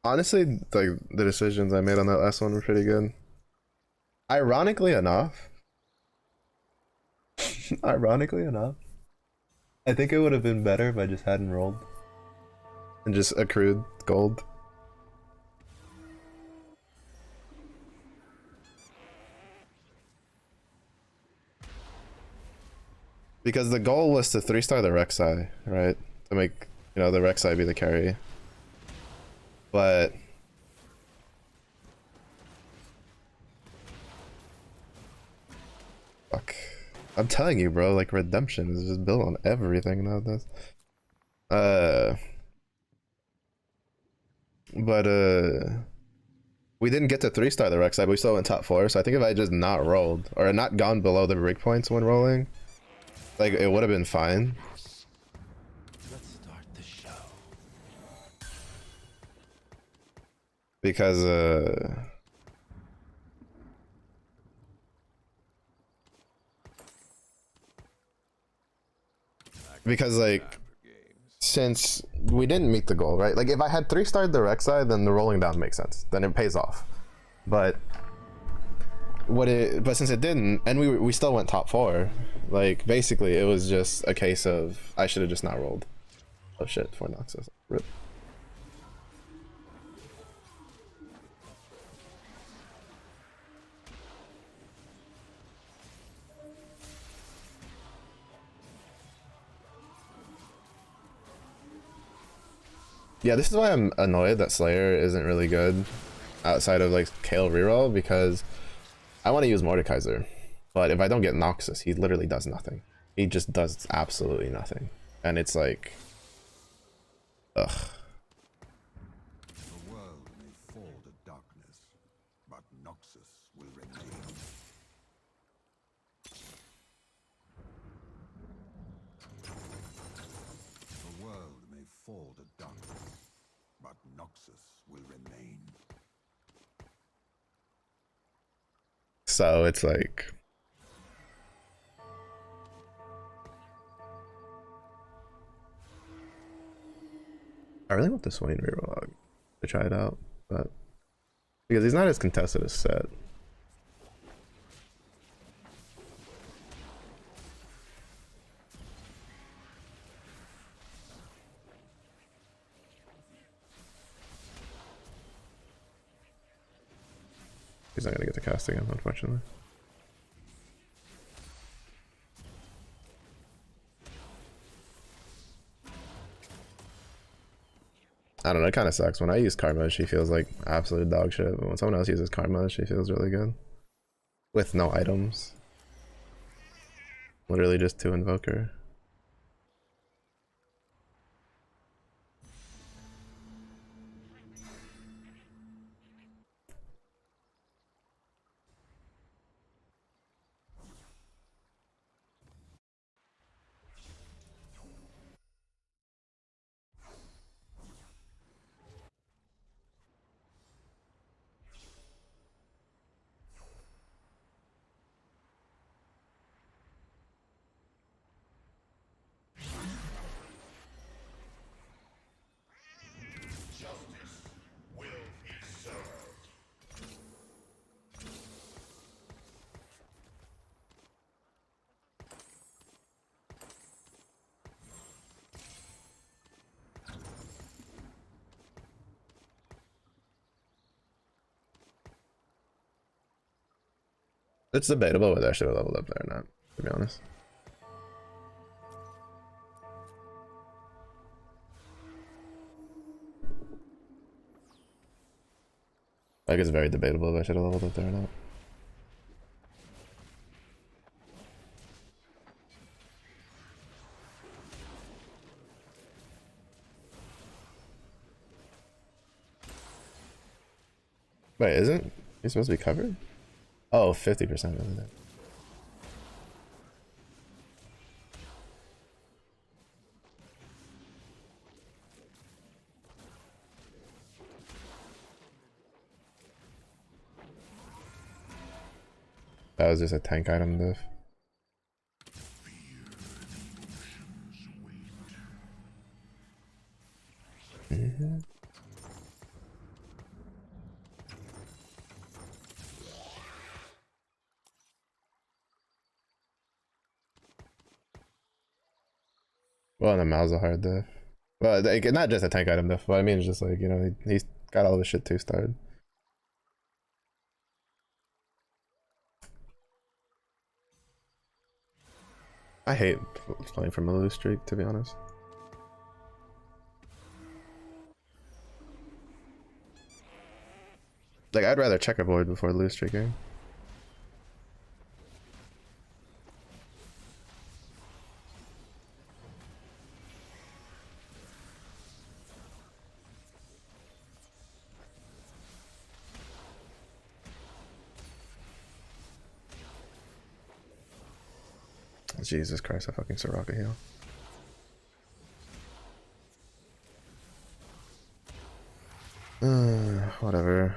Honestly, like the decisions I made on that last one were pretty good. Ironically enough, ironically enough, I think it would have been better if I just hadn't rolled and just accrued gold. Because the goal was to 3-star the Rek'Sai, right? To make, you know, the Rek'Sai be the carry. But fuck. I'm telling you, bro, like redemption is just built on everything nowadays. But we didn't get to 3-star the Rek'Sai, but we still went top 4, so I think if I just not rolled, or not gone below the breakpoints when rolling, like it would have been fine. Let's start the show. because like since we didn't meet the goal, right? Like if I had 3-starred the Rek'Sai, then the rolling down makes sense. Then it pays off. But since it didn't, and we still went top 4, like basically it was just a case of I should have just not rolled. Oh shit, 4 Noxus. Rip. Yeah, this is why I'm annoyed that Slayer isn't really good outside of like Kale reroll, because I want to use Mordekaiser, but if I don't get Noxus, he literally does nothing. He just does absolutely nothing, and it's like, ugh. The world may fall to darkness, but Noxus will remain. The world may fall to darkness, but Noxus will remain. So it's like, I really want the Swain reroll to try it out, but because he's not as contested as Set. He's not gonna get to cast again, unfortunately. I don't know, it kind of sucks. When I use Karma, she feels like absolute dog shit, but when someone else uses Karma, she feels really good. With no items. Literally just 2 Invoker. It's debatable whether I should have leveled up there or not, to be honest. Like, it's very debatable if I should have leveled up there or not. Wait, isn't he supposed to be covered? Oh, 50%, isn't it? That was just a tank item diff. Well, and the Mal's a hard diff. Well, like, not just a tank item diff, but I mean, it's just like, you know, he's got all this shit 2-starred. I hate playing from a lose streak, to be honest. Like, I'd rather checkerboard before lose streaking. Jesus Christ, I fucking Soraka heal. Whatever.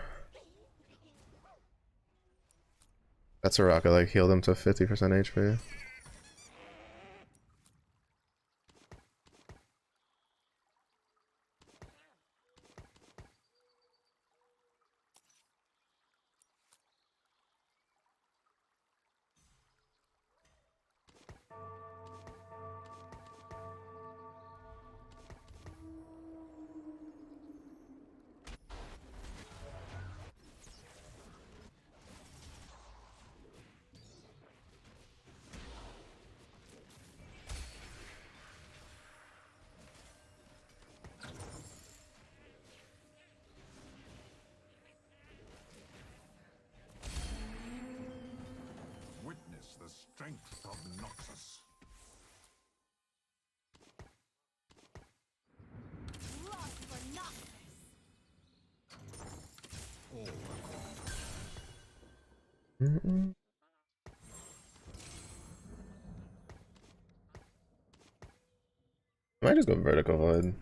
That's a rocket, like healed him to 50% HP. Witness the strength of Noxus. Lost for Noxus. Mm-mm. I might just go vertical void.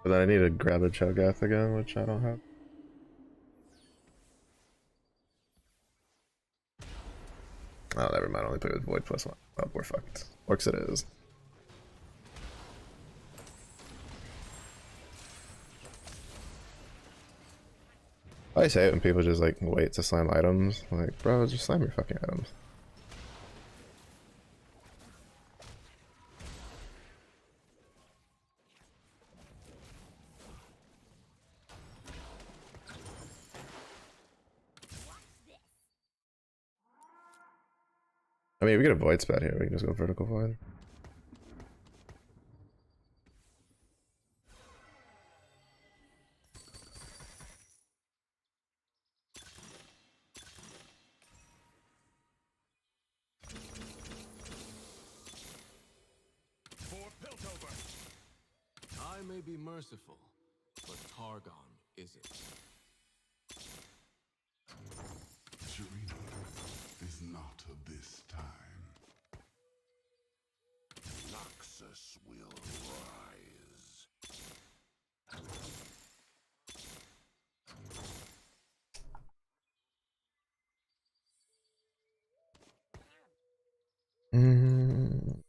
But then I need to grab a Cho'Gath again, which I don't have. Oh, never mind. Only play with Void +1. Oh, we're fucked. Orcs it is. I say it when people just like wait to slam items. I'm like, bro, just slam your fucking items. I mean, if we get a void spat here, we can just go vertical void. For Piltover! I may be merciful, but Targon isn't. Serena is not of this time. Noxus will rise. Mm.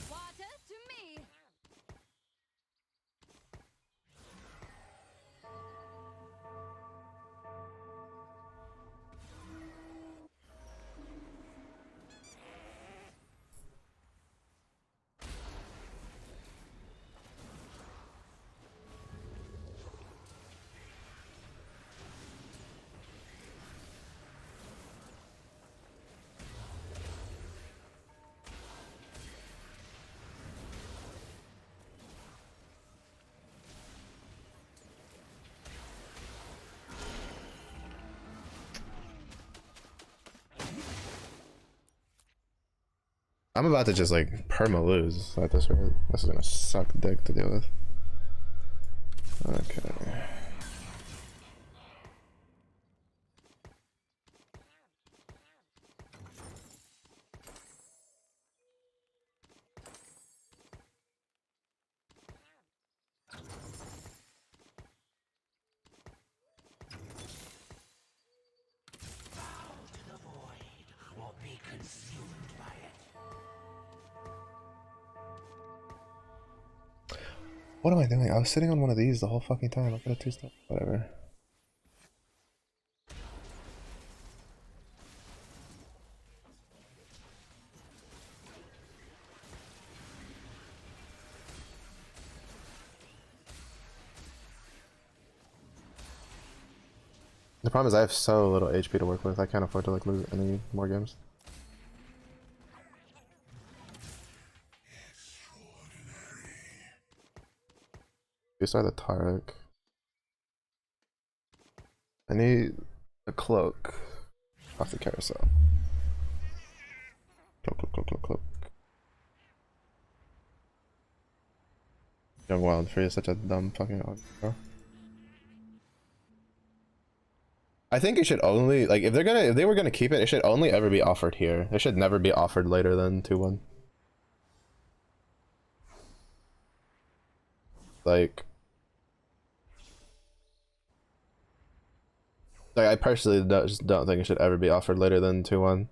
Water to me. I'm about to just like perma lose at this rate. This is gonna suck dick to deal with. Okay. What am I doing? I was sitting on one of these the whole fucking time. I could have two-step. Whatever. The problem is I have so little HP to work with. I can't afford to like lose any more games. You start the Tarek. I need a cloak off the carousel. Cloak, cloak, cloak, cloak, cloak. Young, wild, and free is such a dumb fucking argument, bro. 'Cause I have so little HP to work with. I can't afford to like lose any more games. You start the Tarek. I need a cloak off the carousel. Cloak, cloak, cloak, cloak, cloak. Young, wild, and free is such a dumb fucking argument, bro. I think it should only like if they were gonna keep it, it should only ever be offered here. It should never be offered later than 2-1. Like I personally just don't think it should ever be offered later than 2-1.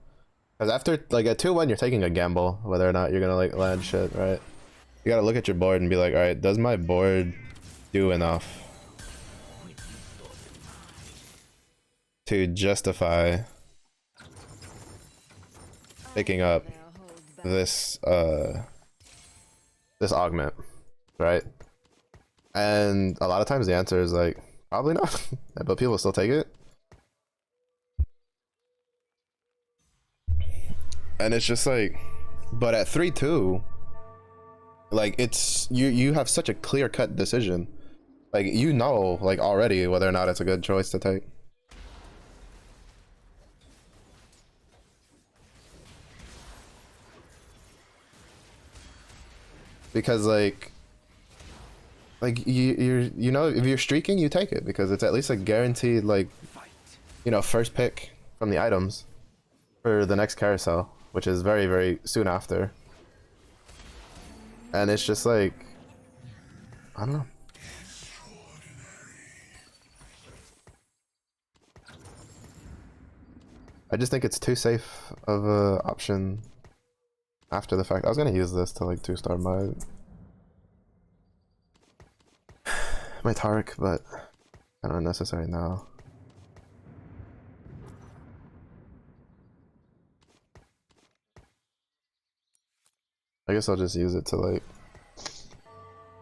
Because after like at 2-1, you're taking a gamble whether or not you're gonna like land shit, right? You gotta look at your board and be like, all right, does my board do enough to justify picking up this this augment, right? And a lot of times the answer is like probably not, but people still take it. And it's just like, but at 3-2, like it's you have such a clear-cut decision, like you know like already whether or not it's a good choice to take. Because you know if you're streaking, you take it because it's at least a guaranteed like, you know, first pick from the items for the next carousel, which is very, very soon after. And it's just like, I don't know. I just think it's too safe of a option after the fact. I was gonna use this to like 2-star my Tark, but kind of unnecessary now. I guess I'll just use it to like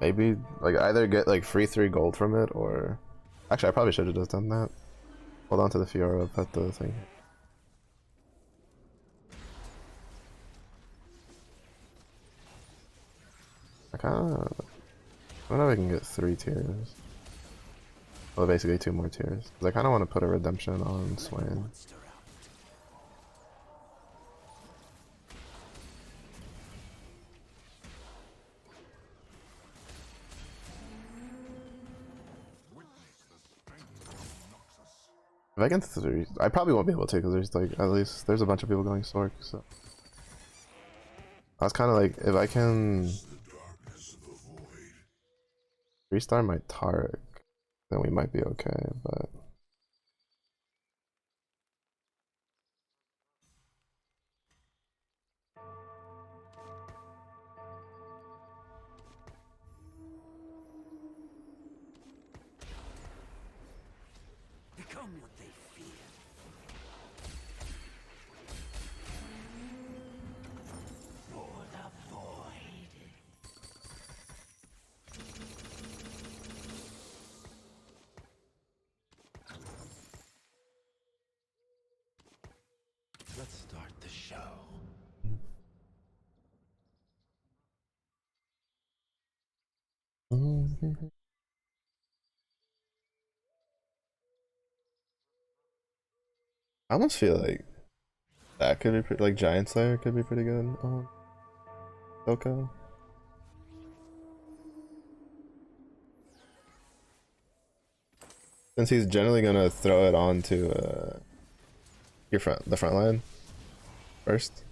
maybe like either get like free 3 gold from it, or actually I probably should have just done that. Hold on to the Fiora, put the thing. I don't know if I can get 3 tiers. Well, basically 2 more tiers. Cause I kind of want to put a redemption on Swain. If I can 3, I probably won't be able to because there's like at least there's a bunch of people going Sork. So I was kind of like, if I can 3-star my Tarek, then we might be okay. But Become what they fear. For the void. Let's start the show. I almost feel like that could be pretty, like Giant Slayer could be pretty good on Soko. Since he's generally gonna throw it onto the front line first.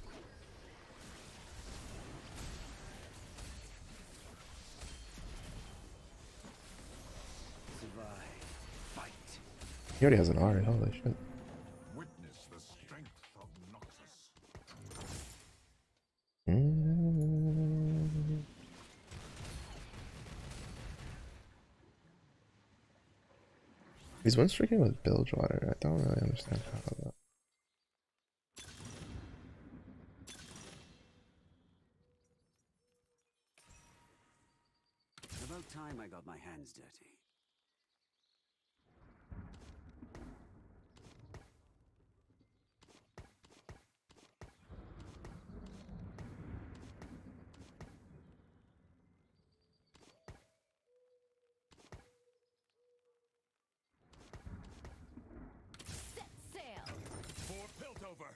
Survive. Fight. He already has an R. Holy shit. Witness the strength of Noxus. He's one streaking with Bilgewater. I don't really understand how that. About time I got my hands dirty. Set sail! For Piltover.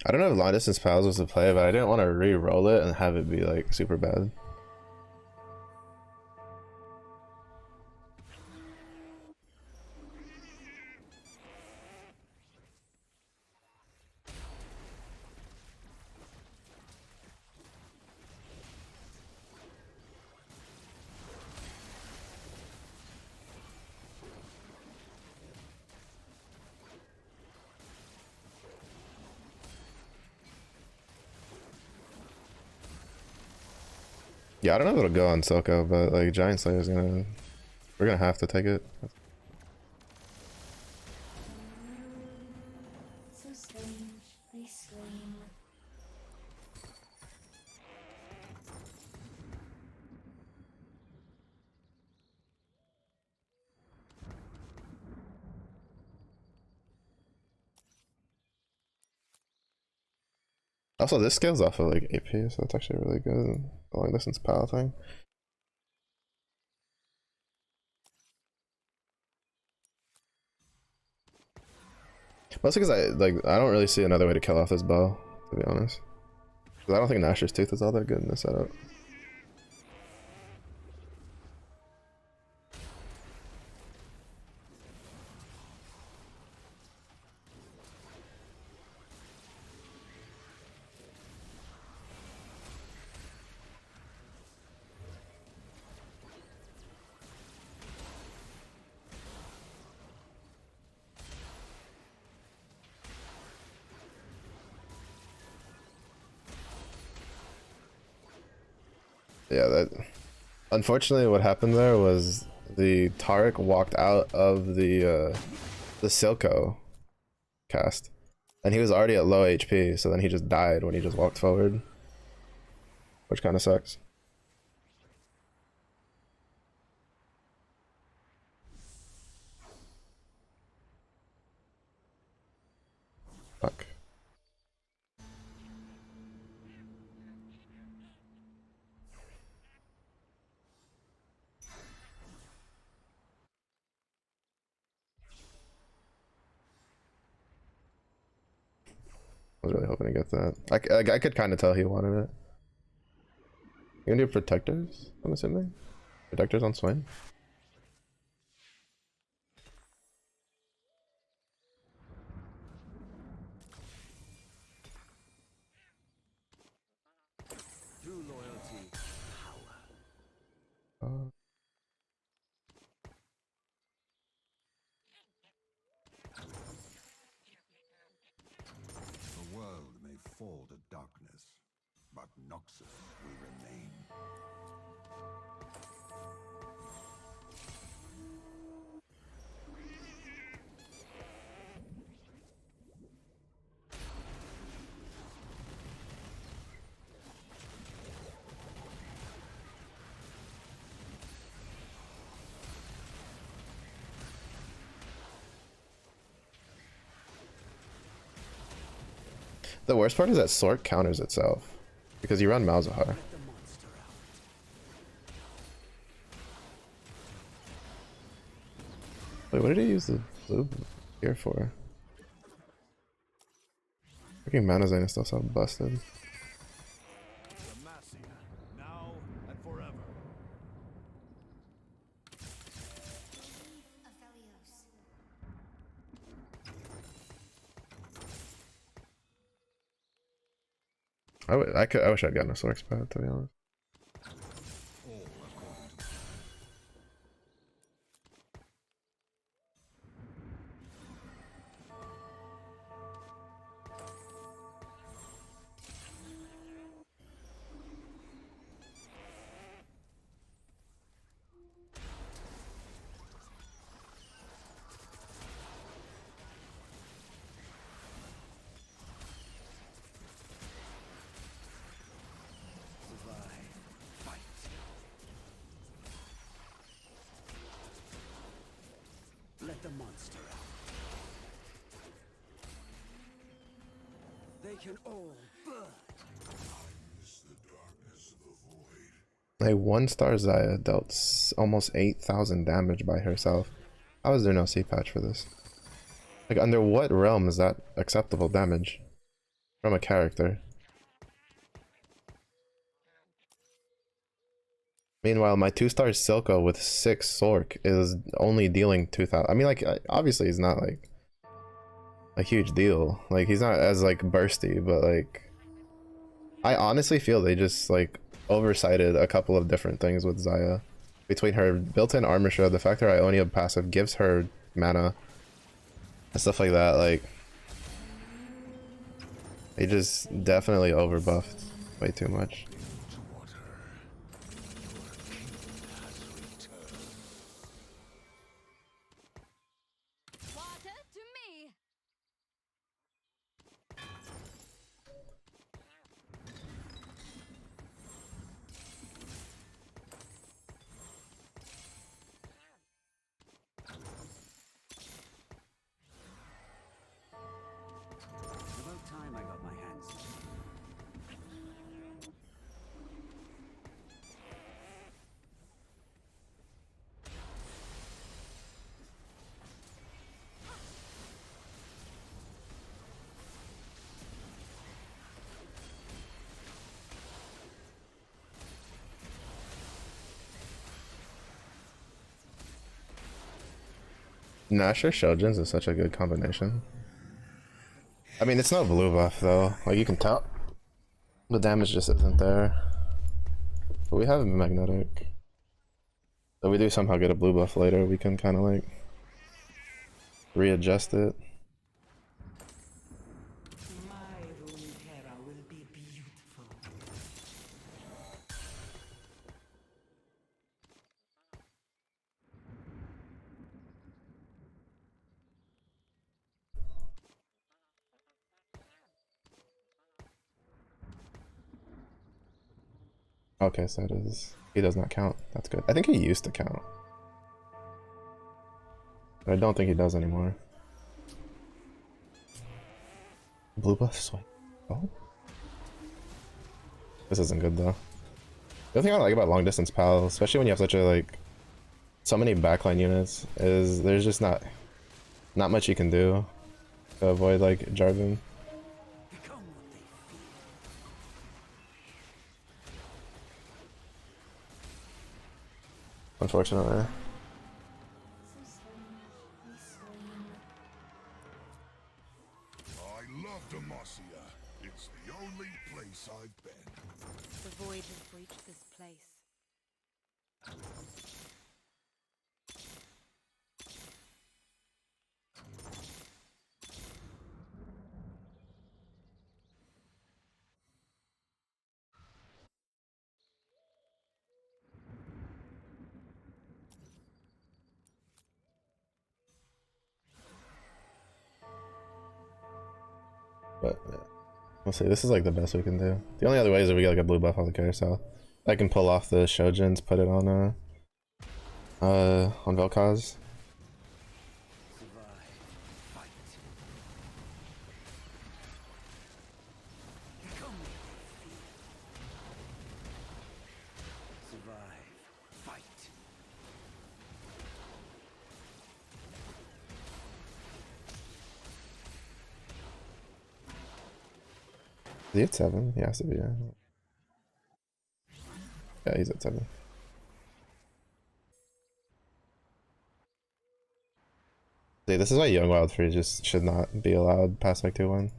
I don't know if long distance pals was the play, but I didn't want to re-roll it and have it be like super bad. Yeah, I don't know if it'll go on Silco, but like Giant Slayer's gonna, we're gonna have to take it. So strangely slim. Also, this scales off of like AP, so that's actually really good. The long distance pal thing. Mostly because I don't really see another way to kill off this bow, to be honest. 'Cause I don't think Nashor's Tooth is all that good in this setup. Yeah, that unfortunately what happened there was the Taric walked out of the Silco cast. And he was already at low HP, so then he just died when he just walked forward. Which kinda sucks. Fuck. I was really hoping to get that. I could kind of tell he wanted it. You gonna do protectors? I'm assuming. Protectors on Swain. Through loyalty, power. The world may fall to darkness, but Noxus will remain. The worst part is that Sork counters itself. Because you run Malzahar. Wait, what did he use the blue here for? Freaking Mana Zane is still so busted. Demacia, now and forever. Aphelios. I wish I'd gotten a Sork's pad, to be honest. All according to Let the monster out. They can all burn. A 1-star Zaya dealt almost 8,000 damage by herself. How is there no C patch for this? Like, under what realm is that acceptable damage? from a character. Meanwhile, my 2-star Silco with 6 Sork is only dealing 2,000. I mean, like, obviously he's not like a huge deal. Like, he's not as like bursty, but like, I honestly feel they just like oversighted a couple of different things with Xayah. Between her built-in armor shroud, the fact her Ionia passive gives her mana, and stuff like that, like, they just definitely overbuffed way too much. Water to me. It's about time I got my hands on it. Nasher Shoujins is such a good combination. I mean, it's no blue buff though. Like, you can tell the damage just isn't there. But we have magnetic. So we do somehow get a blue buff later, we can kind of like readjust it. Okay, so it is. He does not count. That's good. I think he used to count. But I don't think he does anymore. Blue buff swing. Oh. This isn't good though. The other thing I like about long distance pal, especially when you have such a like so many backline units, is there's just not much you can do to avoid like Jarvan. Unfortunately. I love Demacia. It's the only place I've been. The void has breached this place. But yeah. We'll see. This is like the best we can do. The only other way is if we get like a blue buff on the carousel. I can pull off the Shoujins, put it on Vel'Koz. Is he at 7? He has to be, yeah. Yeah, he's at 7. See, this is why Young Wild Free just should not be allowed past like 2-1.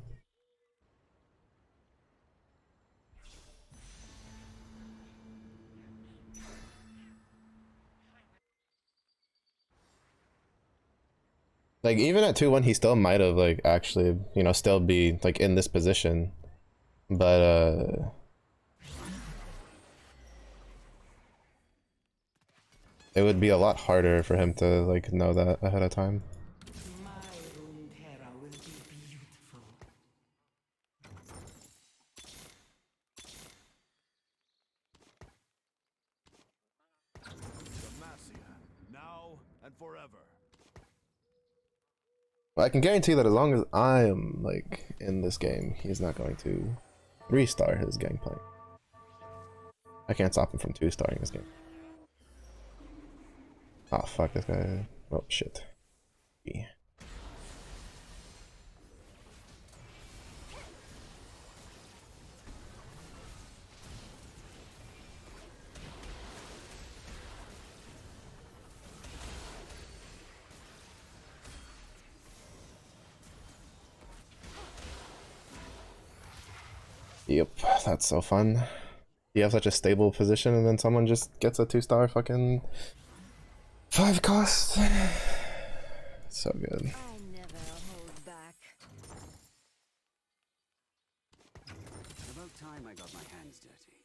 Like, even at 2-1, he still might have, like, actually, you know, still be, like, in this position. But, it would be a lot harder for him to, like, know that ahead of time. Now and forever. I can guarantee that as long as I am, like, in this game, he's not going to restart his gameplay. I can't stop him from 2-starring this game. Oh, fuck this guy. Oh, shit. Yeah. Yep, that's so fun. You have such a stable position and then someone just gets a 2-star fucking 5 cost. So good. I never hold back. About time I got my hands dirty.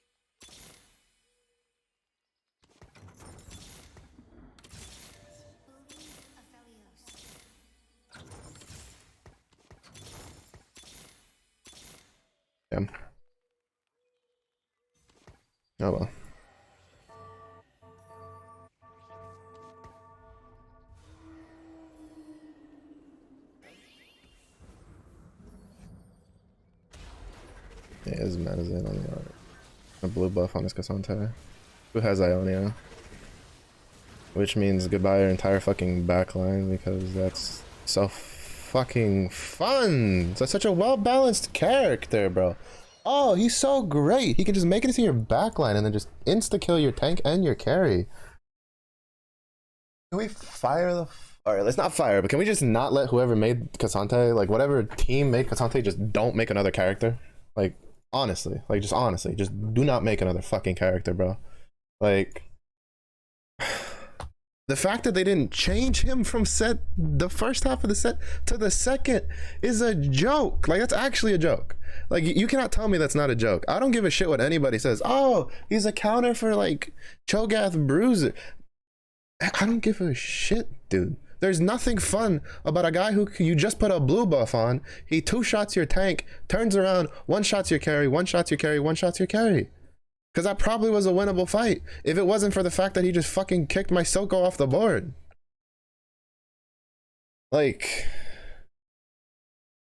Damn. Oh well. Yeah, his mana is in on the art. A blue buff on his Cassante. Who has Ionia? Which means goodbye your entire fucking backline because that's so fucking fun. It's such a well-balanced character, bro. Oh, he's so great. He can just make it into your backline and then just insta-kill your tank and your carry. Can we fire the... Alright, let's not fire, but can we just not let whoever made Cassante, like whatever team made Cassante, just don't make another character? Like, honestly. Like, just honestly. Just do not make another fucking character, bro. Like... The fact that they didn't change him from the first half of the set to the second is a joke. Like, that's actually a joke. Like, you cannot tell me that's not a joke. I don't give a shit what anybody says. Oh, he's a counter for, like, Cho'Gath Bruiser. I don't give a shit, dude. There's nothing fun about a guy who you just put a blue buff on. He 2-shots your tank, turns around, 1-shots your carry, 1-shots your carry, 1-shots your carry. Because that probably was a winnable fight if it wasn't for the fact that he just fucking kicked my Soko off the board. Like,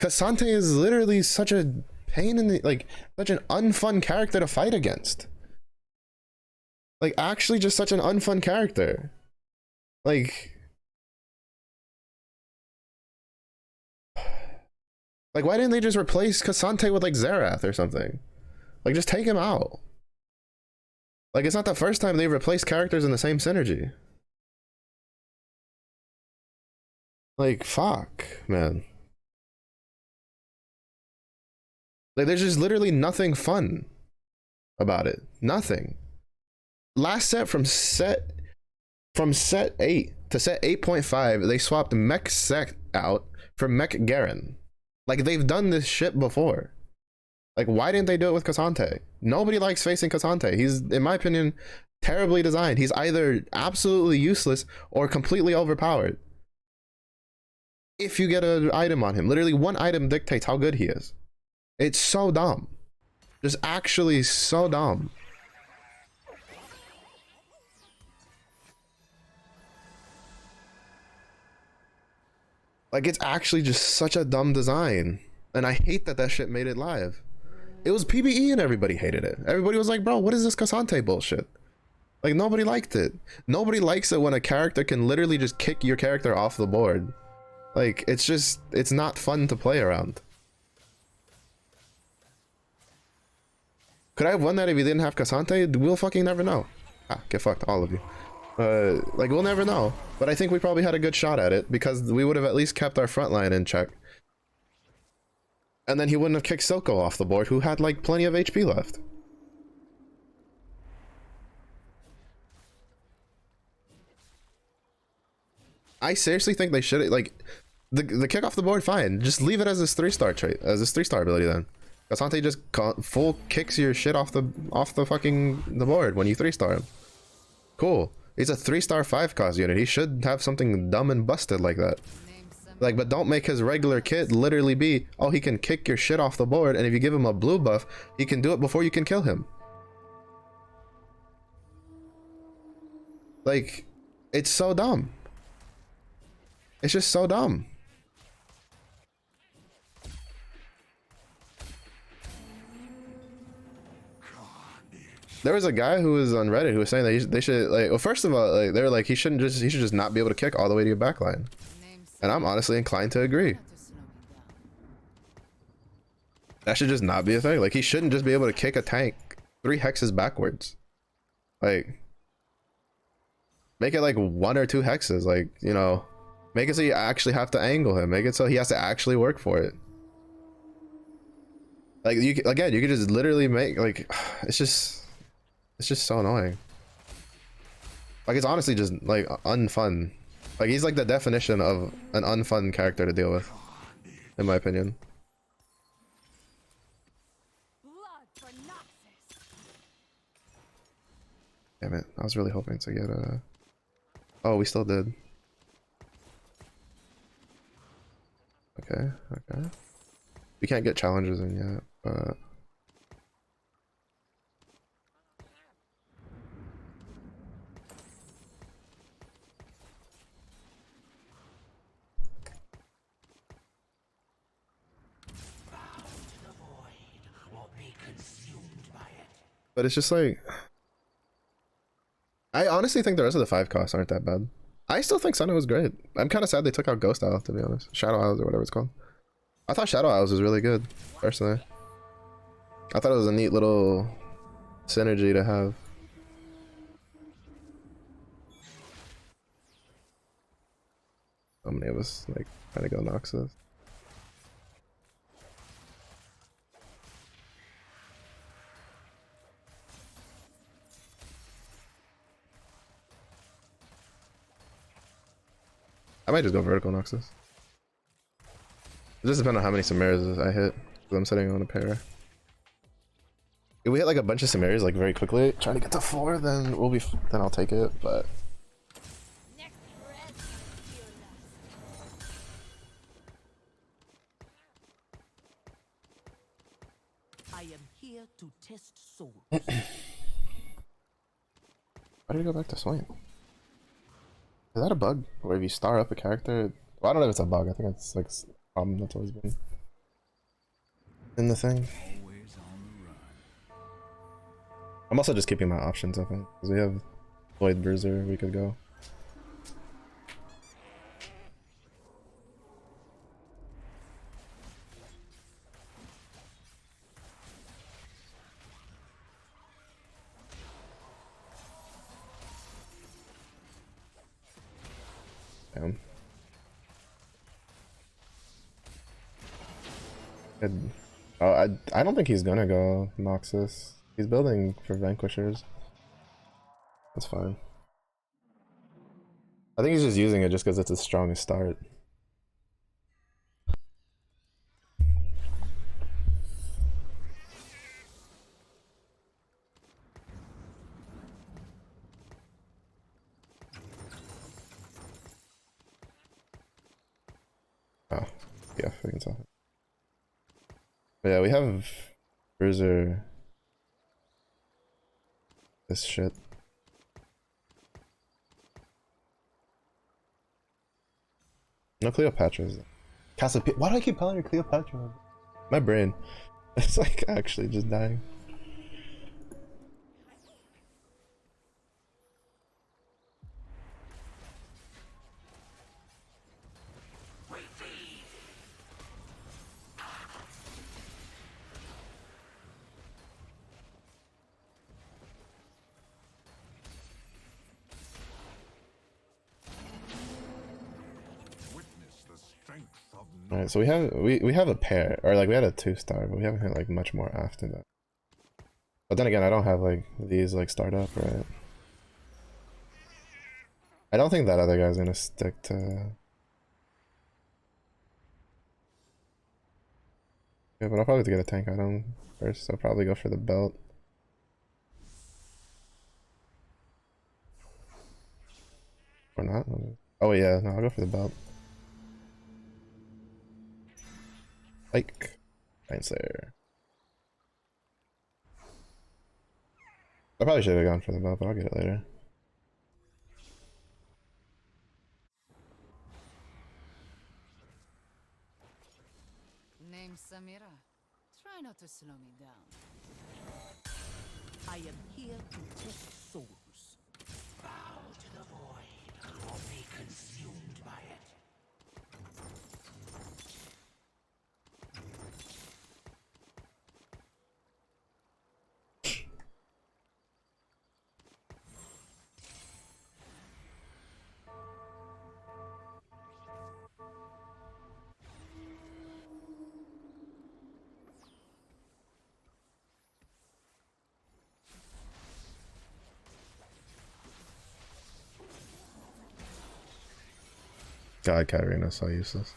Cassante is literally such a pain in the, like, such an unfun character to fight against. Like, actually just such an unfun character. Like, why didn't they just replace Cassante with, like, Xerath or something? Like, just take him out. Like, it's not the first time they've replaced characters in the same synergy. Like, fuck, man. Like, there's just literally nothing fun about it. Nothing. Last set from set 8 to set 8.5, they swapped Mech Sect out for Mech Garen. Like, they've done this shit before. Like, why didn't they do it with Cassante? Nobody likes facing Cassante. He's, in my opinion, terribly designed. He's either absolutely useless or completely overpowered. If you get an item on him, literally one item dictates how good he is. It's so dumb. Just actually so dumb. Like, it's actually just such a dumb design. And I hate that that shit made it live. It was PvE and everybody hated it. Everybody was like, bro, what is this Cassante bullshit? Like, nobody liked it. Nobody likes it when a character can literally just kick your character off the board. Like, it's just, it's not fun to play around. Could I have won that if you didn't have Cassante? We'll fucking never know. Ah, get fucked, all of you. Like, we'll never know. But I think we probably had a good shot at it because we would have at least kept our front line in check. And then he wouldn't have kicked Soko off the board, who had, like, plenty of HP left. I seriously think they should, like, the kick off the board, fine. Just leave it as this 3-star trait, as this 3-star ability then. Cassante just full kicks your shit off the fucking the board when you 3-star him. Cool. He's a 3-star 5-cost unit. He should have something dumb and busted like that. Like, but don't make his regular kit literally be, oh, he can kick your shit off the board, and if you give him a blue buff, he can do it before you can kill him. Like, it's so dumb. It's just so dumb. There was a guy who was on Reddit who was saying that they should, like, well, first of all, like, they were like, he should just not be able to kick all the way to your backline. And I'm honestly inclined to agree. That should just not be a thing. Like, he shouldn't just be able to kick a tank 3 hexes backwards. Like, make it like 1 or 2 hexes. Like, you know, make it so you actually have to angle him. Make it so he has to actually work for it. Like you again, you could just literally make like it's just so annoying. Like it's honestly just like unfun. Like he's like the definition of an unfun character to deal with, in my opinion. Blood for Noxus. Damn it! I was really hoping to get a. Oh, we still did. Okay, okay. We can't get challenges in yet, but. But it's just like, I honestly think the rest of the 5 costs aren't that bad. I still think Senna was great. I'm kind of sad they took out Ghost Isle, to be honest. Shadow Isles or whatever it's called. I thought Shadow Isles was really good, personally. I thought it was a neat little synergy to have. How many of us like trying to go Noxus? I might just go vertical Noxus. It just depends on how many Samaras I hit, because I'm sitting on a pair. If we hit like a bunch of Samaras like very quickly, trying to get to 4, then we'll be then I'll take it. But Next breath, I am here to test souls. why did we go back to swing? Is that a bug? Where if you star up a character, well, I don't know if it's a bug. I think it's like a problem that's always been in the thing. Always on the run. I'm also just keeping my options open because we have Void Bruiser. We could go. Damn. Oh, I don't think he's gonna go Noxus. He's building for Vanquishers. That's fine. I think he's just using it just because it's the strongest start. Oh, yeah, we can tell. But yeah, we have Bruiser. This shit. No Cleopatra's. Cassiopeia. Why do I keep calling her Cleopatra? My brain. It's like actually just dying. Witness the strength of Alright, so we have a pair, or like we had a 2-star, but we haven't hit like much more after that. But then again, I don't have like these like start up, right? I don't think that other guy's gonna stick to. Yeah, but I'll probably have to get a tank item first. I'll probably go for the belt. Or not. Oh yeah, no, I'll go for the belt. Like, Mindslayer. I probably should have gone for the belt, but I'll get it later. Name Samira. Try not to slow me down. I am here to test souls. Bow to the void or be consumed by it. God, Katarina's so useless.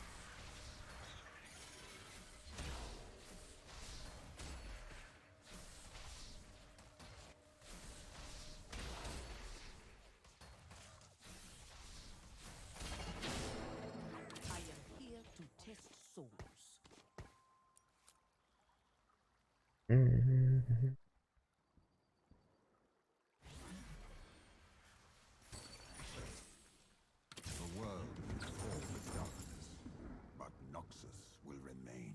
I am here to test souls. Mhm. The world may fall to darkness, but Noxus will remain.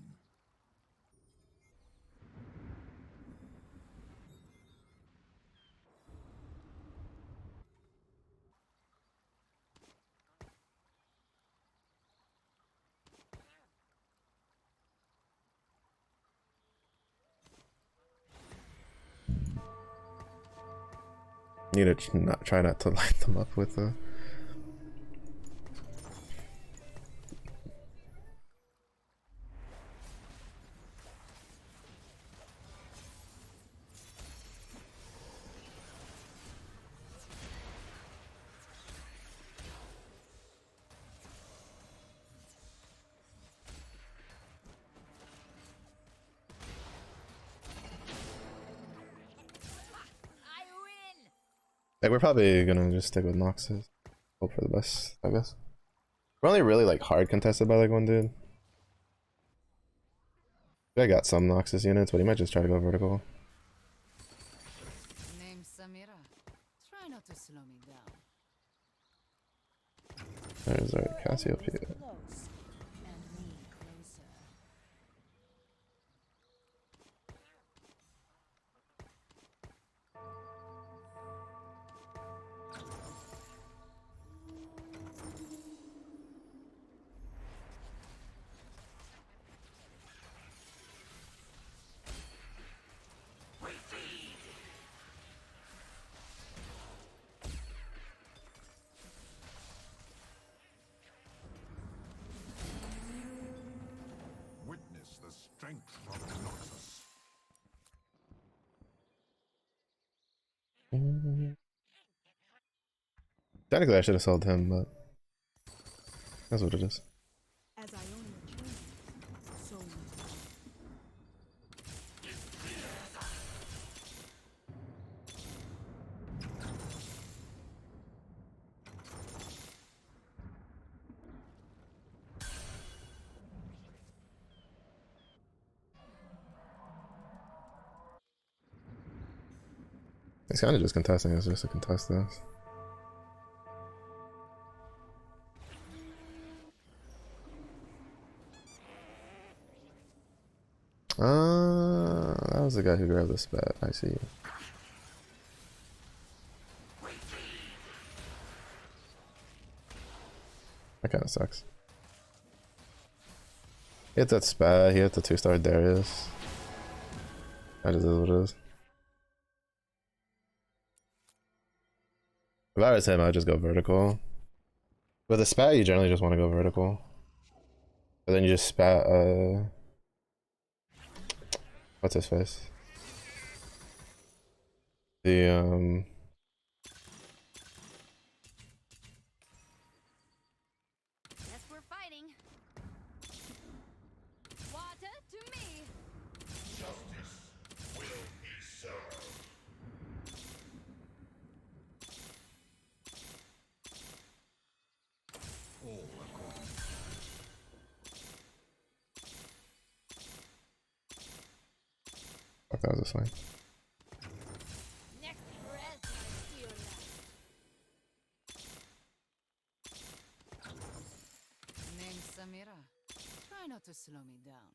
Need to not try not to light them up with the. I win! Like, we're probably gonna just stick with Noxus. Hope for the best, I guess. We're only really like hard contested by like one dude. I got some Noxus units, but he might just try to go vertical. Name's Samira. Try not to slow me down. There's our Cassiopeia. Close, and me closer. Witness the strength of Noxus. Technically, I should have sold him, but that's what it is. As I own your children, so It's kind of just contesting. It's just a contest this. That was the guy who grabbed the spat. I see. That kind of sucks. He hit that spat. He hit the 2-star Darius. That just is what it is. If I was him, I'd just go vertical. With a spat, you generally just want to go vertical. But then you just spat, what's his face? The, Guess we're fighting. Water to me. All according. fuck, that was a swing. Next breath, my dear lad. Name's Samira. Try not to slow me down.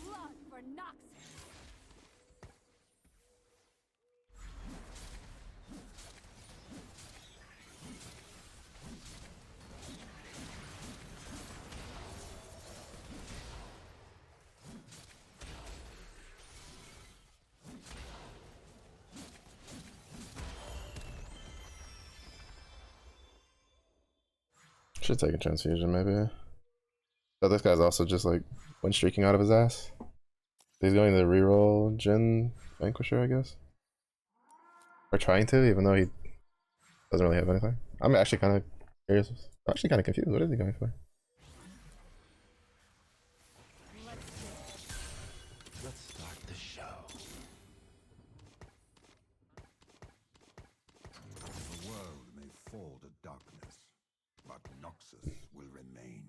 Blood for Noxus. Should take a transfusion, maybe. But this guy's also just like one streaking out of his ass. He's going to reroll Jin Vanquisher, I guess. Or trying to, even though he doesn't really have anything. I'm actually kind of curious. I'm actually kind of confused. What is he going for? Let's start the show. The world may fall to darkness, but Noxus will remain.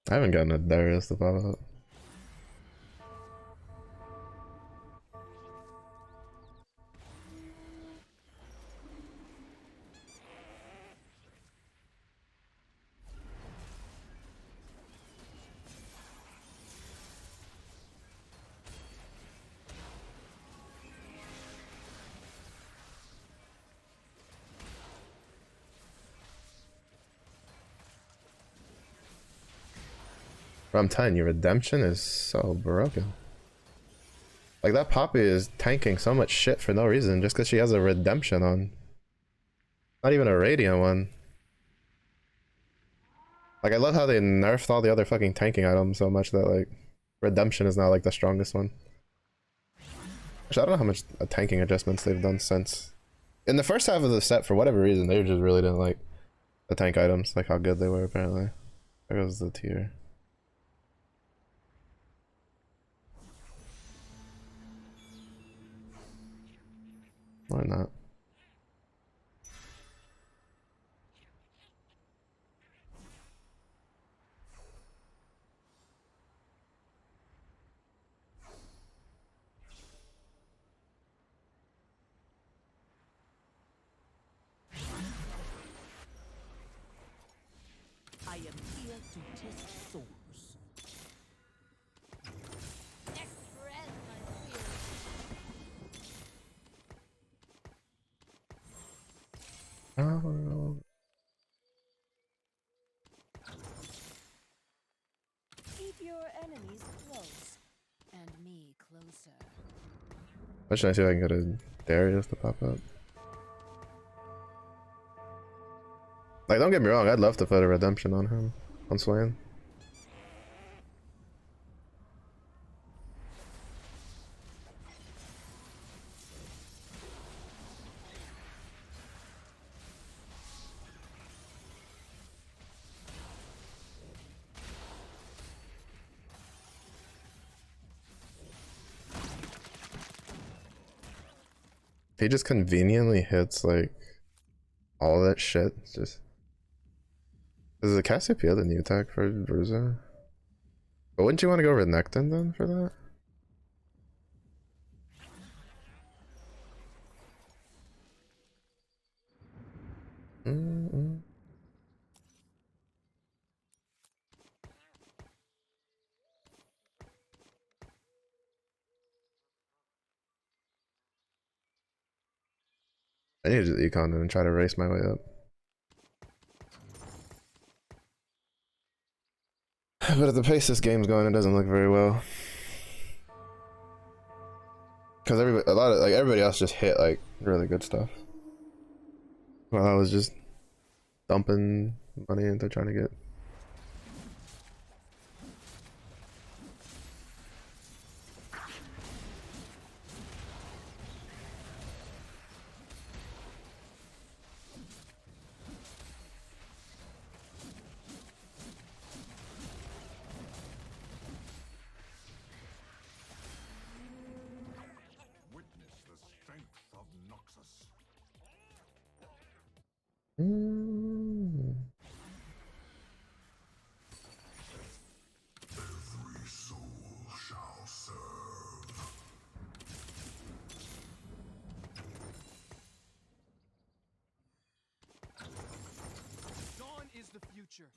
I haven't gotten a Darius to pop up. But I'm telling you, Redemption is so broken. Like, that Poppy is tanking so much shit for no reason, just because she has a Redemption on. Not even a Radiant one. Like, I love how they nerfed all the other fucking tanking items so much that, like, Redemption is now, like, the strongest one. Actually, I don't know how much tanking adjustments they've done since. In the first half of the set, for whatever reason, they just really didn't like the tank items, like how good they were, apparently. There goes the tier. Or not. I am here to test souls. Express my fears. Oh. Keep your enemies close, and me closer. Why should I see if I can get a Darius to pop up? Like, don't get me wrong, I'd love to put a Redemption on him. On Swain. He just conveniently hits, like, all that shit. It's just... Is the Cassiopeia the new attack for Bruiser? But wouldn't you want to go Renekton then for that? Mm-mm. I need to just econ and try to race my way up. But at the pace this game's going, it doesn't look very well. Because everybody else just hit like really good stuff. While I was just dumping money into trying to get. Witness the strength of Noxus. Mm. Every soul shall serve. Dawn is the future.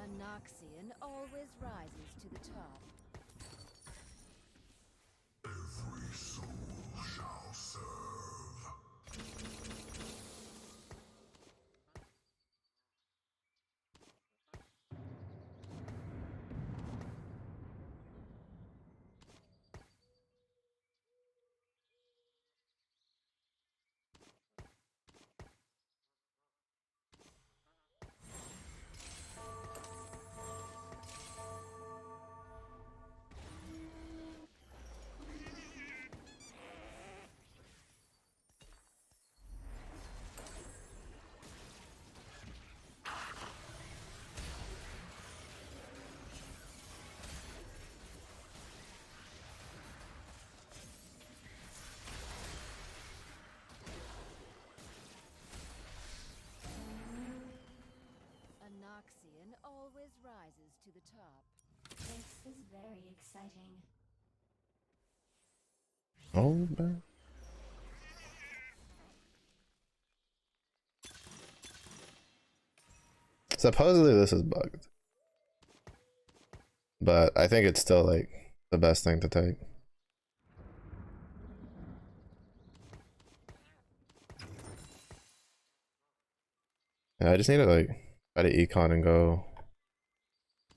A Noxian always rises to the top. Every soul shall serve. rises to the top. This is very exciting. Oh, man. Supposedly this is bugged, but I think it's still like the best thing to take. Yeah, I just need to like try to econ and go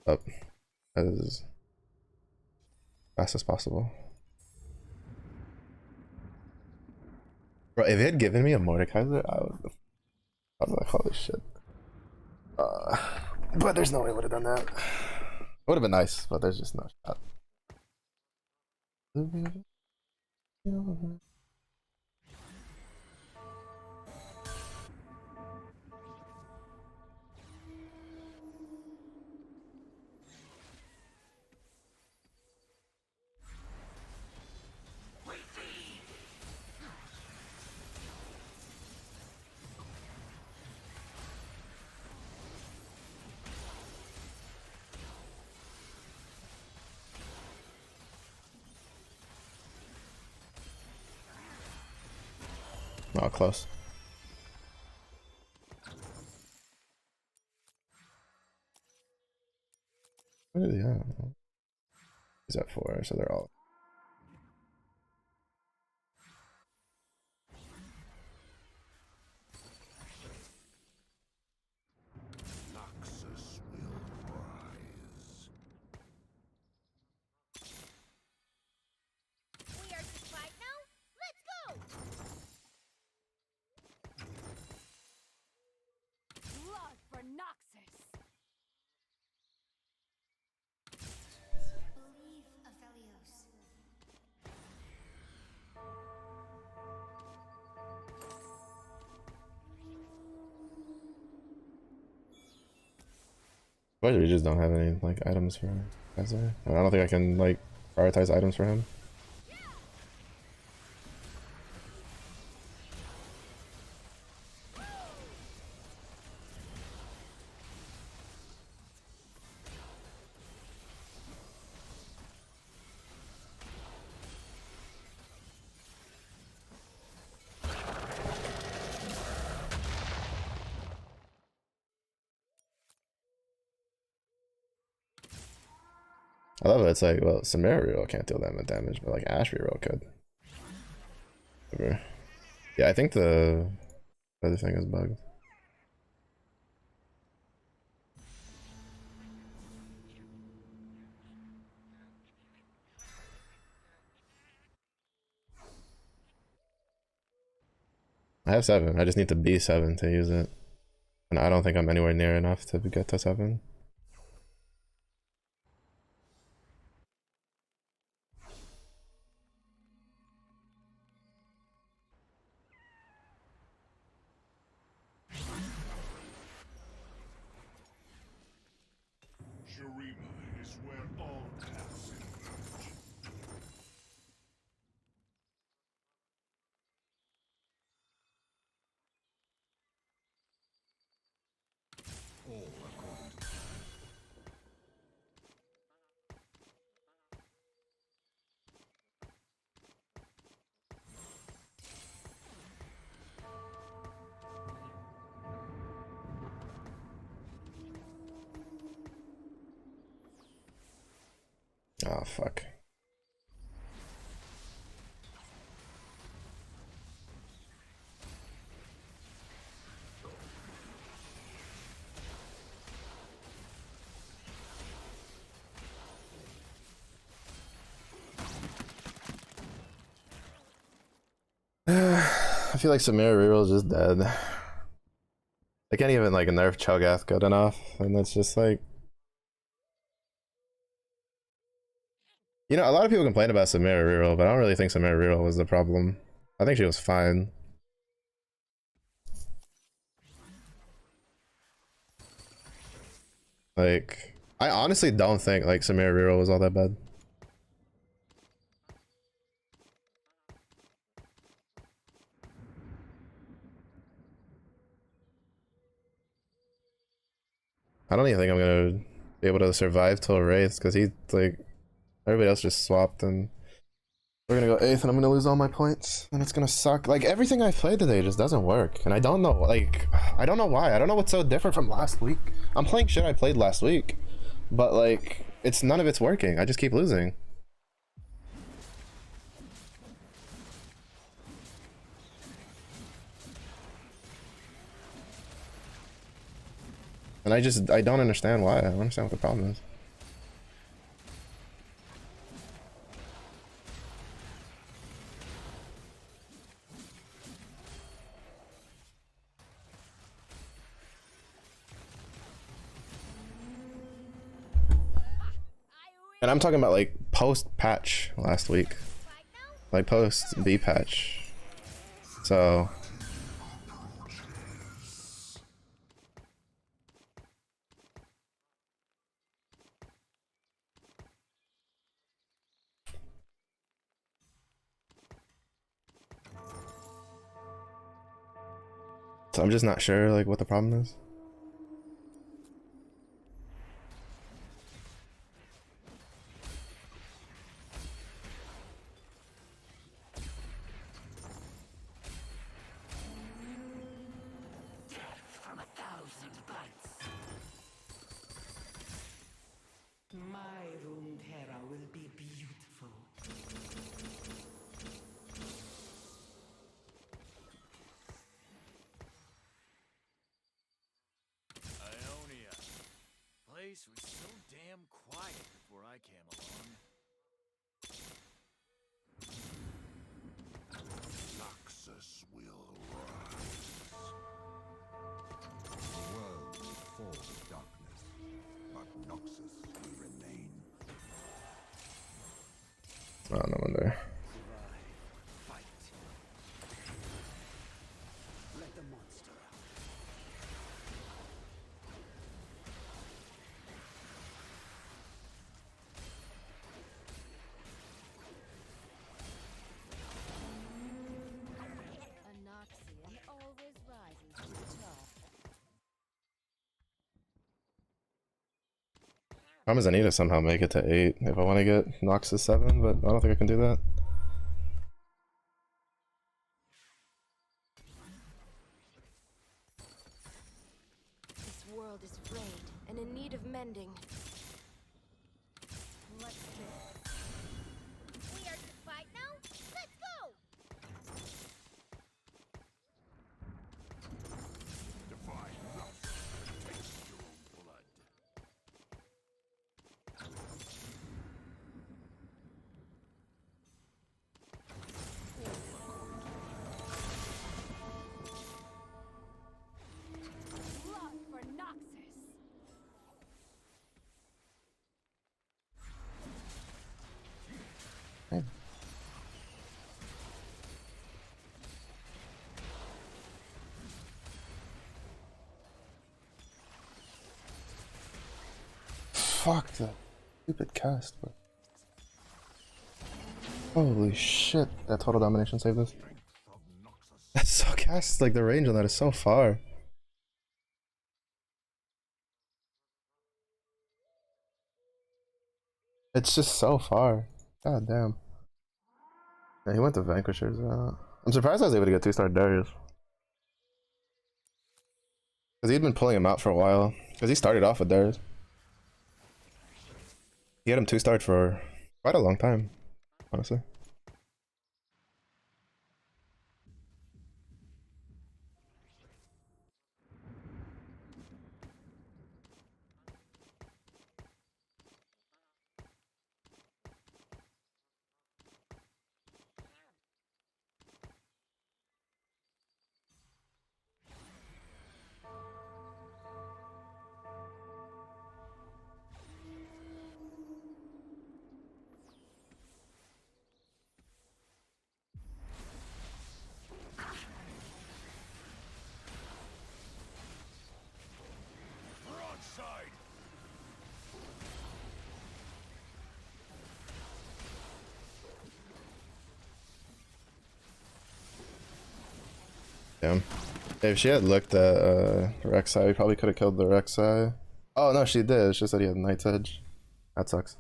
up as fast as possible. Bro, if it had given me a Mordekaiser, I'd be like, holy shit. But there's no way I would have done that. It would have been nice, but there's just no shot. Oh, close. What is he at? He's at 4, so they're all. Noxus will rise. We are to fight now? Let's go! Blood for Noxus! Believe, Aphelios. Why we just don't have any like items for Kaiser? I don't think I can like prioritize items for him. I love it. It's like, well, Samara reroll can't deal that much damage, but like Ash reroll could. Whatever. Yeah, I think the other thing is bugged. I have 7. I just need to be 7 to use it. And I don't think I'm anywhere near enough to get to 7. Shurima is where all paths converge. All according to Oh, fuck. I feel like Samira reroll is just dead. I can't even like nerf Cho'Gath good enough, and it's just like, you know, a lot of people complain about Samira reroll, but I don't really think Samira reroll was the problem. I think she was fine. Like, I honestly don't think like Samira reroll was all that bad. I don't even think I'm gonna be able to survive till Wraiths because he like everybody else just swapped and we're gonna go 8th and I'm gonna lose all my points and it's gonna suck. Like everything I played today just doesn't work and I don't know, like I don't know why. I don't know what's so different from last week. I'm playing shit I played last week, but like it's none of it's working. I just keep losing. And I don't understand why. I don't understand what the problem is. And I'm talking about like post patch last week, like post B patch. So I'm just not sure like what the problem is. From 1,000 bites. My Runeterra will be beautiful. Ionia. Place was so damn quiet before I came along. Noxus will rise. The world will fall to darkness, but Noxus will remain. Oh, no wonder. Fight. Let the monster out. Anoxian always rises to the top. Problem is I need to somehow make it to 8 if I want to get Noxus 7, but I don't think I can do that. This world is frayed and in need of mending. Let's go. We are to fight now? Let's go! Defy Noxus. Taste your own blood. Blood for Noxus! Hey. Fuck that stupid cast, bro. Holy shit, that total domination saved us. That's so cast, like the range on that is so far. It's just so far. God damn. Yeah, he went to Vanquishers. I'm surprised I was able to get 2-star Darius. Because he'd been pulling him out for a while. Because he started off with Darius. He had him 2-starred for quite a long time, honestly. Broadside! Damn. If she had looked at Rek'Sai, we probably could have killed the Rek'Sai. Oh no, she did. She said he had Knight's Edge. That sucks.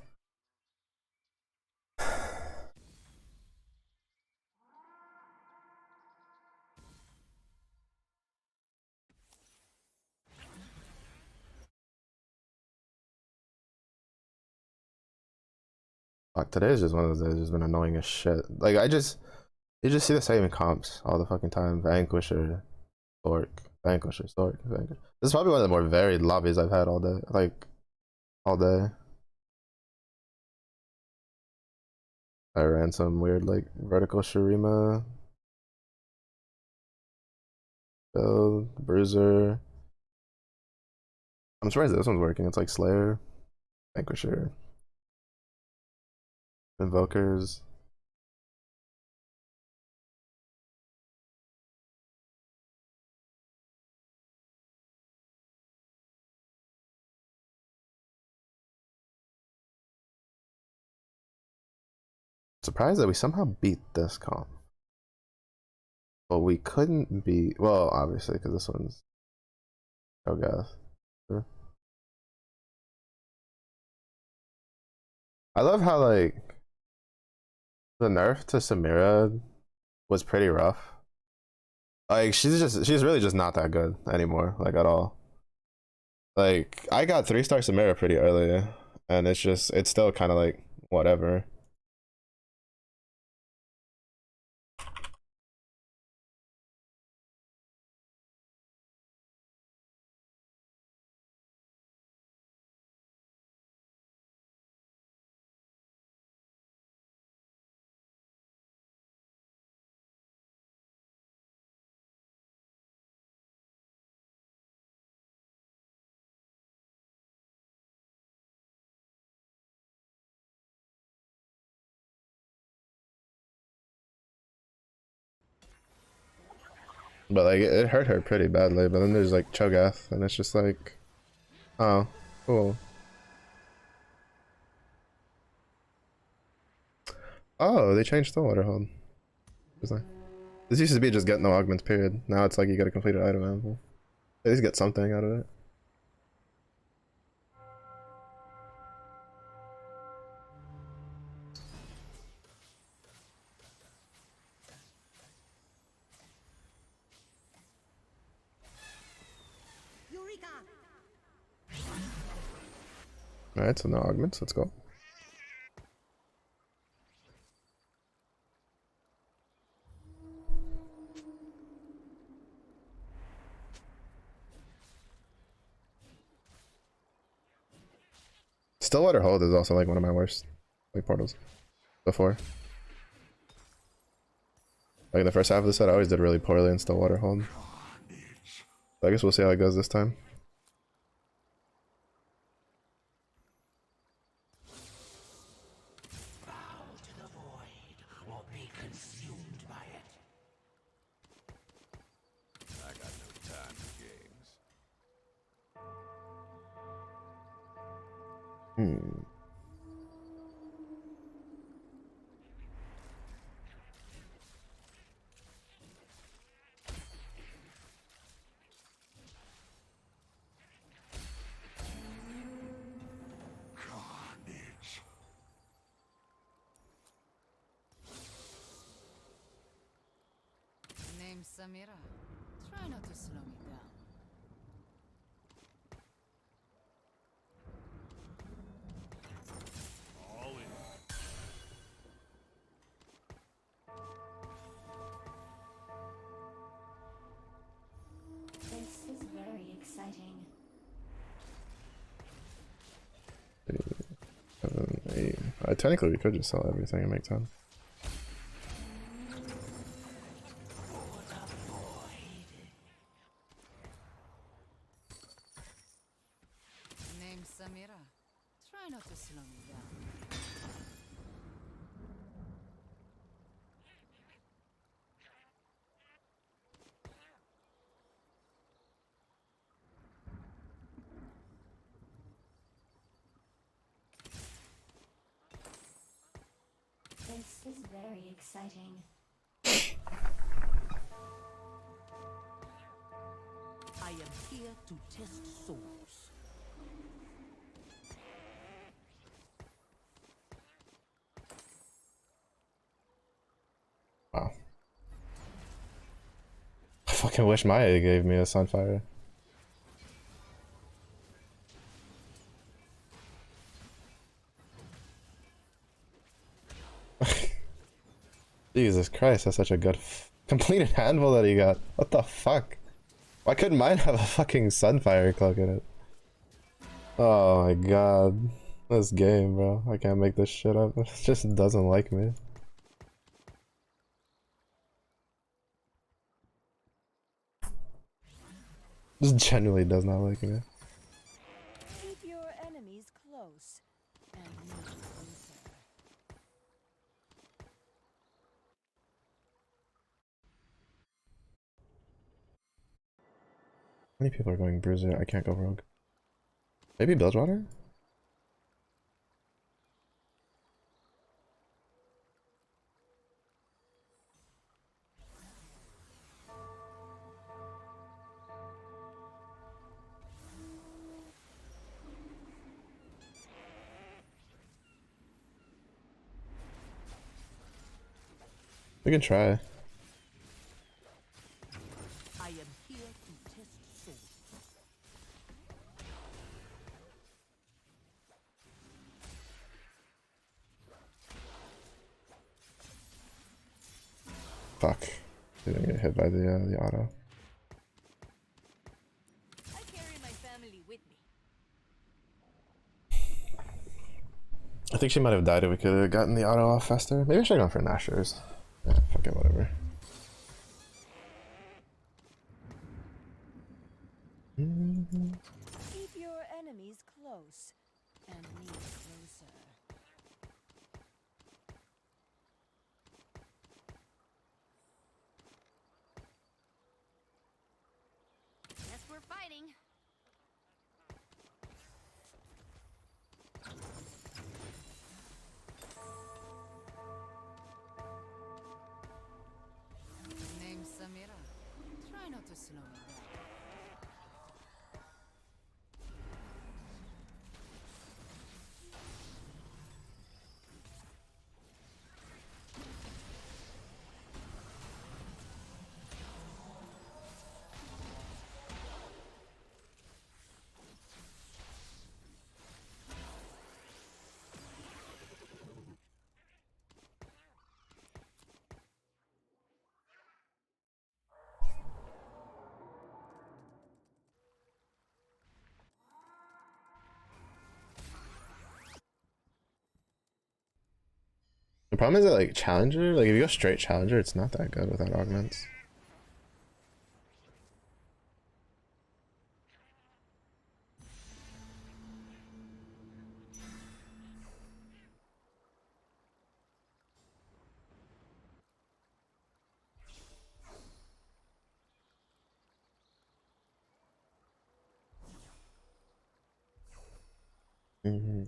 Fuck, today is just one of those days. Just been annoying as shit. Like you just see the same comps all the fucking time. Vanquisher, Stork, Vanquisher, Stork, Vanquisher. This is probably one of the more varied lobbies I've had all day. Like all day. I ran some weird like vertical Shurima build, Bruiser. I'm surprised this one's working. It's like Slayer, Vanquisher, Invokers. Surprised that we somehow beat this comp. But we couldn't beat, well, obviously, because this one's Cho'Gath. Sure. I love how, like, the nerf to Samira was pretty rough. Like, she's really just not that good anymore, like, at all. Like, I got 3-star Samira pretty early, and it's still kind of like, whatever. But like it hurt her pretty badly. But then there's like Cho'Gath, and it's just like, oh, cool. Oh, they changed Stillwater Hold. This used to be just get no augments, period. Now it's like you got a completed item ample. At least get something out of it. Alright, so no augments, let's go. Stillwater Hold is also like one of my worst like portals before. Like in the first half of the set, I always did really poorly in Stillwater Hold. So I guess we'll see how it goes this time. Bow to the void, or be consumed by it. I got no time for games. Hmm. Name's Samira. Try not to slow me down. All in. This is very exciting. 7, 8. Technically, we could just sell everything and make 10. Name's Samira. Try not to slow me down. This is very exciting. I am here to test souls. fucking wish Maya gave me a Sunfire. Jesus Christ, that's such a good completed handful that he got. What the fuck? Why couldn't mine have a fucking Sunfire cloak in it? Oh my god. This game, bro. I can't make this shit up. It just doesn't like me. Just genuinely does not like me. Keep your enemies close and me closer. How many people are going Bruiser? I can't go Rogue. Maybe Bilgewater? We can try. I am here to test souls. Fuck. Didn't get hit by the auto. I carry my family with me. I think she might have died if we could have gotten the auto off faster. Maybe I should have gone for Nashers. Yeah, fuck it, whatever. Keep your enemies close and me closer. Guess we're fighting. Name's Samira. Try not to slow me down. The problem is that like Challenger, like if you go straight Challenger, it's not that good without augments. Mm-hmm.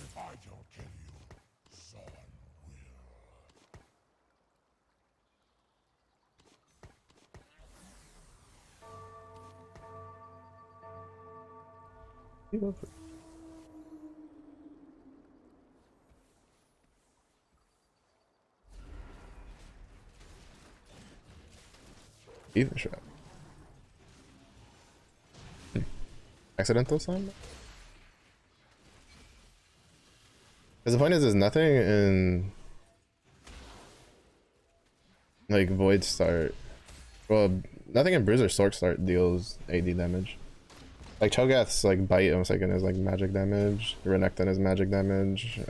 If I don't kill you, Zon You go for it. Even shot. Accidental slime? Because the point is, there's nothing in like Void Start. Well, nothing in Bruiser Sork Start deals AD damage. Like Cho'Gath's like bite almost like in his like magic damage. Renekton is magic damage. You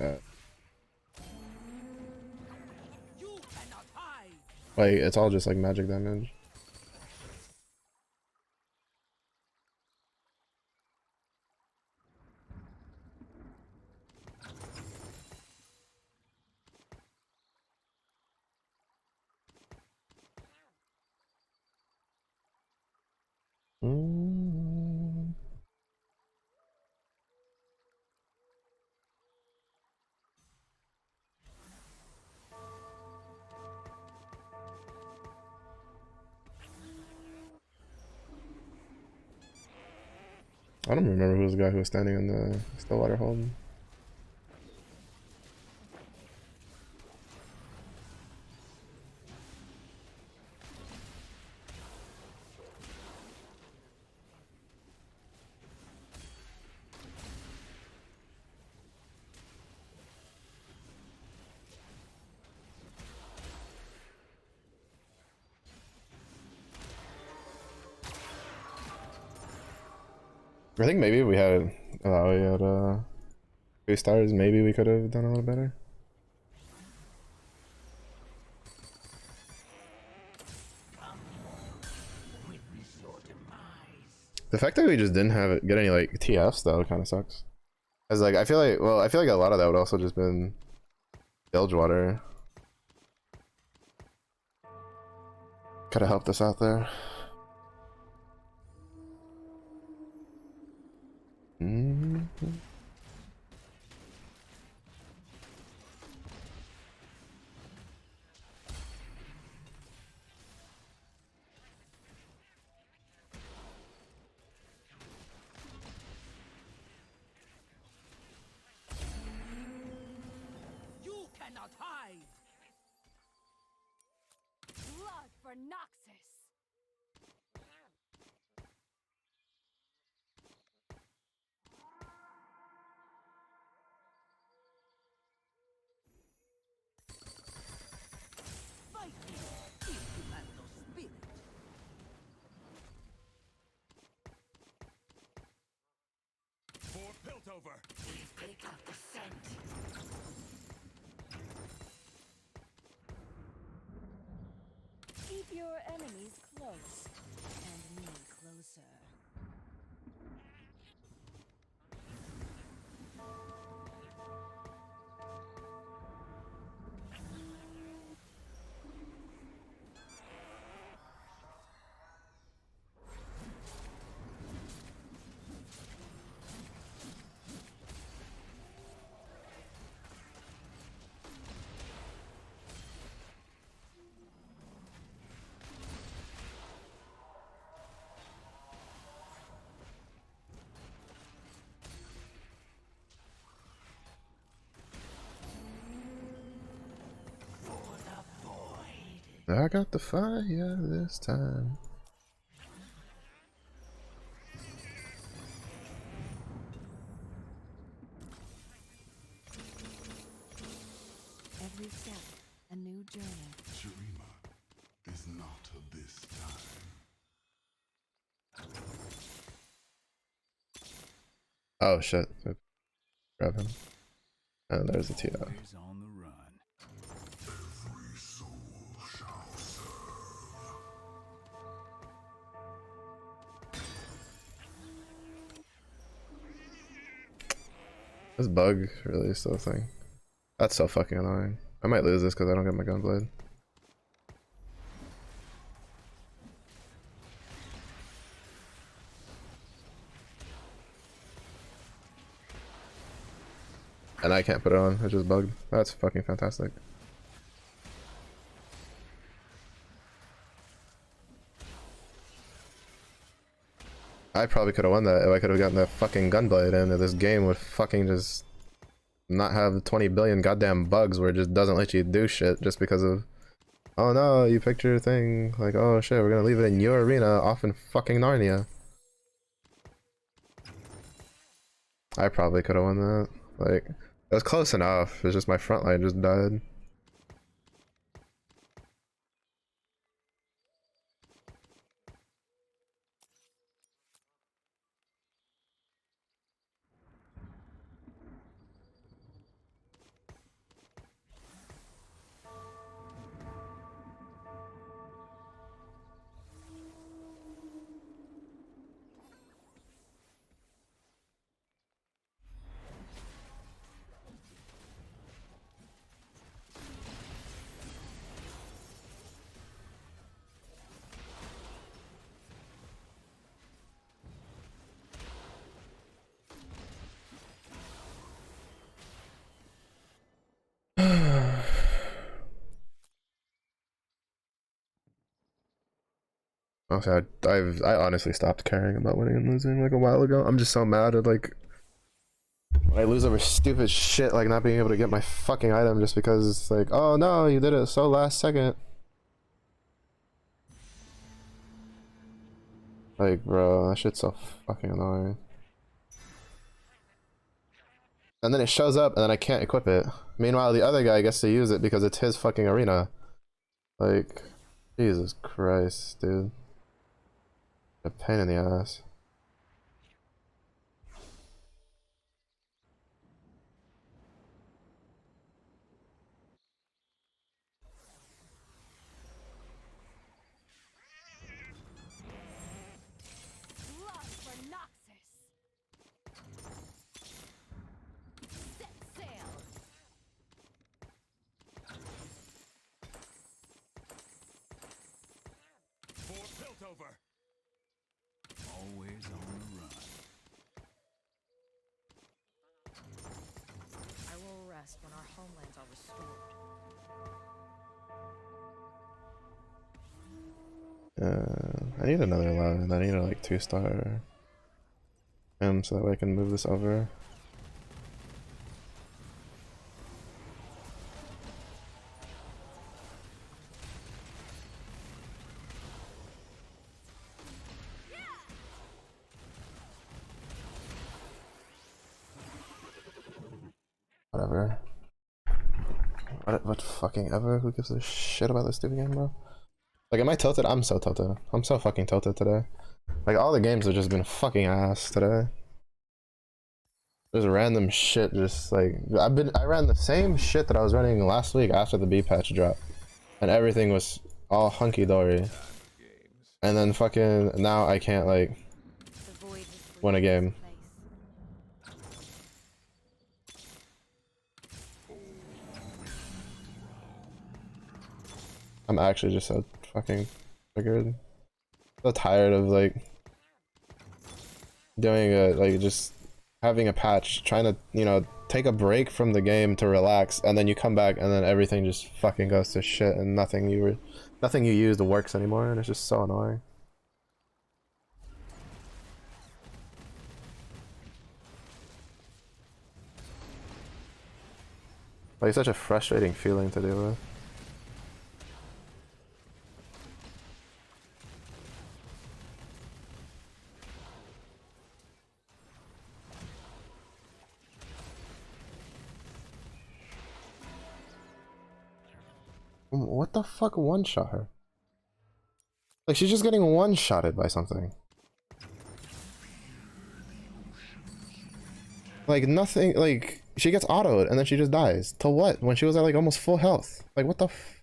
cannot hide. Like it's all just like magic damage. Mm. I don't remember who was the guy who was standing in the Stillwater hold. I think maybe we had we had 3 stars. Maybe we could have done a little better. The fact that we just didn't have it get any like TFs though kind of sucks. Cause like I feel like a lot of that would also just been Bilgewater. Could have helped us out there. Mm-hmm. You cannot hide! Blood for Noxus! Fight me if you have no spirit. For Piltover! Pick up the scent. Keep your enemies close, and me closer. I got the fire this time. Every step, a new journey. Shurima is not of this time. Oh shit. Grab him. And there's the TF. Always on the run. Every soul shall serve. This bug really is still a thing. That's so fucking annoying. I might lose this because I don't get my gunblade. And I can't put it on, it's just bugged. That's fucking fantastic. I probably could have won that if I could have gotten that fucking gunblade in, this game would fucking just not have 20 billion goddamn bugs where it just doesn't let you do shit just because of, oh no, you picked your thing, like, oh shit, we're gonna leave it in your arena off in fucking Narnia. I probably could have won that. Like, it was close enough, it's just my front line just died. Okay, I honestly stopped caring about winning and losing like a while ago. I'm just so mad at like when I lose over stupid shit like not being able to get my fucking item just because it's like, oh no, you did it so last second. Like, bro, that shit's so fucking annoying. And then it shows up and then I can't equip it. Meanwhile, the other guy gets to use it because it's his fucking arena. Like, Jesus Christ, dude. A pain in the ass. Blood for Noxus! Set sail! For Piltover. Always on the run. I will rest when our homelands are restored. I need another line. I need a like 2-star so that way I can move this over. Whatever. What fucking ever? Who gives a shit about this stupid game, bro? Like, am I tilted? I'm so tilted. I'm so fucking tilted today. Like, all the games have just been fucking ass today. There's random shit just like I ran the same shit that I was running last week after the B patch drop. And everything was all hunky dory. And then fucking now I can't like win a game. I'm actually just so fucking triggered. So tired of like doing a like just having a patch, trying to, you know, take a break from the game to relax, and then you come back and then everything just fucking goes to shit and nothing you used works anymore, and it's just so annoying. Like, such a frustrating feeling to deal with. What the fuck one-shot her? Like, she's just getting one-shotted by something. Like, nothing, like, she gets autoed and then she just dies. To what? When she was at, like, almost full health. Like, what the f-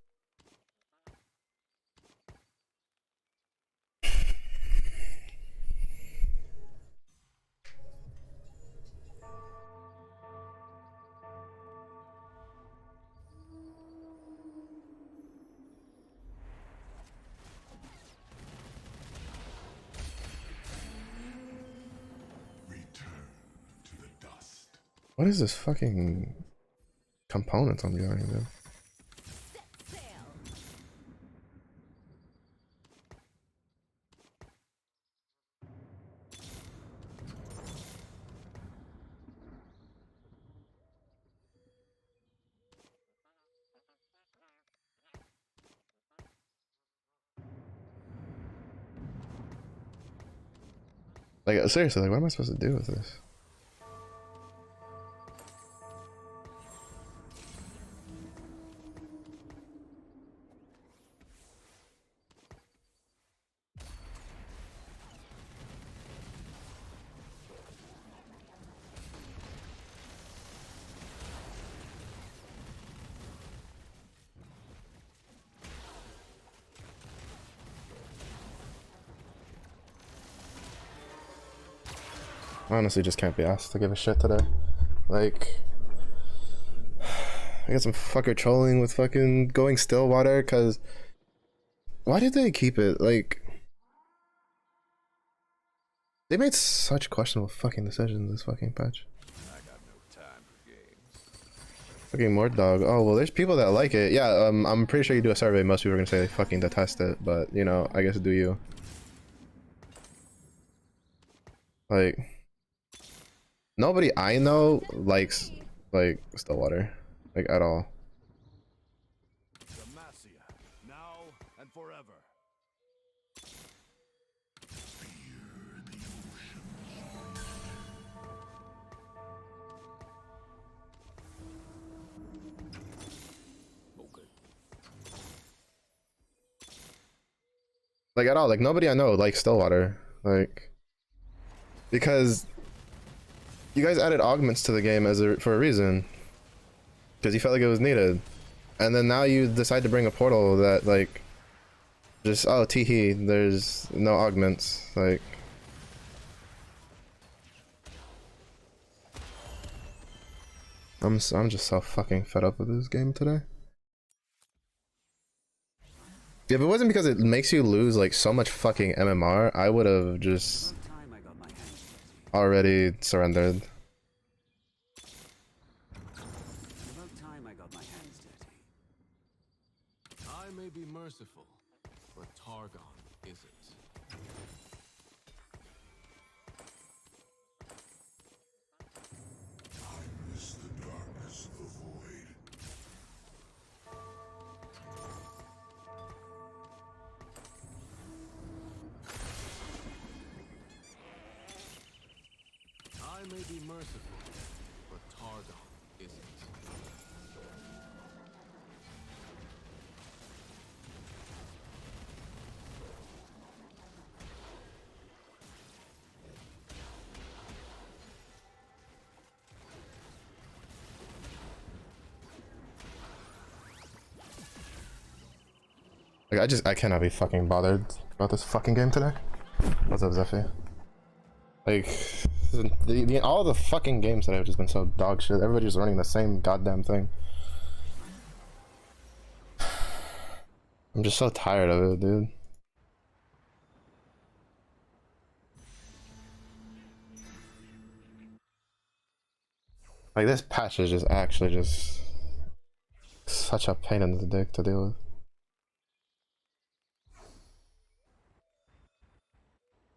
What is this fucking components I'm going into? Like, seriously, like, what am I supposed to do with this? I honestly just can't be asked to give a shit today. Like, I got some fucker trolling with fucking going Stillwater, cause why did they keep it? Like, they made such questionable fucking decisions this fucking patch. I got no time for games. Fucking more dog. Oh well, there's people that like it. Yeah, I'm pretty sure you do a survey. Most people are gonna say they fucking detest it, but you know, I guess do you. Like nobody I know likes like Stillwater, like at all. Demacia, now and forever. Okay. Like at all. Like nobody I know likes Stillwater. Like because you guys added augments to the game for a reason. Because you felt like it was needed. And then now you decide to bring a portal that like just oh teehee, there's no augments. Like I'm just so fucking fed up with this game today. If it wasn't because it makes you lose like so much fucking MMR, I would have just already surrendered. I may be merciful, but Targon isn't. I miss the darkness of the void. I may be merciful, but Targon isn't. Like I cannot be fucking bothered about this fucking game today. What's up, Zephy? Like all the fucking games today have just been so dog shit. Everybody's running the same goddamn thing. I'm just so tired of it, dude. Like this patch is just actually just such a pain in the dick to deal with.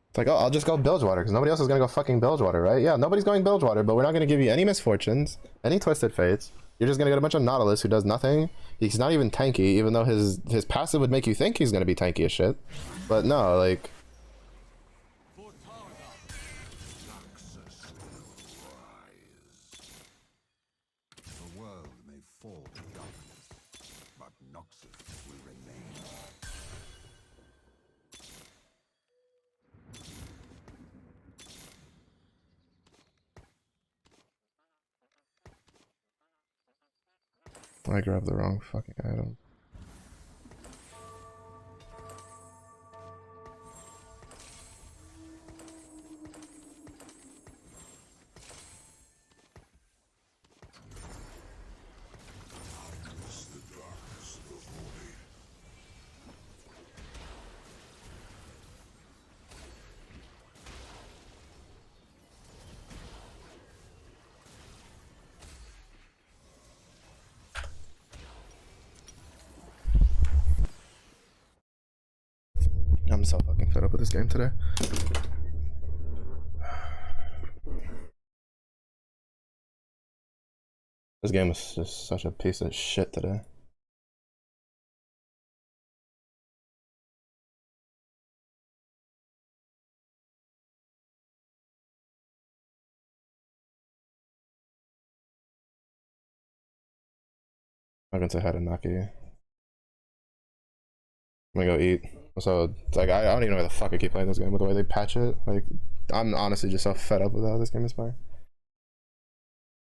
It's like, oh, I'll just go Bilgewater because nobody else is gonna go fucking Bilgewater, right? Yeah, nobody's going Bilgewater, but we're not gonna give you any misfortunes, any twisted fates. You're just gonna get a bunch of Nautilus who does nothing. He's not even tanky, even though his passive would make you think he's gonna be tanky as shit. But no, like. Noxus will rise. The world may fall to darkness, but Noxus will remain. I grabbed the wrong fucking item. I'm so fucking fed up with this game today. This game is just such a piece of shit today. I'm gonna say hi to Naki. I'm gonna go eat. So it's like I don't even know why the fuck I keep playing this game with the way they patch it. Like I'm honestly just so fed up with how this game is playing.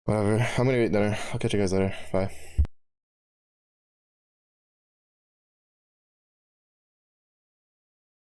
Whatever. I'm gonna eat dinner. I'll catch you guys later. Bye.